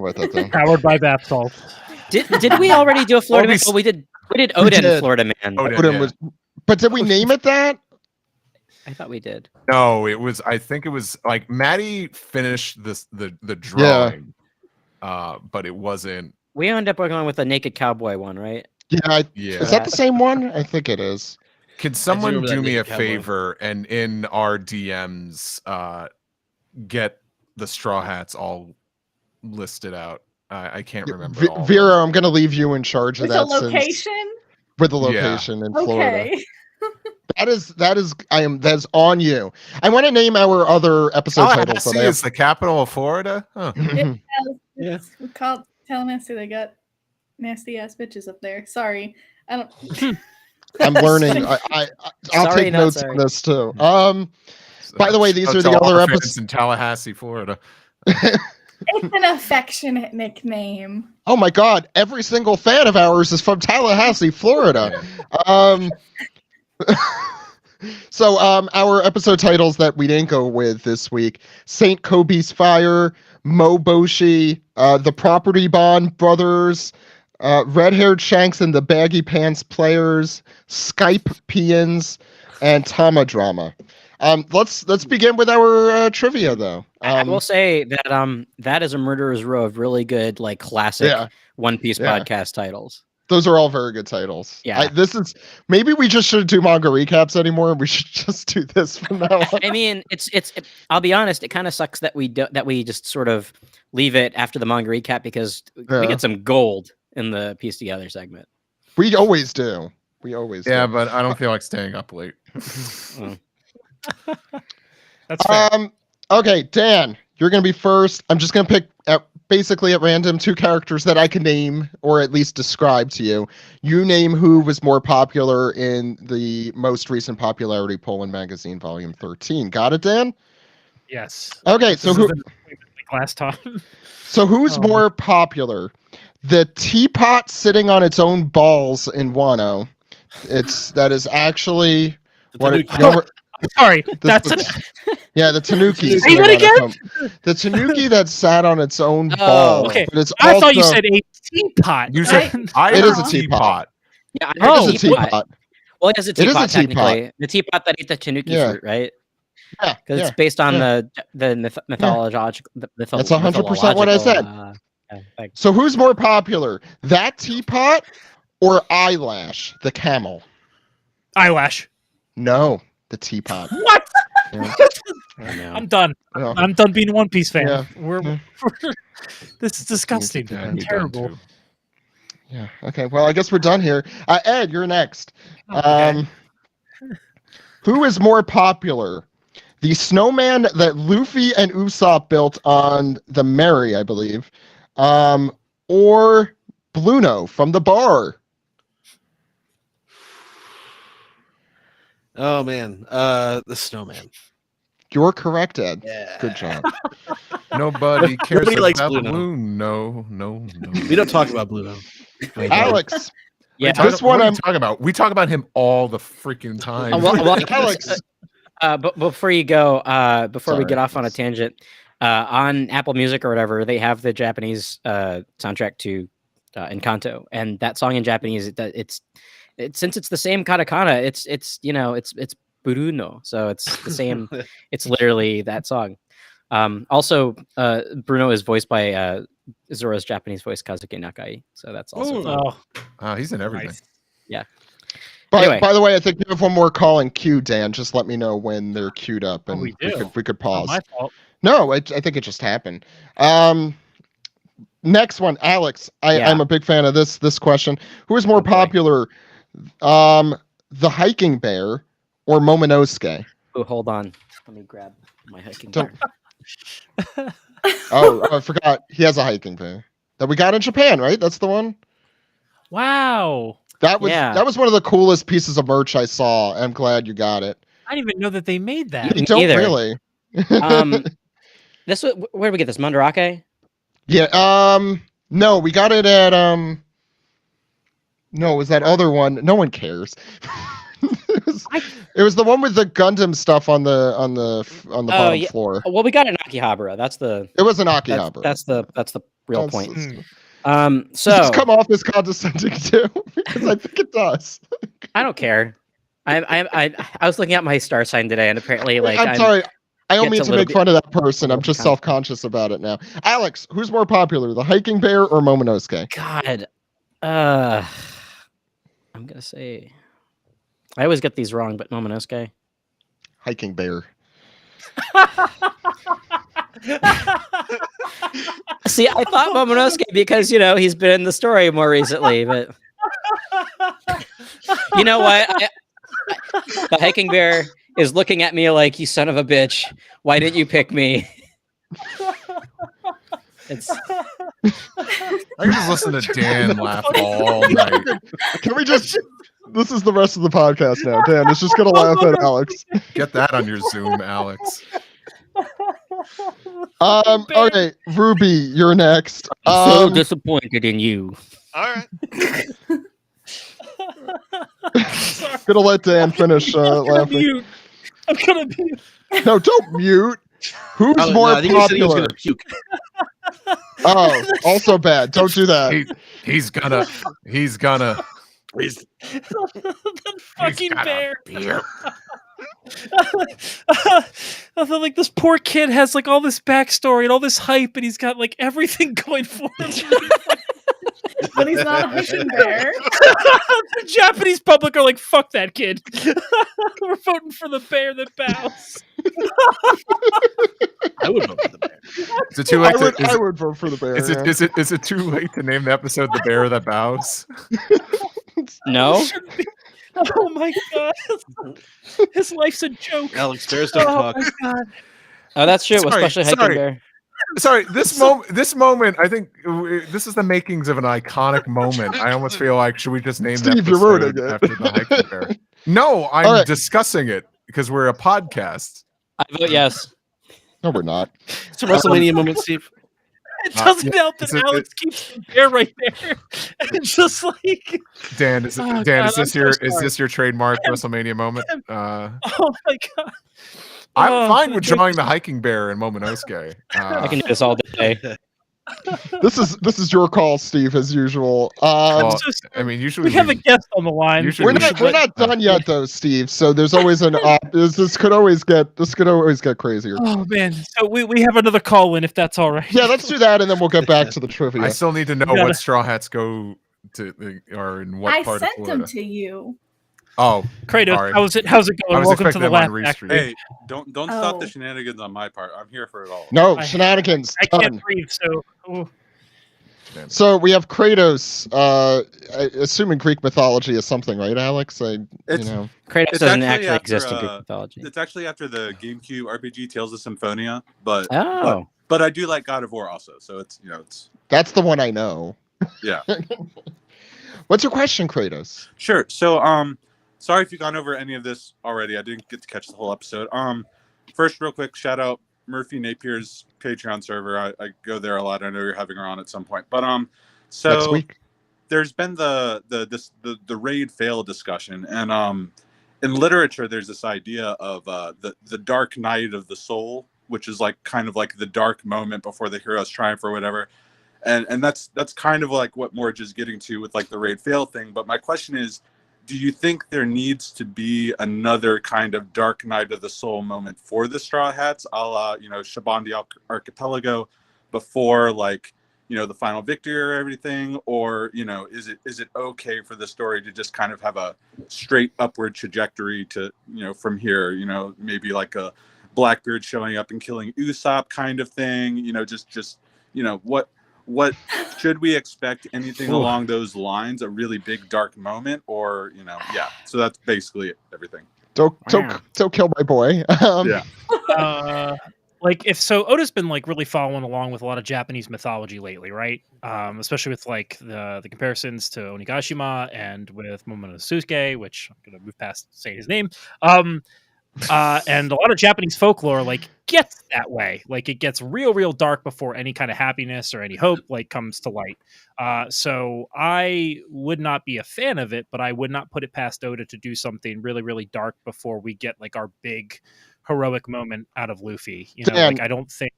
write that down. powered by bath salts. Did we already do a Florida Man? Obi's- Oh, we did Odin did. Florida Man. Odin, Odin yeah. was, but did we name it that? I thought we did. No, it was. I think it was like Maddie finished the drawing, but it wasn't. We ended up going with the naked cowboy one, right? Yeah. Yeah. Is that the same one? I think it is. Can someone remember that do me a naked cowboy. favor and in our DMs get the straw hats all listed out? I can't remember. all of them. Vera, I'm going to leave you in charge of With a that. since- location? with the Yeah. location in Florida. Okay. That's on you. I want to name our other episode titles. Tallahassee That I is the capital of Florida. Huh. have. Yeah. We call it Tallahassee. They got nasty ass bitches up there. Sorry. I don't. I'm learning. I'll Sorry, take not notes sorry. on this too. By the way, these So are the tell other our fans episodes. in Tallahassee, Florida. It's an affectionate nickname. Oh my God! Every single fan of ours is from Tallahassee, Florida. So our episode titles that we didn't go with this week: Saint Kobe's Fire, Mo Boshi, the Property Bond Brothers, Red-Haired Shanks and the Baggy Pants Players, Skype Peons, and Tama Drama. Let's begin with our trivia though. I will say that that is a murderer's row of really good, like classic Yeah. One Piece Yeah. podcast titles. Those are all very good titles. Yeah. This is maybe we just shouldn't do manga recaps anymore. We should just do this from now on. I mean, I'll be honest. It kind of sucks that we just sort of leave it after the manga recap because Yeah. we get some gold in the piece together segment. We always do. We always Yeah, do. but I don't feel like staying up late. That's fair. Okay, Dan, you're gonna be first. I'm just gonna pick basically at random two characters that I can name or at least describe to you. You name who was more popular in the most recent popularity poll in magazine volume 13. Got it, Dan? Yes. Okay, so This who isn't like last time. so who's Oh. more popular? The teapot sitting on its own balls in Wano. That is actually what it, Tanuki. you know, Sorry, that's yeah, the tanuki. Say that again? The tanuki that sat on its own Oh, ball. okay. But it's I thought you also- said a teapot. You said I It heard is a teapot. Yeah, I It heard is a teapot. Well, it is a It is a teapot teapot. technically. The teapot that ate the tanuki Yeah. fruit, right? Yeah, Because yeah. it's based on yeah. the mythological. That's 100% what I said. Thanks. So who's more popular, that teapot or Eyelash, the camel? Eyelash. No, the teapot. What? Yeah. I know. I'm done. Yeah. I'm done being a One Piece fan. Yeah. We're this is disgusting. Yeah, and you're done terrible. too. Yeah. Okay. Well, I guess we're done here. Ed, you're next. Okay. Who is more popular? The snowman that Luffy and Usopp built on the Mary, I believe, or Bluno from the bar? Oh man, the snowman. You're correct, Ed. Yeah. Good job. Nobody cares Nobody likes about Blue Note. Blue. No. We don't talk about Blue though. Alex, Yeah. This one what are I'm- you talking about? We talk about him all the freaking time. Alex. But before you go, before we Sorry. get off on a tangent, on Apple Music or whatever, they have the Japanese soundtrack to Encanto, and that song in Japanese, it's since it's the same katakana, it's Bruno, so it's the same. It's literally that song. Also, Bruno is voiced by Zoro's Japanese voice Kazuki Nakai, so that's also fun. Oh, He's in everything. nice. Anyway. By the way, I think we have one more call in queue, Dan. Just let me know when they're queued up, and we do. we could Not pause. my fault. No, I think it just happened. Next one, Alex. I'm a big fan of this question. Who is more popular, the hiking bear or Momonosuke? Oh, hold on. Let me grab my hiking bear. I forgot. He has a hiking bear that we got in Japan, right? That's the one. Wow. That was one of the coolest pieces of merch I saw. I'm glad you got it. I didn't even know that they made that. You don't really. This where did we get this? Mandarake? Yeah. No, we got it at No, it was that other one. No one cares. It was the one with the Gundam stuff on the bottom floor. Well, we got it in Akihabara. It was an Akihabara. That's the real point. So does come off as condescending too, because I think it does. I don't care. I was looking at my star sign today, and apparently, like, I'm sorry. I don't mean to make fun of that person. I'm just self-conscious about it now. Alex, who's more popular, the hiking bear or Momonosuke? God, I'm gonna say, I always get these wrong, but Momonosuke. Hiking bear. See, I thought Momonosuke because he's been in the story more recently, but you know what? The hiking bear is looking at me like, you son of a bitch. Why didn't you pick me? I can just listen to Dan laugh all night. Can we just... This is the rest of the podcast now, Dan. It's just going to laugh at Alex. Get that on your Zoom, Alex. Okay, Ruby, you're next. I'm so disappointed in you. All right. Gonna let Dan finish laughing. I'm gonna mute. No, don't mute. Who's more popular? Oh, also bad. Don't do that. He's gonna. That fucking bear. I feel like this poor kid has like all this backstory and all this hype, and he's got like everything going for him. But he's not a hiking bear. The Japanese public are like, fuck that kid. We're voting for the bear that bows. I would vote for the bear. Is it too late? I would vote for the bear. Is it too late to name the episode "The Bear That Bows"? No. Oh my god. His life's a joke. Alex, bears don't talk. My god. Oh, that's true. Especially hiking bear. Sorry, this moment, I think this is the makings of an iconic moment. I almost feel like, should we just name the episode after the hiking bear? No, I'm discussing it because we're a podcast. I vote yes. No, we're not. It's a WrestleMania moment, Steve. It doesn't help that Alex keeps the bear right there. And it's just like, Dan, is this your trademark WrestleMania moment? Oh my god. I'm fine with drawing the hiking bear in Momonosuke. I can do this all day. This is your call, Steve, as usual. I mean, usually we have a guest on the line. We're not done yet, though, Steve. So there's always an this could always get crazier. Oh man! So we have another call in, if that's all right. Yeah, let's do that, and then we'll get back to the trivia. I still need to know what Straw Hats go to, or in what part of Florida. I sent them to you. Oh, Kratos, sorry. how's it going? Welcome to the Laugh Factory. Hey, don't stop the shenanigans on my part. I'm here for it all. No shenanigans. I can't breathe, so. So we have Kratos. Assuming Greek mythology is something, right, Alex? Kratos doesn't actually exist in Greek mythology. It's actually after the GameCube RPG Tales of Symphonia, but I do like God of War also. So it's that's the one I know. Yeah. What's your question, Kratos? Sure. So sorry if you've gone over any of this already. I didn't get to catch the whole episode. First, real quick, shout out Murphy Napier's Patreon server. I go there a lot. I know you're having her on at some point. But so next week, there's been the raid fail discussion, and in literature, there's this idea of the dark night of the soul, which is like kind of like the dark moment before the hero's triumph or whatever. And that's kind of like what Morge is getting to with like the raid fail thing. But my question is, do you think there needs to be another kind of dark night of the soul moment for the Straw Hats, a la, Shabandi Archipelago, before like the final victory or everything, or is it okay for the story to just kind of have a straight upward trajectory to from here, maybe like a Blackbeard showing up and killing Usopp kind of thing, just what should we expect? Anything along those lines? A really big dark moment, or yeah. So that's basically everything. Don't kill my boy. Yeah. Like if so, Oda's been like really following along with a lot of Japanese mythology lately, right? Especially with like the comparisons to Onigashima and with Momonosuke, which I'm gonna move past saying his name. And a lot of Japanese folklore like gets that way. Like it gets real dark before any kind of happiness or any hope like comes to light. So I would not be a fan of it, but I would not put it past Oda to do something really dark before we get like our big heroic moment out of Luffy. Dan, like I don't think.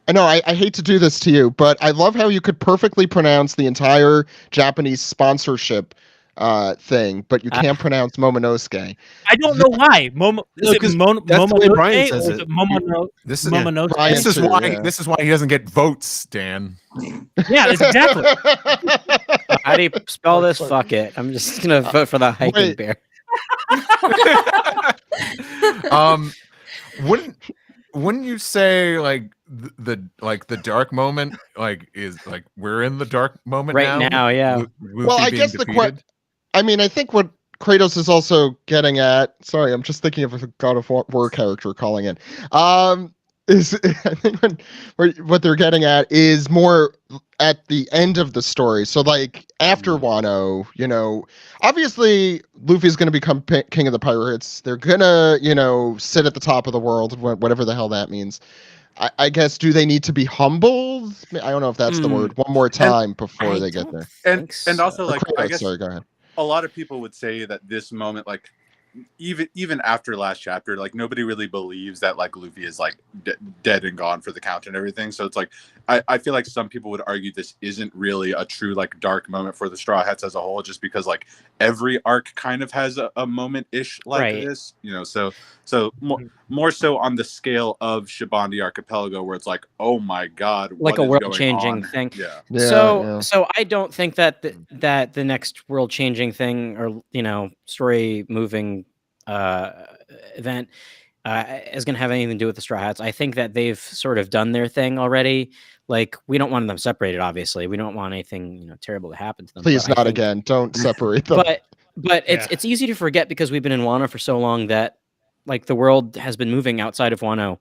I know I hate to do this to you, but I love how you could perfectly pronounce the entire Japanese sponsorship thing, but you can't pronounce Momonosuke. I don't know why. That's the way Brian says it. This is why he doesn't get votes, Dan. Yeah, exactly. How do you spell this? Fuck it. I'm just gonna vote for the hiking bear. Wouldn't you say like the dark moment is like we're in the dark moment right now? Yeah. Well, I guess I think what Kratos is also getting at. Sorry, I'm just thinking of a God of War character calling in. Is I think what they're getting at is more at the end of the story. So like after Wano, obviously Luffy's going to become king of the pirates. They're gonna, sit at the top of the world, whatever the hell that means. I guess, do they need to be humbled? I don't know if that's the word. One more time before they get there. And also like Kratos, I guess sorry, go ahead. A lot of people would say that this moment, like even after last chapter, like nobody really believes that like Luffy is like dead and gone for the count and everything. So it's like I feel like some people would argue this isn't really a true like dark moment for the Straw Hats as a whole, just because like every arc kind of has a moment ish like this, so more so on the scale of Shibandi Archipelago, where it's like, oh my god, like a world changing thing. So I don't think that that the next world changing thing or story moving event is going to have anything to do with the Straw Hats. I think that they've sort of done their thing already. Like, we don't want them separated, obviously. We don't want anything terrible to happen to them. Please not again. Don't separate them. But it's easy to forget because we've been in Wano for so long that like the world has been moving outside of Wano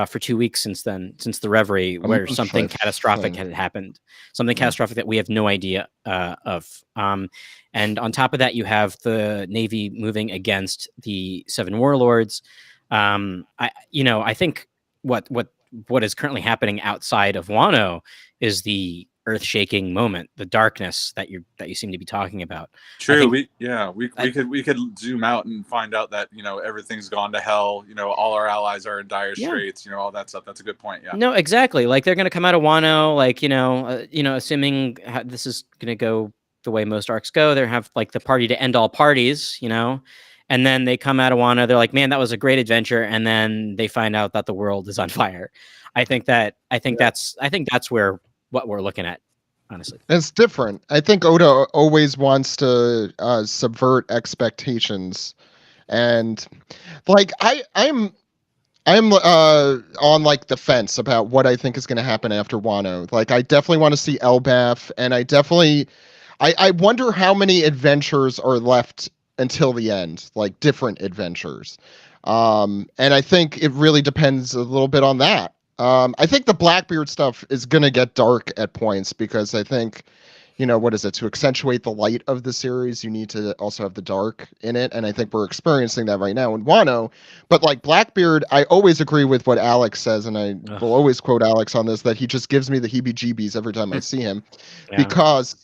for 2 weeks since the Reverie, where something catastrophic had happened, something catastrophic that we have no idea of. And on top of that, you have the Navy moving against the Seven Warlords. I think what is currently happening outside of Wano is the earth-shaking moment, the darkness that you seem to be talking about. True. We could zoom out and find out that everything's gone to hell. All our allies are in dire straits. All that stuff. That's a good point. Yeah. No, exactly. Like they're going to come out of Wano, like assuming this is going to go the way most arcs go. They have like the party to end all parties. And then they come out of Wano. They're like, man, that was a great adventure. And then they find out that the world is on fire. I think that's where what we're looking at, honestly. It's different. I think Oda always wants to subvert expectations, and like I'm on like the fence about what I think is going to happen after Wano. Like I definitely want to see Elbaf, and I wonder how many adventures are left until the end, like different adventures. And I think it really depends a little bit on that. I think the Blackbeard stuff is going to get dark at points because I think, what is it? To accentuate the light of the series, you need to also have the dark in it. And I think we're experiencing that right now in Wano. But like Blackbeard, I always agree with what Alex says. And I will always quote Alex on this, that he just gives me the heebie-jeebies every time I see him because,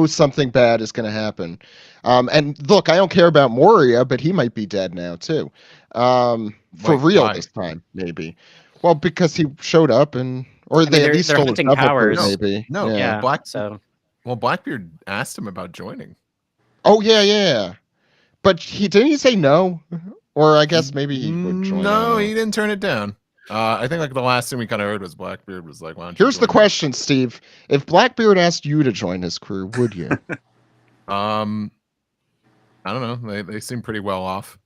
something bad is going to happen. And look, I don't care about Moria, but he might be dead now too. For real this time, maybe. Well, because he showed up at least stole his powers. Maybe. Blackbeard asked him about joining. Oh yeah. But didn't he say no? Or I guess maybe he would join. No, he didn't turn it down. I think like the last thing we kind of heard was Blackbeard was like, "Why don't you Here's the join question, Steve. If Blackbeard asked you to join his crew, would you? I don't know. They seem pretty well off.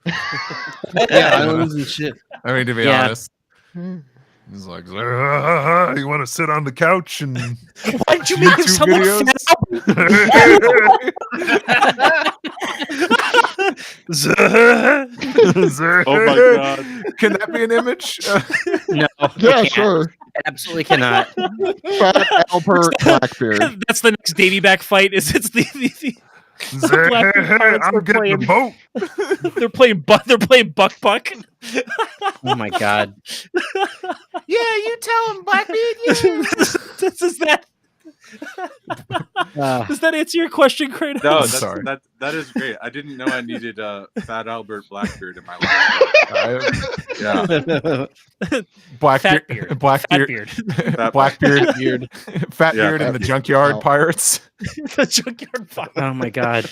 Yeah, islands and shit. I mean, to be honest, he's like, you want to sit on the couch and Why did you make him YouTube someone Oh my god. Can that be an image? No. Yeah, it can't. sure. It absolutely cannot. Fat Albert Blackbeard. That's the next Davy back fight. It's the Blackbeard Pirates I'm are getting the boat. they're playing Buck. Oh my god. Yeah, you tell him, Blackbeard. Does that does that answer your question, Kratos? No, sorry. that is great. I didn't know I needed Fat Albert Blackbeard in my life. Yeah. Blackbeard, Fatbeard. Blackbeard, Fatbeard. Blackbeard, Beard. Fatbeard, and the Junkyard Oh. Pirates. The Junkyard Pirates. Oh my god.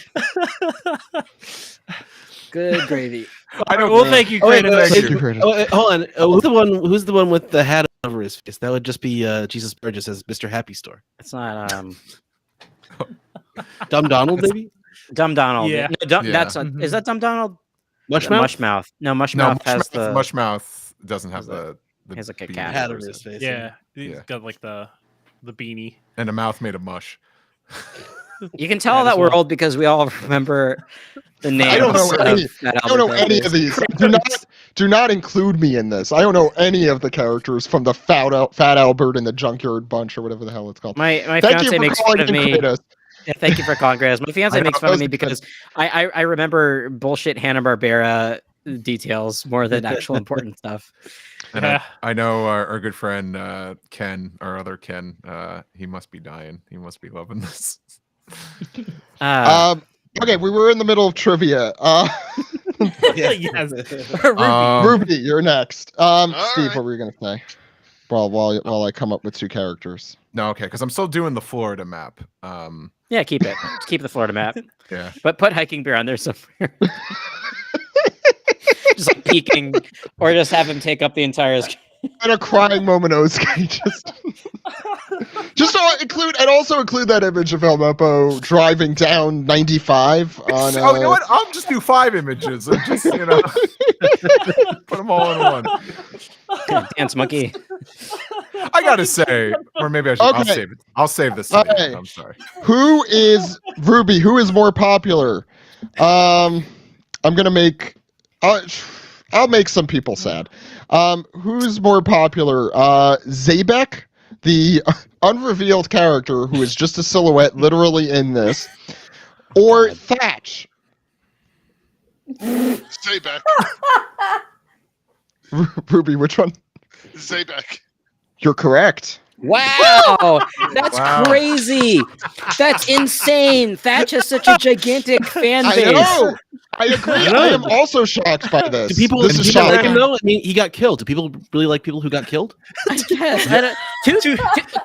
Good gravy. I don't. Well, thank you, Oh, wait, Kratos. Thank you, Kratos. Oh, wait, hold on. Who's the one with the hat over his face? That would just be Jesus Burgess as Mr. Happy Store. It's not Dumb Donald, maybe? Dumb Donald. Yeah. No, Yeah. That's is that Dumb Donald? Mushmouth? Mushmouth. No, No, Mushmouth has the Mushmouth doesn't have the has like a beanie cat. Hat over over his his face. Yeah, he's Yeah. got like the beanie. and a mouth made of mush. You can tell That that as we're well. old because we all remember the names. I don't know of any- that I don't know Albert any of these. Do not include me in this. I don't know any of the characters from the Fat Albert and the Junkyard Bunch or whatever the hell it's called. My Thank you fiance for makes calling fun of in, me. Kratos. Yeah, thank you for calling, Grace. My fiance I know, makes fun that of me was because I remember bullshit Hanna-Barbera details more than actual important stuff. And Yeah. I know our good friend Ken, our other Ken, he must be dying. He must be loving this. Okay, we were in the middle of trivia. Yes. Ruby, you're next. Steve, right. what were you gonna say? While I come up with two characters. No, okay, because I'm still doing the Florida map. Yeah, keep it. Just keep the Florida map. Yeah. But put hiking beer on there somewhere. Just like peeking, or just have him take up the entire screen. And a crying Momonosuke. Just also include that image of El Meppo driving down 95 on. Oh, you know what? I'll just do 5 images and just put them all in one. Dance monkey. I gotta say, or maybe I should. I'll Okay. save it. I'll save this. To the Okay. end. I'm sorry. Who is Ruby? Who is more popular? I'm gonna make. I'll make some people sad. Who's more popular? Zabek, the unrevealed character who is just a silhouette, literally in this, or Thatch? Zabek. Ruby, which one? Zabek. You're correct. Wow, that's Wow. crazy. That's insane. Thatch has such a gigantic fan I base. know. I agree. I am also shocked by this. Do people, This do is people like him shocking. though? I mean, he got killed. Do people really like people who got killed? I guess.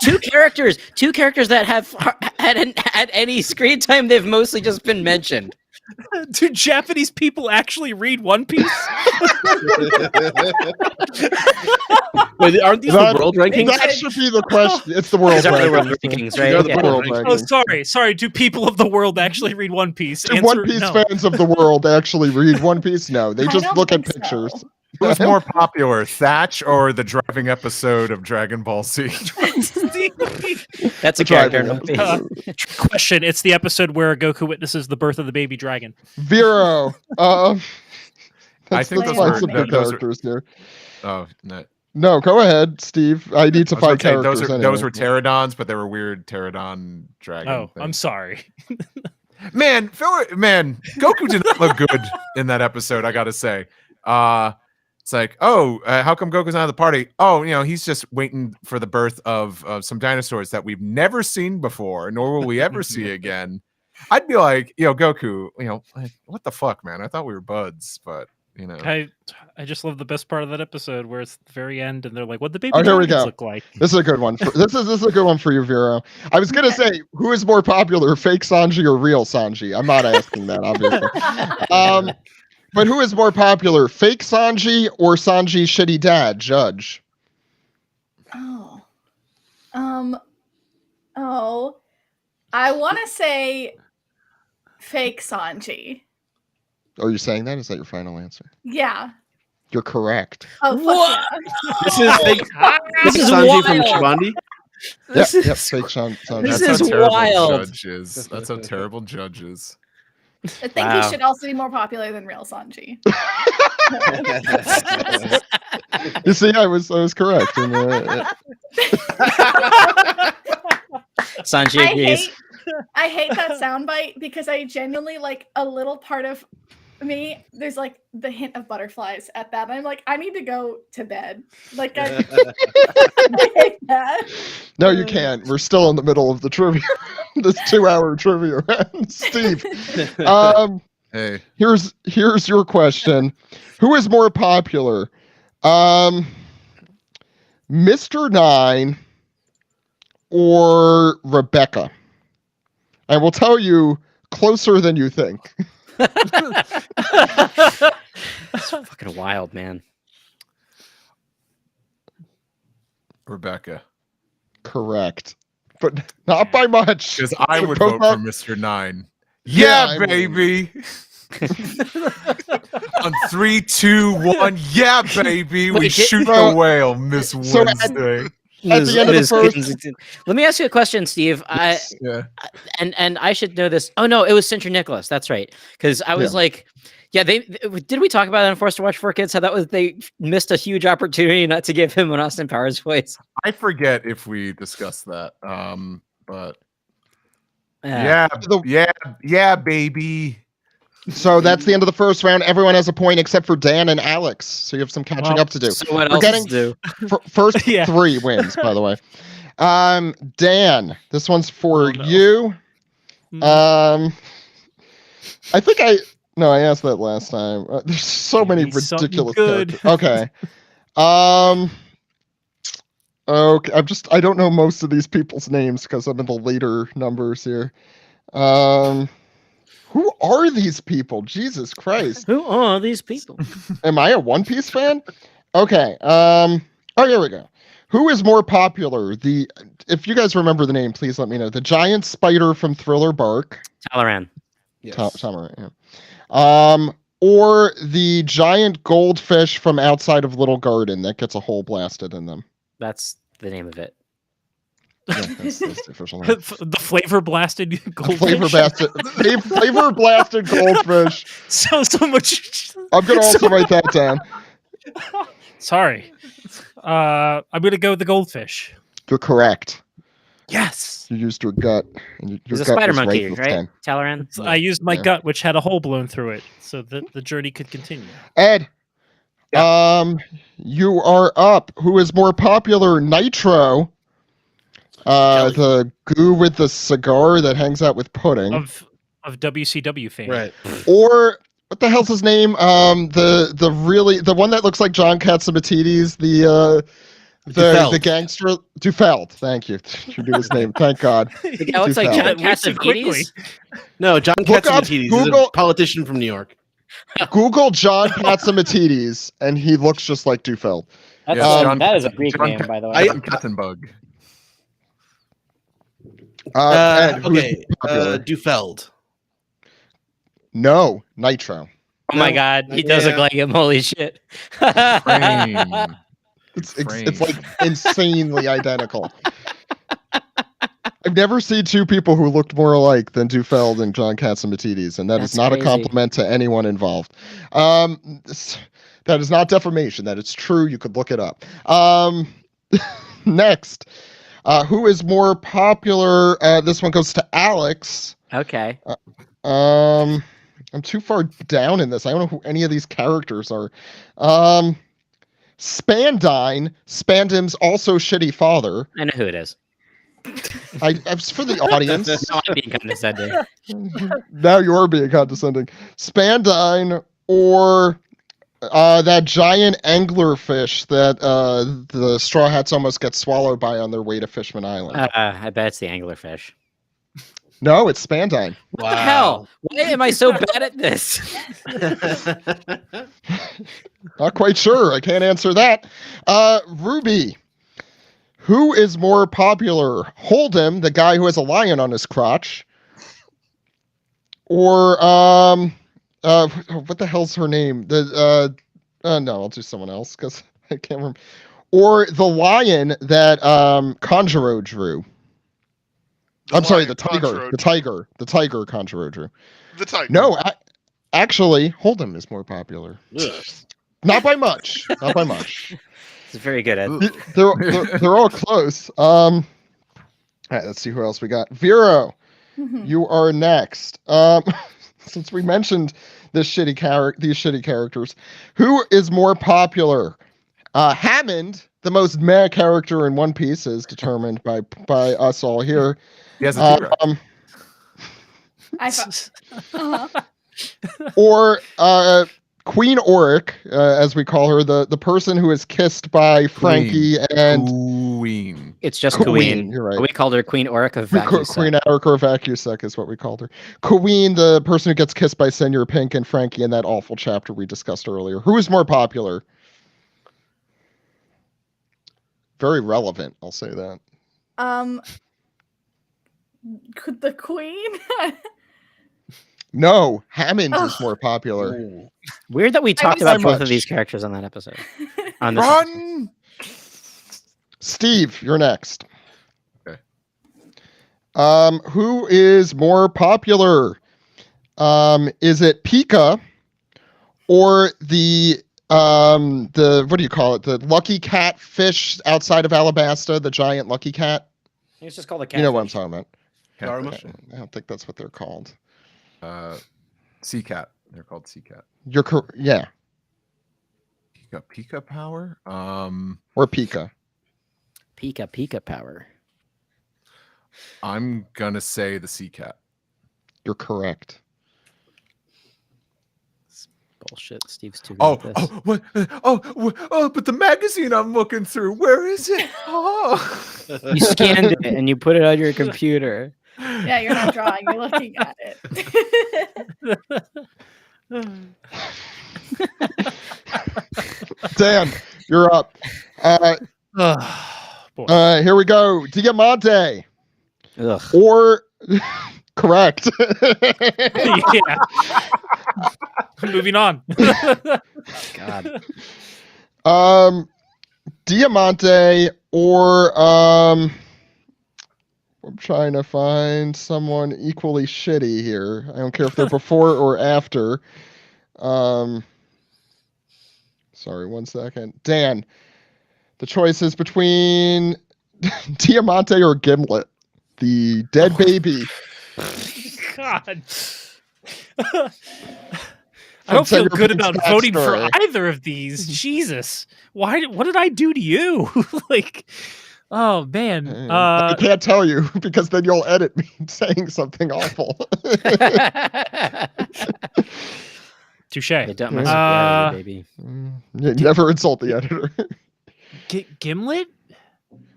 Two characters that have hadn't had any screen time. They've mostly just been mentioned. Do Japanese people actually read One Piece? Wait, aren't these That- the world rankings? That should be the question. It's the world These are the world rankings. rankings, These are right? the Yeah. world World Oh, rankings. sorry. Do people of the world actually read One Piece? Do Answer, One Piece no. fans of the world actually read One Piece? No, they I just don't look at think so. pictures. Who's more popular, Thatch or the driving episode of Dragon Ball Z? That's a Which character in one? One Piece. Question. It's the episode where Goku witnesses the birth of the baby dragon. Vero. I That's think the those fight were- some good those are- characters here. Oh, no. No, go ahead, Steve. I need to I was fight gonna say, characters. those anyway. were pterodons, but they were weird pterodon dragon. Oh, I'm things. sorry. Man, Goku did not look good in that episode. I gotta say, it's like, how come Goku's not at the party? Oh, he's just waiting for the birth of some dinosaurs that we've never seen before, nor will we ever see again. I'd be like, Goku, like, what the fuck, man? I thought we were buds, but I just love the best part of that episode where it's the very end and they're like, "What the baby Oh, here we dragons go. look like?" This is a good one. This is a good one for you, Vero. I was gonna say, who is more popular, fake Sanji or real Sanji? I'm not asking that, obviously. But who is more popular, fake Sanji or Sanji's shitty dad? Judge. Oh. Oh. I want to say fake Sanji. Are you saying that? Is that your final answer? Yeah. You're correct. Oh, fuck This is fake. This is is Sanji from wild. Shibandi. Yep, fake Sanji. This That's is how terrible wild. Judge is. That's how terrible Judge is. yeah. I think Wow. he should also be more popular than real Sanji. You see, I was correct. And, Sanji agrees. I hate that soundbite because I genuinely like a little part of me. There's like the hint of butterflies at that. I'm like, I need to go to bed. Like I hate that. no, you can't. We're still in the middle of the trivia. This 2-hour trivia round. Steve. Hey, Here's your question. Who is more popular? Mr. 9 or Rebecca? I will tell you closer than you think. That's fucking wild, man. Rebecca. Correct. But not by much. Because I would Both vote for of- Mr. 9. Yeah, Yeah, I mean- baby. On 3, 2, 1. Yeah, baby. We Wait, shoot so- the whale, Miss so at- Wednesday. At the end of the first- Kensington. Let me ask you a question, Steve. Yeah. And I should know this. Oh no, it was Sintra Nicholas. That's right. Because I was Yeah. like, yeah, did we talk about that on Forced to Watch for Kids? How that was they missed a huge opportunity not to give him an Austin Powers voice. I forget if we discussed that. But Yeah. yeah, baby. So that's the end of the first round. Everyone has a point except for Dan and Alex. So you have some catching Well, up to do. So what We're else getting- to do? First Yeah. 3 wins, by the way. Dan, this one's for Oh, no. you. Mm. I think I asked that last time. There's so Give many me something ridiculous good. characters. Okay. Okay. I don't know most of these people's names because I'm in the later numbers here. Who are these people? Jesus Christ. Who are these people? Am I a One Piece fan? Okay. Here we go. Who is more popular? If you guys remember the name, please let me know. The giant spider from Thriller Bark. Talaran. Yes. Tamara, yeah. Or the giant goldfish from outside of Little Garden that gets a hole blasted in them. That's the name of it. Yeah, that's the official name. The flavor blasted goldfish. Flavor blasted goldfish. so much. I'm gonna also write that down. Sorry. I'm gonna go with the goldfish. You're correct. Yes. You used your gut. And your He's a gut spider was monkey, this right? time. Talaran. So I used my Yeah. gut, which had a hole blown through it, so that the journey could continue. Ed, you are up. Who is more popular, Nitro? The goo with the cigar that hangs out with pudding, Of WCW fame. Right. or what the hell's his name? The one that looks like John Katsimatidis, the Dufeld. gangster Dufeld. Thank you. You knew his name. Thank God. The guy looks like Dufeld. John Way too quickly. Cassavetes. No, John Look up Katsimatidis. He's Google- a politician from New York. Google John Katsimatidis, and he looks just like Dufeld. That's Yeah, John- that is a Greek John name, by the way. I- Katzenbug. Ed, who is Okay. popular? Dufeld. No, Nitro. Oh my god, he does look Yeah. like him. Holy shit. Frame. It's like insanely identical. I've never seen two people who looked more alike than Dufeld and John Katsimatidis, and that is That's not crazy. a compliment to anyone involved. That is not defamation. That is true. You could look it up. Next, who is more popular? This one goes to Alex. Okay. I'm too far down in this. I don't know who any of these characters are. Spandine, Spandim's also shitty father. I know who it is. I was for the audience. No, I'm being condescending. Now you're being condescending. Spandine or that giant anglerfish that the Straw Hats almost get swallowed by on their way to Fishman Island. I bet it's the anglerfish. No, it's Spandine. What the hell? Why am I so bad at this? Not quite sure. I can't answer that. Ruby. Who is more popular? Hold'em, the guy who has a lion on his crotch, or what the hell's her name? No, I'll do someone else because I can't remember. Or the lion that Conjuro drew. I'm sorry, the tiger. The tiger Conjuro drew. The tiger. No, actually, Hold'em is more popular. Not by much. Not by much. It's very good at. They're all close. All right, let's see who else we got. Vero, you are next. Since we mentioned these shitty characters, who is more popular? Hammond, the most meh character in One Piece, is determined by us all here. He has a Or Queen Auric, as we call her, the person who is kissed by Frankie and Queen. It's just Queen. You're right. We called her Queen Auric of Vacusuck. Queen Auric or Vacusuck is what we called her. Queen, the person who gets kissed by Senor Pink and Frankie in that awful chapter we discussed earlier. Who is more popular? Very relevant, I'll say that. The Queen? No, Hammond is more popular. Weird that we talked about both of these characters on that episode. On this Run! Steve, you're next. Okay. Who is more popular? Is it Pika or the what do you call it? The lucky cat fish outside of Alabasta, the giant lucky cat? It's just called a cat. You know what I'm talking about. Catfish. I don't think that's what they're called. Sea cat. They're called sea cat. Yeah. Pika power? Or Pika. Pika power. I'm gonna say the sea cat. You're correct. Bullshit. Steve's too Oh, good at this. oh, but the magazine I'm looking through, where is it? Oh. You scanned it and you put it on your computer. Yeah, you're not drawing, you're looking at it. Dan, you're up. Here we go. Diamante. Ugh. Or correct. Yeah. Moving on. God. Diamante or I'm trying to find someone equally shitty here. I don't care if they're before or after. Sorry, 1 second. Dan, the choice is between Diamante or Gimlet, the dead baby. God. I don't feel good about voting for either of these. Jesus. What did I do to you? Like, oh man. I can't tell you because then you'll edit me saying something awful. Touche. Don't mess with reality, baby. You never insult the editor. Gimlet?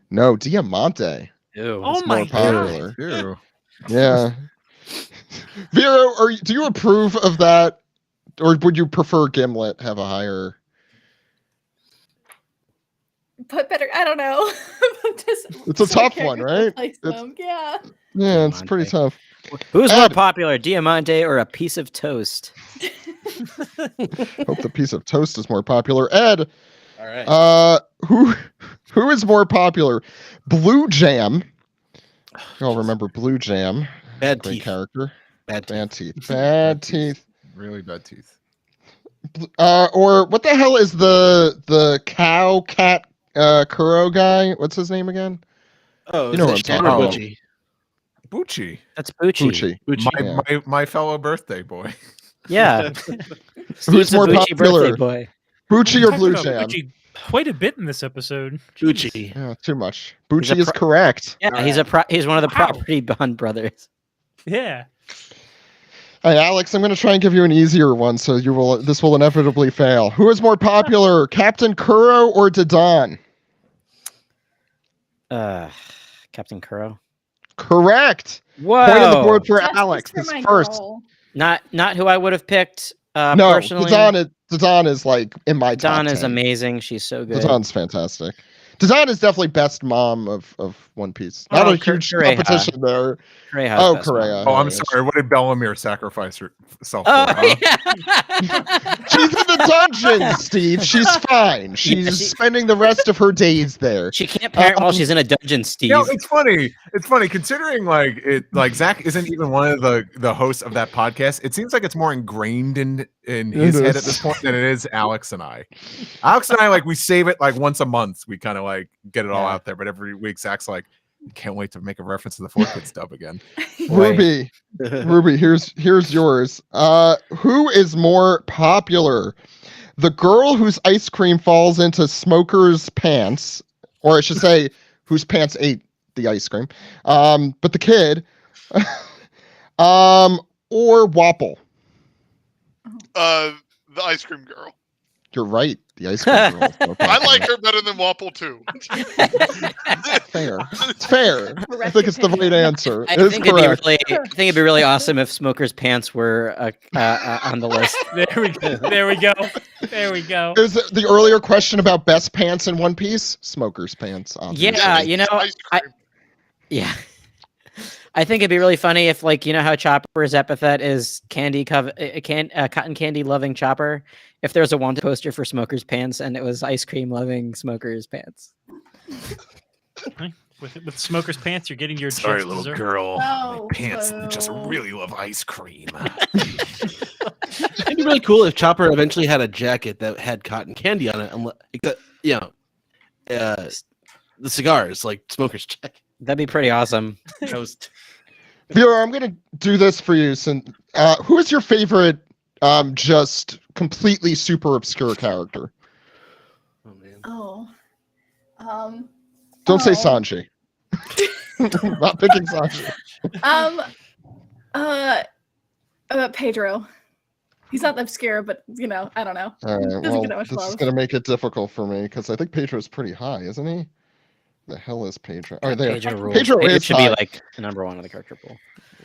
No, Diamante. Ew. Oh It's my more popular. Ew. Yeah. Vero, do you approve of that? Or would you prefer Gimlet have a higher? But better, I don't know. It's a tough one, right? Yeah. Yeah, it's pretty tough. Who's more popular, Diamante or a piece of toast? Hope the piece of toast is more popular. Ed, All right. Who is more popular? Blue Jam. You all remember Blue Jam? Bad Great teeth. character. Bad teeth. Bad teeth. Really bad teeth. Or what the hell is the cow cat Kuro guy? What's his name again? Oh, you know what I'm talking about. Bucci. Bucci. That's Bucci. My fellow birthday boy. Yeah. Who's more Bucci popular? birthday boy. Bucci or Talking Blue about Jam? Bucci quite a bit in this episode. Bucci. Yeah, too much. Bucci is correct. Yeah, he's one of the property bond brothers. Yeah. Hey, Alex, I'm going to try and give you an easier one, so this will inevitably fail. Who is more popular, Captain Kuro or Dodon? Captain Kuro. Correct. Whoa. Point on the board for Justice Alex. for His my first. girl. Not who I would have picked No, personally. Dazan is like in my top Dawn is 10. amazing. She's so good. Dazan's fantastic. Dazan is definitely best mom of One Piece. Not a huge Kureha. competition there. Kureha's Oh, best mom. Kureha. Oh, I'm Yeah, sorry. What did Bellamere sacrifice herself Oh, for? Huh? yeah. She's in the dungeon, Steve. She's fine. She's spending the rest of her days there. She can't parent while she's in a dungeon, Steve. You know, it's funny. It's funny considering like Zach isn't even one of the hosts of that podcast. It seems like it's more ingrained in his head at this point than it is Alex and I. Alex and I like we save it like once a month. We kind of like get it all out there, but every week Zach's like, can't wait to make a reference to the 4Kids dub again. Ruby, here's yours. Who is more popular? The girl whose ice cream falls into Smoker's pants, or I should say, whose pants ate the ice cream. But the kid, or Wapple. The ice cream girl. You're right. The ice cream girl. is more I popular. like her better than Wapple too. Fair. It's fair. I think it's the right answer. I It's think correct. it'd be really awesome if Smoker's pants were on the list. There we go. There we go. There we go. There's the earlier question about best pants in One Piece. Smoker's pants. Obviously. Yeah, you know, Ice cream. yeah. I think it'd be really funny if, like, you know how Chopper's epithet is cotton candy loving Chopper. If there was a wanted poster for Smoker's pants and it was ice cream loving Smoker's pants. With Smoker's pants, you're getting your Sorry, just little dessert. girl. Oh, My pants boo. just really love ice cream. It'd be really cool if Chopper eventually had a jacket that had cotton candy on it, and the cigars like Smoker's jacket. That'd be pretty awesome. That was Vera, I'm gonna do this for you. Since who is your favorite, just completely super obscure character? oh man. Oh. Don't say Oh. Sanji. Not picking Sanji. Pedro. He's not obscure, but you know, I don't know. All right, Doesn't well, get that much this is love. gonna make it difficult for me because I think Pedro's pretty high, isn't he? The hell is Pedro? Oh, there. Pedro rules. Pedro It is should high. be like number one on the character pool.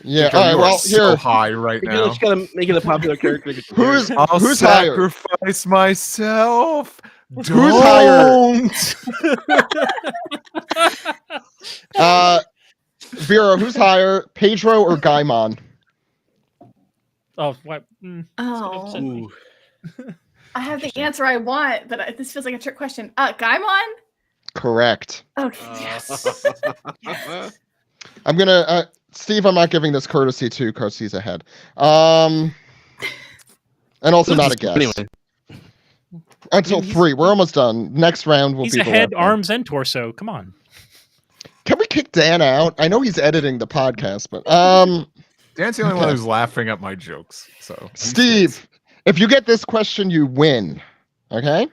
Yeah. Pedro, All right. you are Well, so here. high right You now. just gotta make it a popular character. Who's I'll who's higher? sacrifice myself. Who's higher? Vera, who's higher, Pedro or Gaimon? Oh, what? Oh. Ooh. I have the answer I want, but this feels like a trick question. Gaimon? Correct. Okay. Yes. I'm gonna Steve. I'm not giving this courtesy to because he's ahead. And also not a guess. Anyway, Until 3. We're almost done. Next round will He's be the ahead, last one. arms and torso. Come on. Can we kick Dan out? I know he's editing the podcast, but Dan's the only one Okay. who's laughing at my jokes. So Steve, if you get this question, you win. Okay.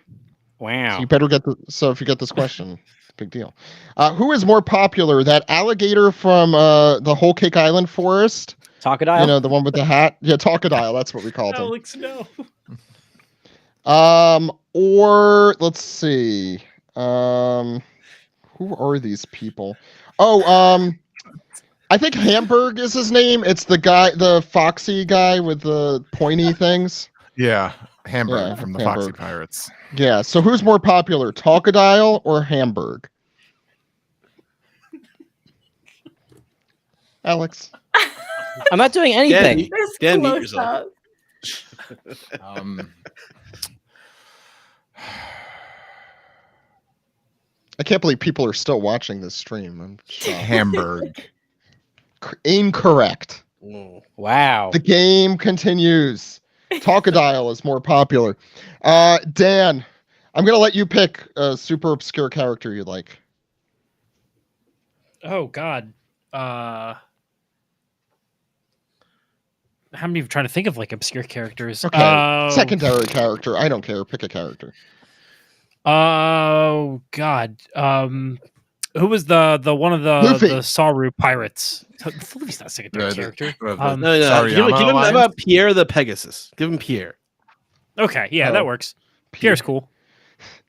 Wow. So you better get so if you get this question, big deal. Who is more popular, that alligator from the Whole Cake Island forest? Talkadile? You know, the one with the hat? Yeah, Talkadile, that's what we called him. Alex, no. Or let's see. Who are these people? Oh, I think Hamburg is his name. It's the guy, the foxy guy with the pointy things. yeah, Hamburg Yeah, from the Hamburg. Foxy Pirates. Yeah, so who's more popular, Talkadile or Hamburg? Alex. I'm not doing anything. This Dan, mute close yourself. up. I can't believe people are still watching this stream. I'm shocked. Hamburg. Incorrect. Whoa. Wow. The game continues. Talkadile is more popular. Dan, I'm going to let you pick a super obscure character you like. Oh God. I'm even trying to think of like obscure characters. Okay. Secondary character. I don't care. Pick a character. Oh God. Who was the one of the Luffy. Saru pirates? Luffy's not a secondary character. No, Sorry, give him how Alliance? about Pierre the Pegasus? Give him Pierre. Okay, yeah, Oh. that works. Pierre's cool.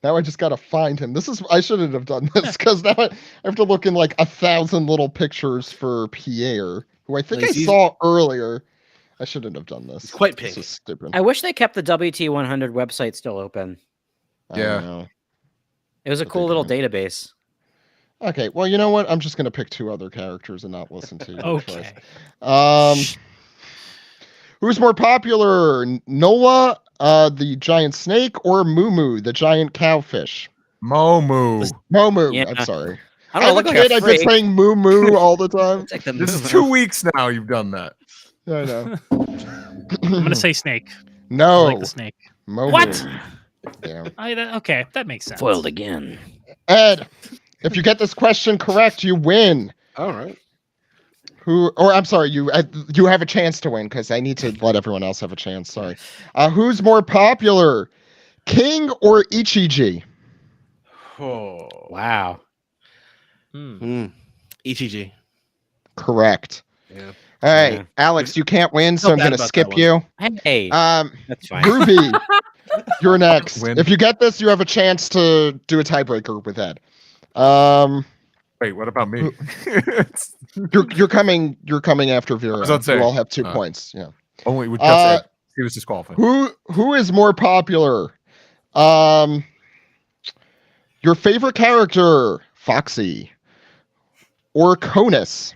Now I just gotta find him. I shouldn't have done this because now I have to look in like 1,000 little pictures for Pierre, who I think I saw earlier. I shouldn't have done this. It's quite pink. This is stupid. I wish they kept the WT100 website still open. Yeah. It was a cool little database. Okay, well, you know what? I'm just gonna pick 2 other characters and not listen to you. Okay. Who's more popular, Nola, the giant snake, or Moo, the giant cowfish? Momu. Yeah. I'm sorry. I don't look like a I've been freak. saying Moo all the time. It's like the This is moo. 2 weeks now you've done that. I know. I'm gonna say snake. No. I like the snake. Moo. What? Yeah. Okay, that makes sense. Foiled again. Ed, if you get this question correct, you win. All right. I'm sorry, you have a chance to win because I need to let everyone else have a chance. Sorry. Who's more popular, King or Ichiji? Oh. Wow. ETG. Correct. Yeah. All right, Yeah. Alex, you can't win, so Felt I'm bad going to about skip that you. Hey, that's fine. Groovy, you're next. Win. If you get this, you have a chance to do a tiebreaker with Ed. Wait, what about me? You're coming after Vera. was about to say, You all have 2 points. Yeah. Only with just Ed. He was disqualified. Who is more popular? Your favorite character, Foxy, or Conus?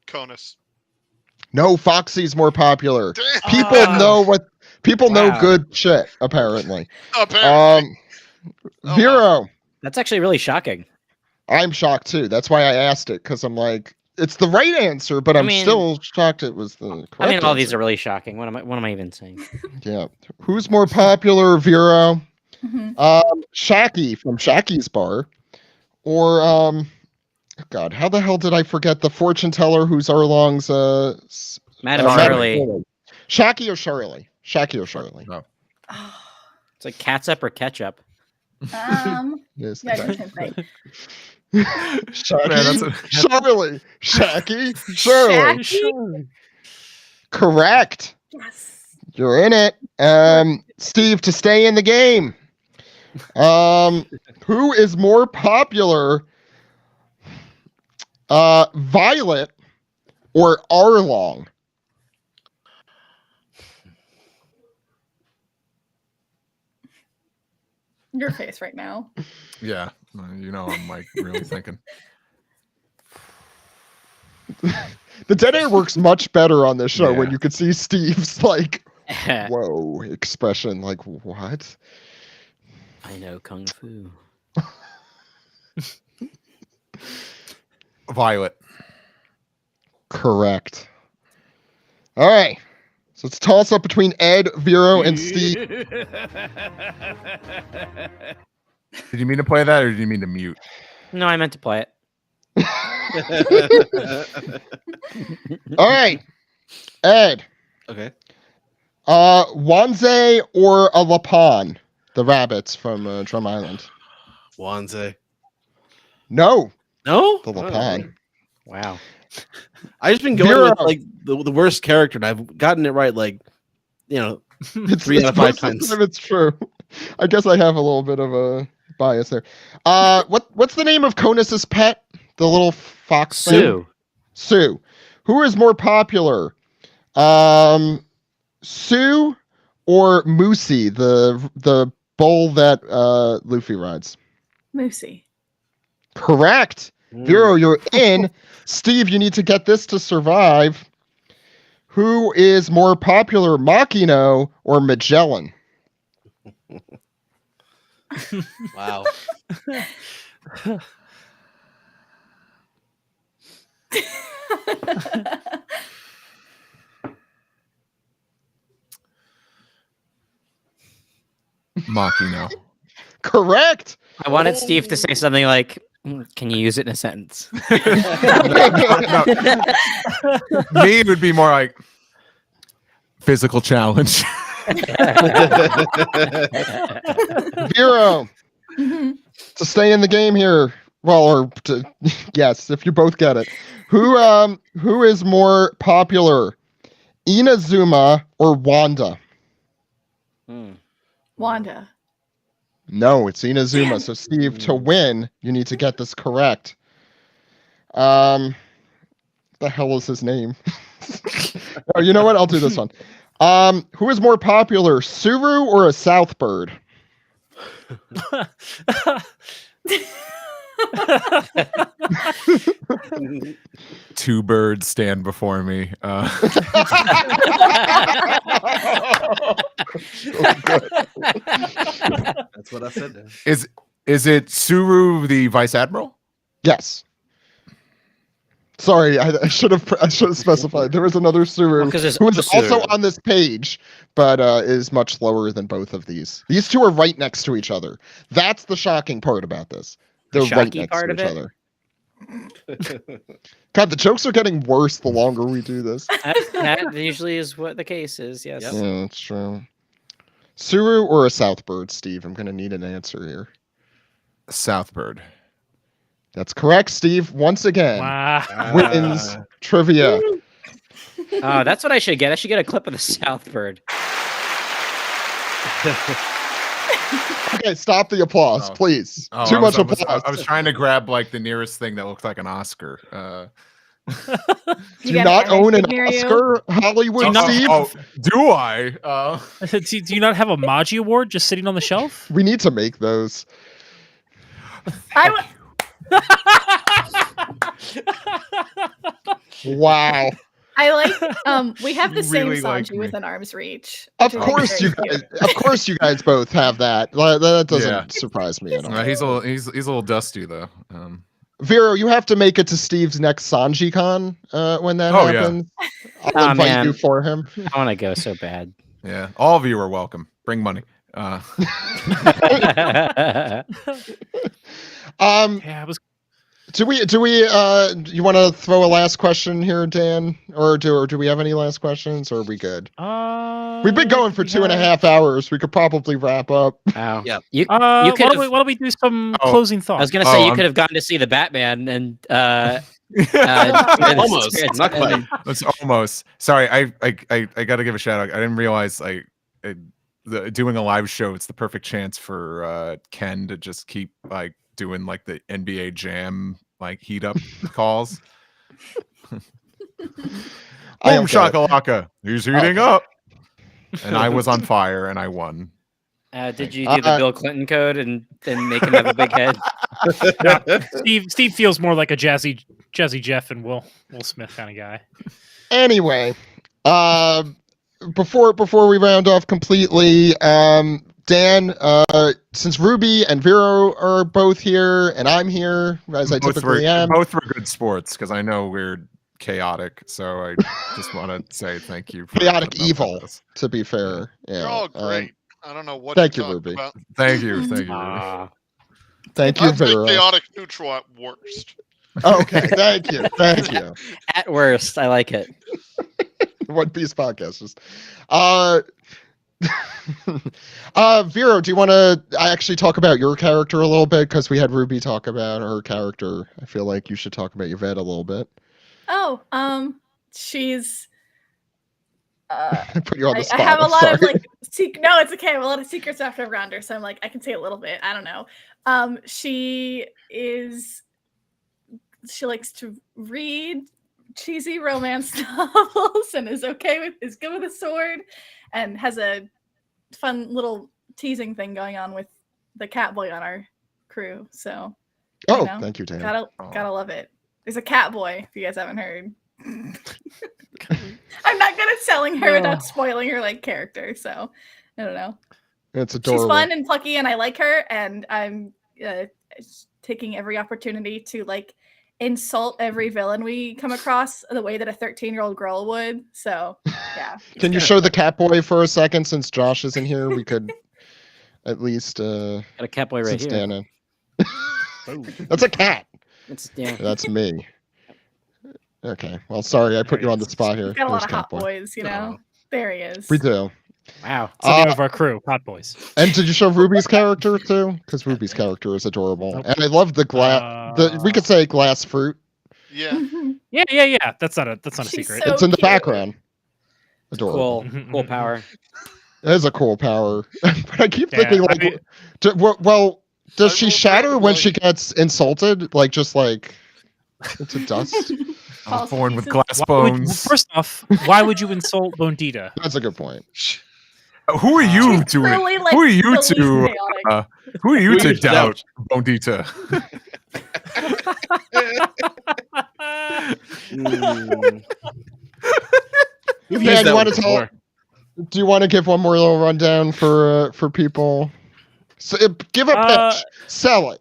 Conus. No, Foxy's more popular. Damn. People know Wow. good shit, apparently. Apparently. Oh, Vero, That's actually really shocking. I'm shocked too. That's why I asked it, because I'm like, it's the right answer, but I'm still shocked it was the correct I mean, all these answer. are really shocking. What am I even saying? Yeah. Who's more popular, Vero? Mhm. Shaki from Shaki's Bar, or God, how the hell did I forget the fortune teller who's Arlong's Madam Shirley. Shirley. Shaki or Shirley? Shaki or Shirley? No. It's like catsup or ketchup. Yes. Yeah, you can say. Shaki, Man, that's a- Shirley, Shaki, Shirley. Shaki? Correct. Yes. You're in it. Steve, to stay in the game. Who is more popular? Violet or Arlong? Your face right now. Yeah. You know, I'm like really thinking. The dead air works much better on this show when Yeah. you could see Steve's like, whoa expression. Like, what? I know kung fu. Violet. Correct. All right. So it's a toss up between Ed, Vero, and Steve. Did you mean to play that or did you mean to mute? No, I meant to play it. All right. Ed. Okay. Wanze or a Lapon? The rabbits from Drum Island. Wanze. No, No? the Lapon. Wow. I just been going Vero. with like the worst character, and I've gotten it right like, It's, 3 out of 5 most times. the time it's true. I guess I have a little bit of a bias there. What's the name of Conus's pet? The little fox thing? Sue. Sue. Who is more popular? Sue or Moosey, the bull that Luffy rides? Moosey. Correct. Vero, you're in. Steve, you need to get this to survive. Who is more popular, Makino or Magellan? Wow. Machino. Correct. I wanted Steve to say something like, "Can you use it in a sentence?" Me, it would be more like physical challenge. Vero, Mhm. to stay in the game here. Well, or yes, if you both get it. Who is more popular, Inazuma or Wanda? Wanda. No, it's Inazuma. Damn. So Steve, to win, you need to get this correct. The hell is his name? Oh, you know what? I'll do this one. Who is more popular, Suru or a Southbird? Two birds stand before me. That's what I said. Is it Suru the Vice Admiral? Yes. Sorry, I should have specified. There was another Suru Because there's who is Suru. also on this page, but is much lower than both of these. These two are right next to each other. That's the shocking part about this. They're right shocking next part to of each it? other. God, the jokes are getting worse the longer we do this. That usually is what the case is. Yes. Yep. Yeah, that's true. Suru or a Southbird, Steve? I'm going to need an answer here. Southbird. That's correct, Steve. Once again, Wow. wins trivia. Oh, that's what I should get. I should get a clip of the Southbird. Okay, stop the applause, Oh. please. Oh, Too much I was, applause. I was trying to grab like the nearest thing that looked like an Oscar. Do you not own an Oscar, Hollywood, Steve? Do I? Do you not have a Maji Award just sitting on the shelf? We need to make those. Wow. I like. We have the same really like Sanji me. within arm's reach. Of which I think course is you very guys. cute. Of course you guys both have that. That doesn't Yeah. surprise me at all. He's a little dusty though. Vero, you have to make it to Steve's next SanjiCon when that Oh, yeah. happens. I'll invite man. you for him. I want to go so bad. Yeah, all of you are welcome. Bring money. Um, Yeah, I was. do we you want to throw a last question here, Dan, or do we have any last questions, or are we good? We've been going for 2.5 hours. We could probably wrap up. Wow. Yeah. You Why could don't we do some Oh, closing I thoughts? was gonna say you I'm- could have gone to see the Batman and Almost, not quite. It's almost. Sorry, I got to give a shout out. I didn't realize doing a live show. It's the perfect chance for Ken to just keep like doing like the NBA Jam like heat up calls. I Boom don't get it. shakalaka. He's heating up. And I was on fire and I won. did you do the Bill Clinton code and then make him have a big head? Steve feels more like a Jazzy Jeff and Will Smith kind of guy. Anyway, before we round off completely, Dan, since Ruby and Vero are both here and I'm here as I typically am, Both were good sports because I know we're chaotic. So I just want to say thank you. For chaotic putting up evil, with us. to be fair. Yeah. You're all great. I don't know what thank you're you, talking Ruby. about. Thank you. Thank you. Thank you, I'd say Vero. chaotic neutral at worst. Okay, thank you. Thank you. At worst, I like it. One Piece podcast. Just, Vero, do you want to actually talk about your character a little bit? Because we had Ruby talk about her character. I feel like you should talk about Yvette a little bit. Oh, she's. Put you on the spot. I have a I'm lot of sorry. like. No, it's okay. I have a lot of secrets after around her, so I'm like, I can say a little bit. I don't know. She likes to read cheesy romance novels and is good with a sword, and has a fun little teasing thing going on with the cat boy on our crew. So, Oh, know, thank you, Dan. gotta love it. There's a cat boy. If you guys haven't heard. I'm not good at selling her without spoiling her like character, so I don't know. It's adorable. She's fun and plucky, and I like her, and I'm taking every opportunity to like insult every villain we come across the way that a 13-year-old girl would. So yeah. Can you show the cat boy for a second since Josh isn't here? We could at least Got a cat boy right since here. Dan That's a cat. Yeah. That's me. Okay. Well, sorry, I put you on the spot here. We've got a lot There's of hot Cat Boy. boys, you know. There he is. We do. Wow. It's the name of our crew, Hot Boys. And did you show Ruby's character too? Because Ruby's character is adorable, and I love the glass. We could say glass fruit. Yeah. Yeah. That's not a She's secret. so It's in the cute. background. Adorable. Cool power. That is a cool power. But I keep Yeah, thinking, like, well, does I she will shatter grant, when like- she gets insulted? Like, just like into dust? I was False born with pieces. glass Why would, bones. first off, why would you insult Bondita? That's a good point. Who are you She's to truly, like, Who are you the least to? chaotic. Who are you Who to are you to doubt, Bondita? We've Dan, used that you one want to before. Do you want to give one more little rundown for people? So, give a pitch. Sell it.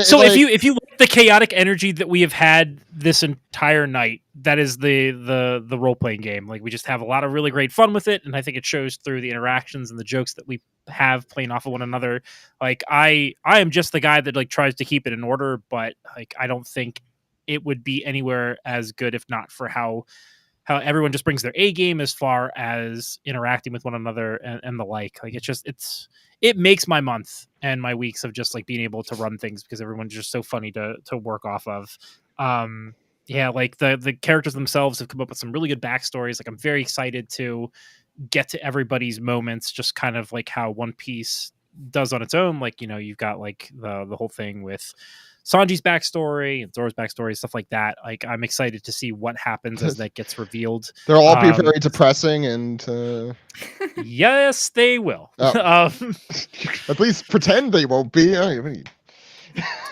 So Like, if you like the chaotic energy that we have had this entire night, that is the role playing game. Like, we just have a lot of really great fun with it, and I think it shows through the interactions and the jokes that we have playing off of one another. Like, I am just the guy that like tries to keep it in order, but like I don't think it would be anywhere as good if not for how everyone just brings their A game as far as interacting with one another and the like. Like, it makes my month and my weeks of just like being able to run things because everyone's just so funny to work off of. Yeah, like the characters themselves have come up with some really good backstories. Like, I'm very excited to get to everybody's moments, just kind of like how One Piece does on its own. Like, you know, you've got like the whole thing with Sanji's backstory and Zoro's backstory, stuff like that. Like, I'm excited to see what happens as that gets revealed. they'll all be very depressing, and Yes, they will. Oh. At least pretend they won't be. I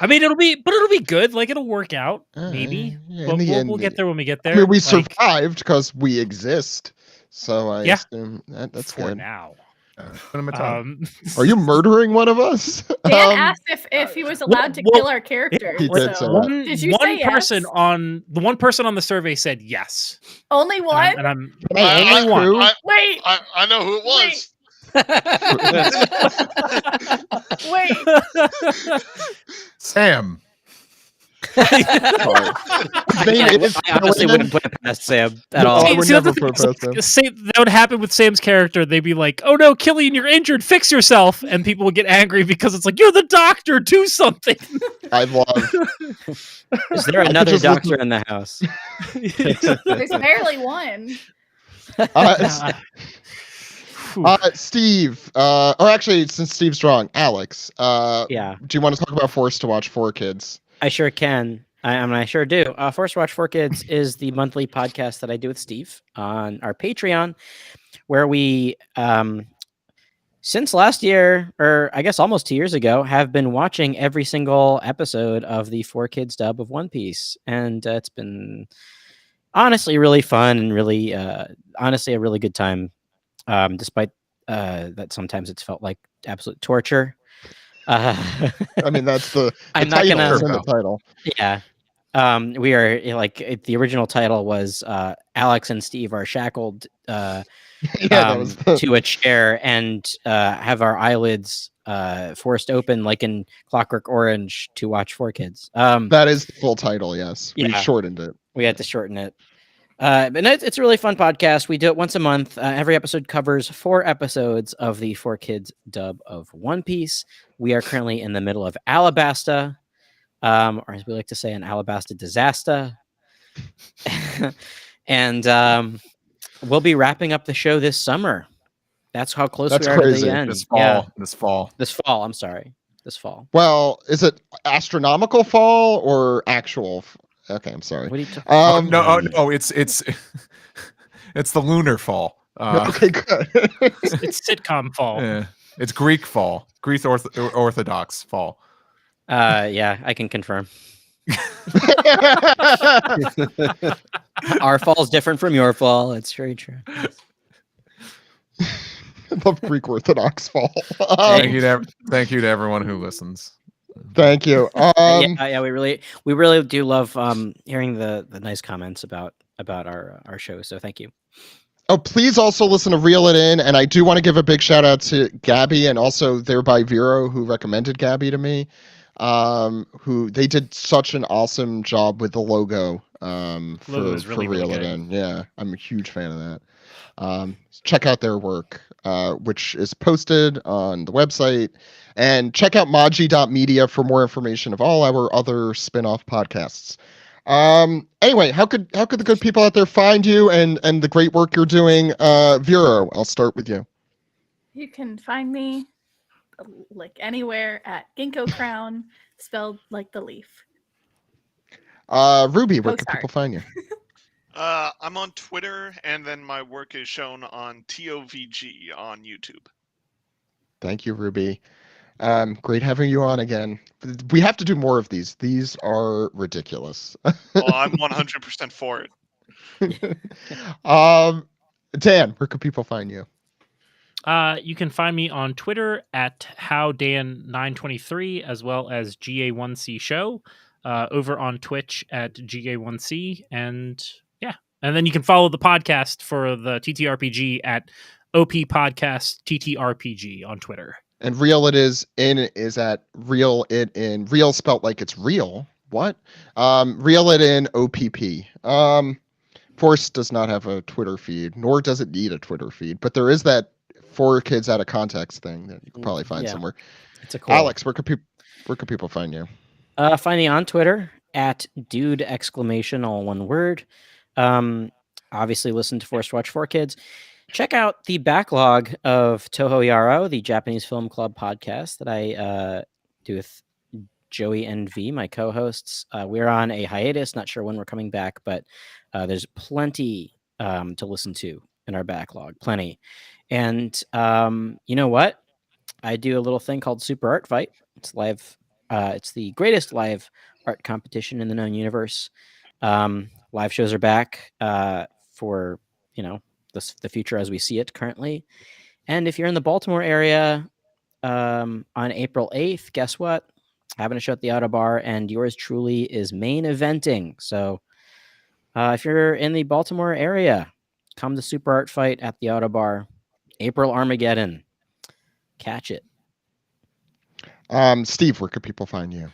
mean, it'll be good. Like, it'll work out, maybe. Yeah, But in the end, we'll get there when we get there. I mean, we Like, survived because we exist. So I Yeah. assume that's for good. now. Are you murdering one of us? Dan asked if he was allowed to kill our characters. He did so- say that. Did you say yes? One person on the survey said yes. Only one? And I'm Only one. Wait, I know who it was. wait. Sam. I honestly wouldn't put it past Sam at all. I would See, never that's the put thing, it past him. say that would happen with Sam's character. They'd be like, "Oh no, Killian, you're injured. Fix yourself," and people would get angry because it's like, "You're the doctor. Do something." I love. Is there I could another just doctor listen- in the house? There's barely one. Steve, or actually, since Steve's drawing, Alex, Yeah, do you want to talk about Forced to Watch 4 Kids? I sure can. I sure do. Force Watch for Kids is the monthly podcast that I do with Steve on our Patreon, where we, since last year, or I guess almost 2 years ago, have been watching every single episode of the 4 Kids dub of One Piece. And it's been honestly really fun and really, honestly, a really good time, despite that sometimes it's felt like absolute torture. I mean, that's the I'm not title. gonna- It's in the title. Yeah. We are the original title was Alex and Steve are shackled Yeah, that was the- to a chair and have our eyelids forced open like in Clockwork Orange to watch 4 Kids. that is the full title. Yes, we Yeah. shortened it. We had to shorten it. But it's a really fun podcast. We do it once a month. Every episode covers 4 episodes of the 4 Kids dub of One Piece. We are currently in the middle of Alabasta, or as we like to say, an Alabasta disaster. And we'll be wrapping up the show this summer. That's how close That's we are to crazy. the end. This fall. Yeah, This fall. this fall. I'm sorry. This fall. Well, is it astronomical fall or actual? Okay, I'm sorry. What are you talking No, it's it's the lunar fall. Okay, good. It's sitcom fall. Yeah. It's Greek fall. Greek Orthodox fall. Yeah, I can confirm. Our fall is different from your fall. It's very true. I love Greek Orthodox fall. Thank you to everyone who listens. Thank you. Yeah, we really do love hearing the nice comments about our show. So thank you. Oh, please also listen to Reel It In, and I do want to give a big shout out to Gabby and also thereby Vero, who recommended Gabby to me. Who they did such an awesome job with the logo. Logo is for really, Reel really It good. In. Yeah, I'm a huge fan of that. Check out their work, which is posted on the website, and check out Maji.media for more information of all our other spin-off podcasts. Anyway, how could the good people out there find you and the great work you're doing? Vero, I'll start with you. You can find me like anywhere at Ginkgo Crown, spelled like the leaf. Ruby, where Oh, can sorry. people find you? I'm on Twitter, and then my work is shown on TOVG on YouTube. Thank you, Ruby. Great having you on again. We have to do more of these. These are ridiculous. Oh, I'm 100% for it. Dan, where can people find you? You can find me on Twitter at howdan923 as well as GA1C Show. Over on Twitch at GA1C, and then you can follow the podcast for the TTRPG at OP Podcast TTRPG on Twitter. And real it is at real it in real spelt like it's real. What? Real it in OPP. Force does not have a Twitter feed, nor does it need a Twitter feed, but there is that 4 kids out of context thing that you can probably find somewhere. It's a cool. Alex, where could people find you? Find me on Twitter at dude ! All one word. Obviously listen to Force Watch 4 Kids. Check out the backlog of Toho Yaro, the Japanese Film Club podcast that I do with Joey and V, my co-hosts. We're on a hiatus, not sure when we're coming back, but there's plenty to listen to in our backlog, plenty. And you know what? I do a little thing called Super Art Fight. It's live. It's the greatest live art competition in the known universe. Live shows are back for the future as we see it currently. And if you're in the Baltimore area on April 8th, guess what? Having a show at the Auto Bar, and yours truly is main eventing. So if you're in the Baltimore area, come to Super Art Fight at the Auto Bar. April Armageddon. Catch it. Steve, where could people find you?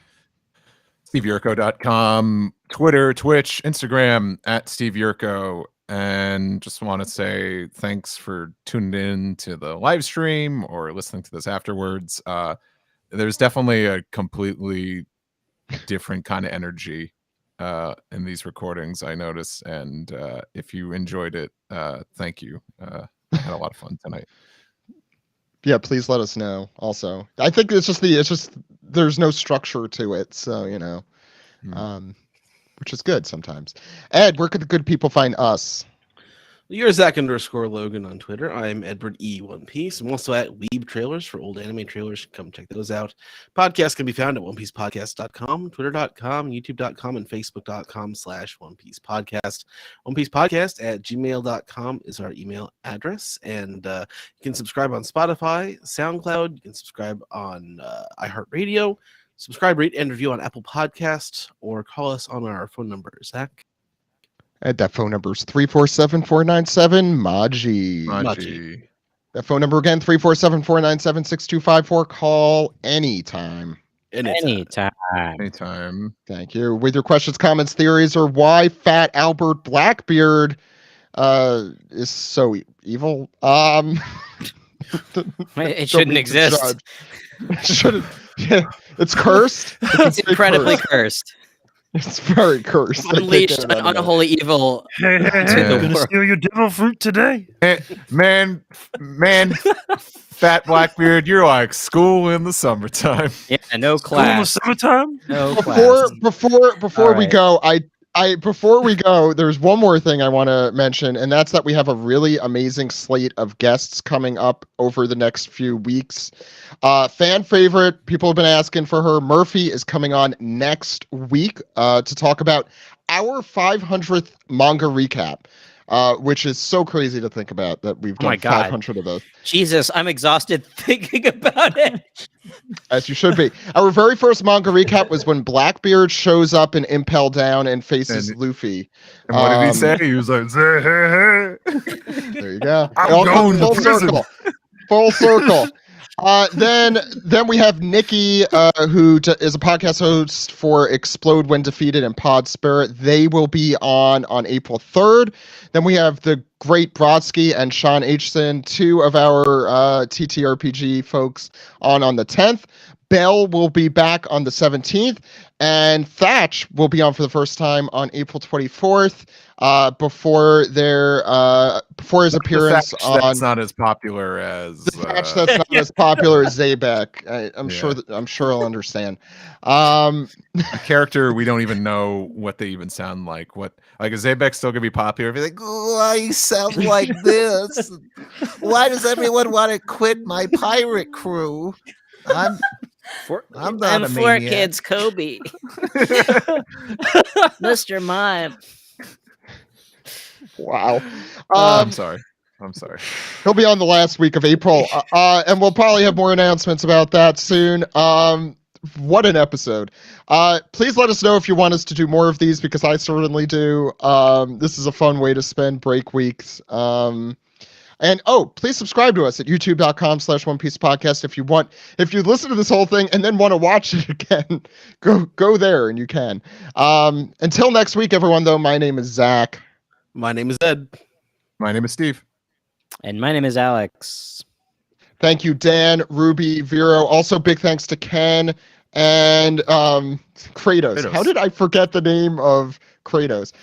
SteveYurko.com, Twitter, Twitch, Instagram at Steve Yurko. And just want to say thanks for tuning in to the live stream or listening to this afterwards. There's definitely a completely different kind of energy in these recordings, I notice. And if you enjoyed it, thank you. I had a lot of fun tonight. Yeah, please let us know. Also, I think it's just there's no structure to it, so which is good sometimes. Ed, where could the good people find us? You're Zach_Logan on Twitter. I'm Edward E. One Piece. I'm also at Weeb Trailers for old anime trailers. Come check those out. Podcasts can be found at OnePiecePodcast.com, Twitter.com, YouTube.com, and Facebook.com/OnePiecePodcast. OnePiecePodcast at gmail.com is our email address. And you can subscribe on Spotify, SoundCloud. You can subscribe on iHeartRadio. Subscribe, rate, and review on Apple Podcasts, or call us on our phone number. Zach? And that phone number is 347-497-MAJI. That phone number again, 347-497-6254. Call anytime. Anytime. Thank you. With your questions, comments, theories, or why Fat Albert Blackbeard is so evil. It shouldn't exist. Yeah, it's cursed. It's incredibly cursed. It's very cursed. Unleashed an unholy evil. Hey, gonna steal your devil fruit today? Man, Fat Blackbeard, you're like school in the summertime. Yeah, no class. School in the summertime? No class. Before we go, before we go, there's one more thing I want to mention, and that's that we have a really amazing slate of guests coming up over the next few weeks. Fan favorite, people have been asking for her. Murphy is coming on next week to talk about our 500th manga recap, which is so crazy to think about that we've done 500 of those. Jesus, I'm exhausted thinking about it. As you should be. Our very first manga recap was when Blackbeard shows up in Impel Down and faces Luffy. And what did he say? He was like, there you go. I'm going full to prison. circle. Full circle. Then we have Nikki, who is a podcast host for Explode When Defeated and Pod Spirit. They will be on April 3rd. Then we have the great Brodsky and Sean Aitchison, two of our TTRPG folks, on the 10th. Belle will be back on the 17th, and Thatch will be on for the first time on April 24th. Before his appearance on that's not as popular as the Thatch that's not as popular as Zabek. I'm sure he'll understand. A character we don't even know what they even sound like. Is Zabek still gonna be popular? If you're like, why you sound like this? Why does everyone want to quit my pirate crew? I'm not a four maniac. kids, Kobe. Mr. Mime. Wow. I'm sorry. He'll be on the last week of April, and we'll probably have more announcements about that soon. What an episode. Please let us know if you want us to do more of these, because I certainly do. This is a fun way to spend break weeks. And please subscribe to us at youtube.com/One Piece Podcast. If you listen to this whole thing and then want to watch it again, go there and you can. Until next week, everyone, though, my name is Zach. My name is Ed. My name is Steve. And my name is Alex. Thank you, Dan, Ruby, Vero. Also, big thanks to Ken and Kratos. How did I forget the name of Kratos?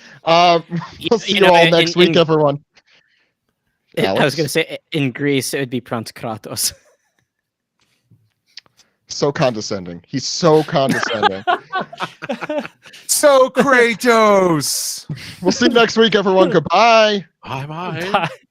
We'll see you all next week, everyone. I was going to say, in Greece, it would be Pantokratos. So condescending. He's so condescending. So Kratos. We'll see you next week, everyone. Goodbye. Bye-bye. Bye.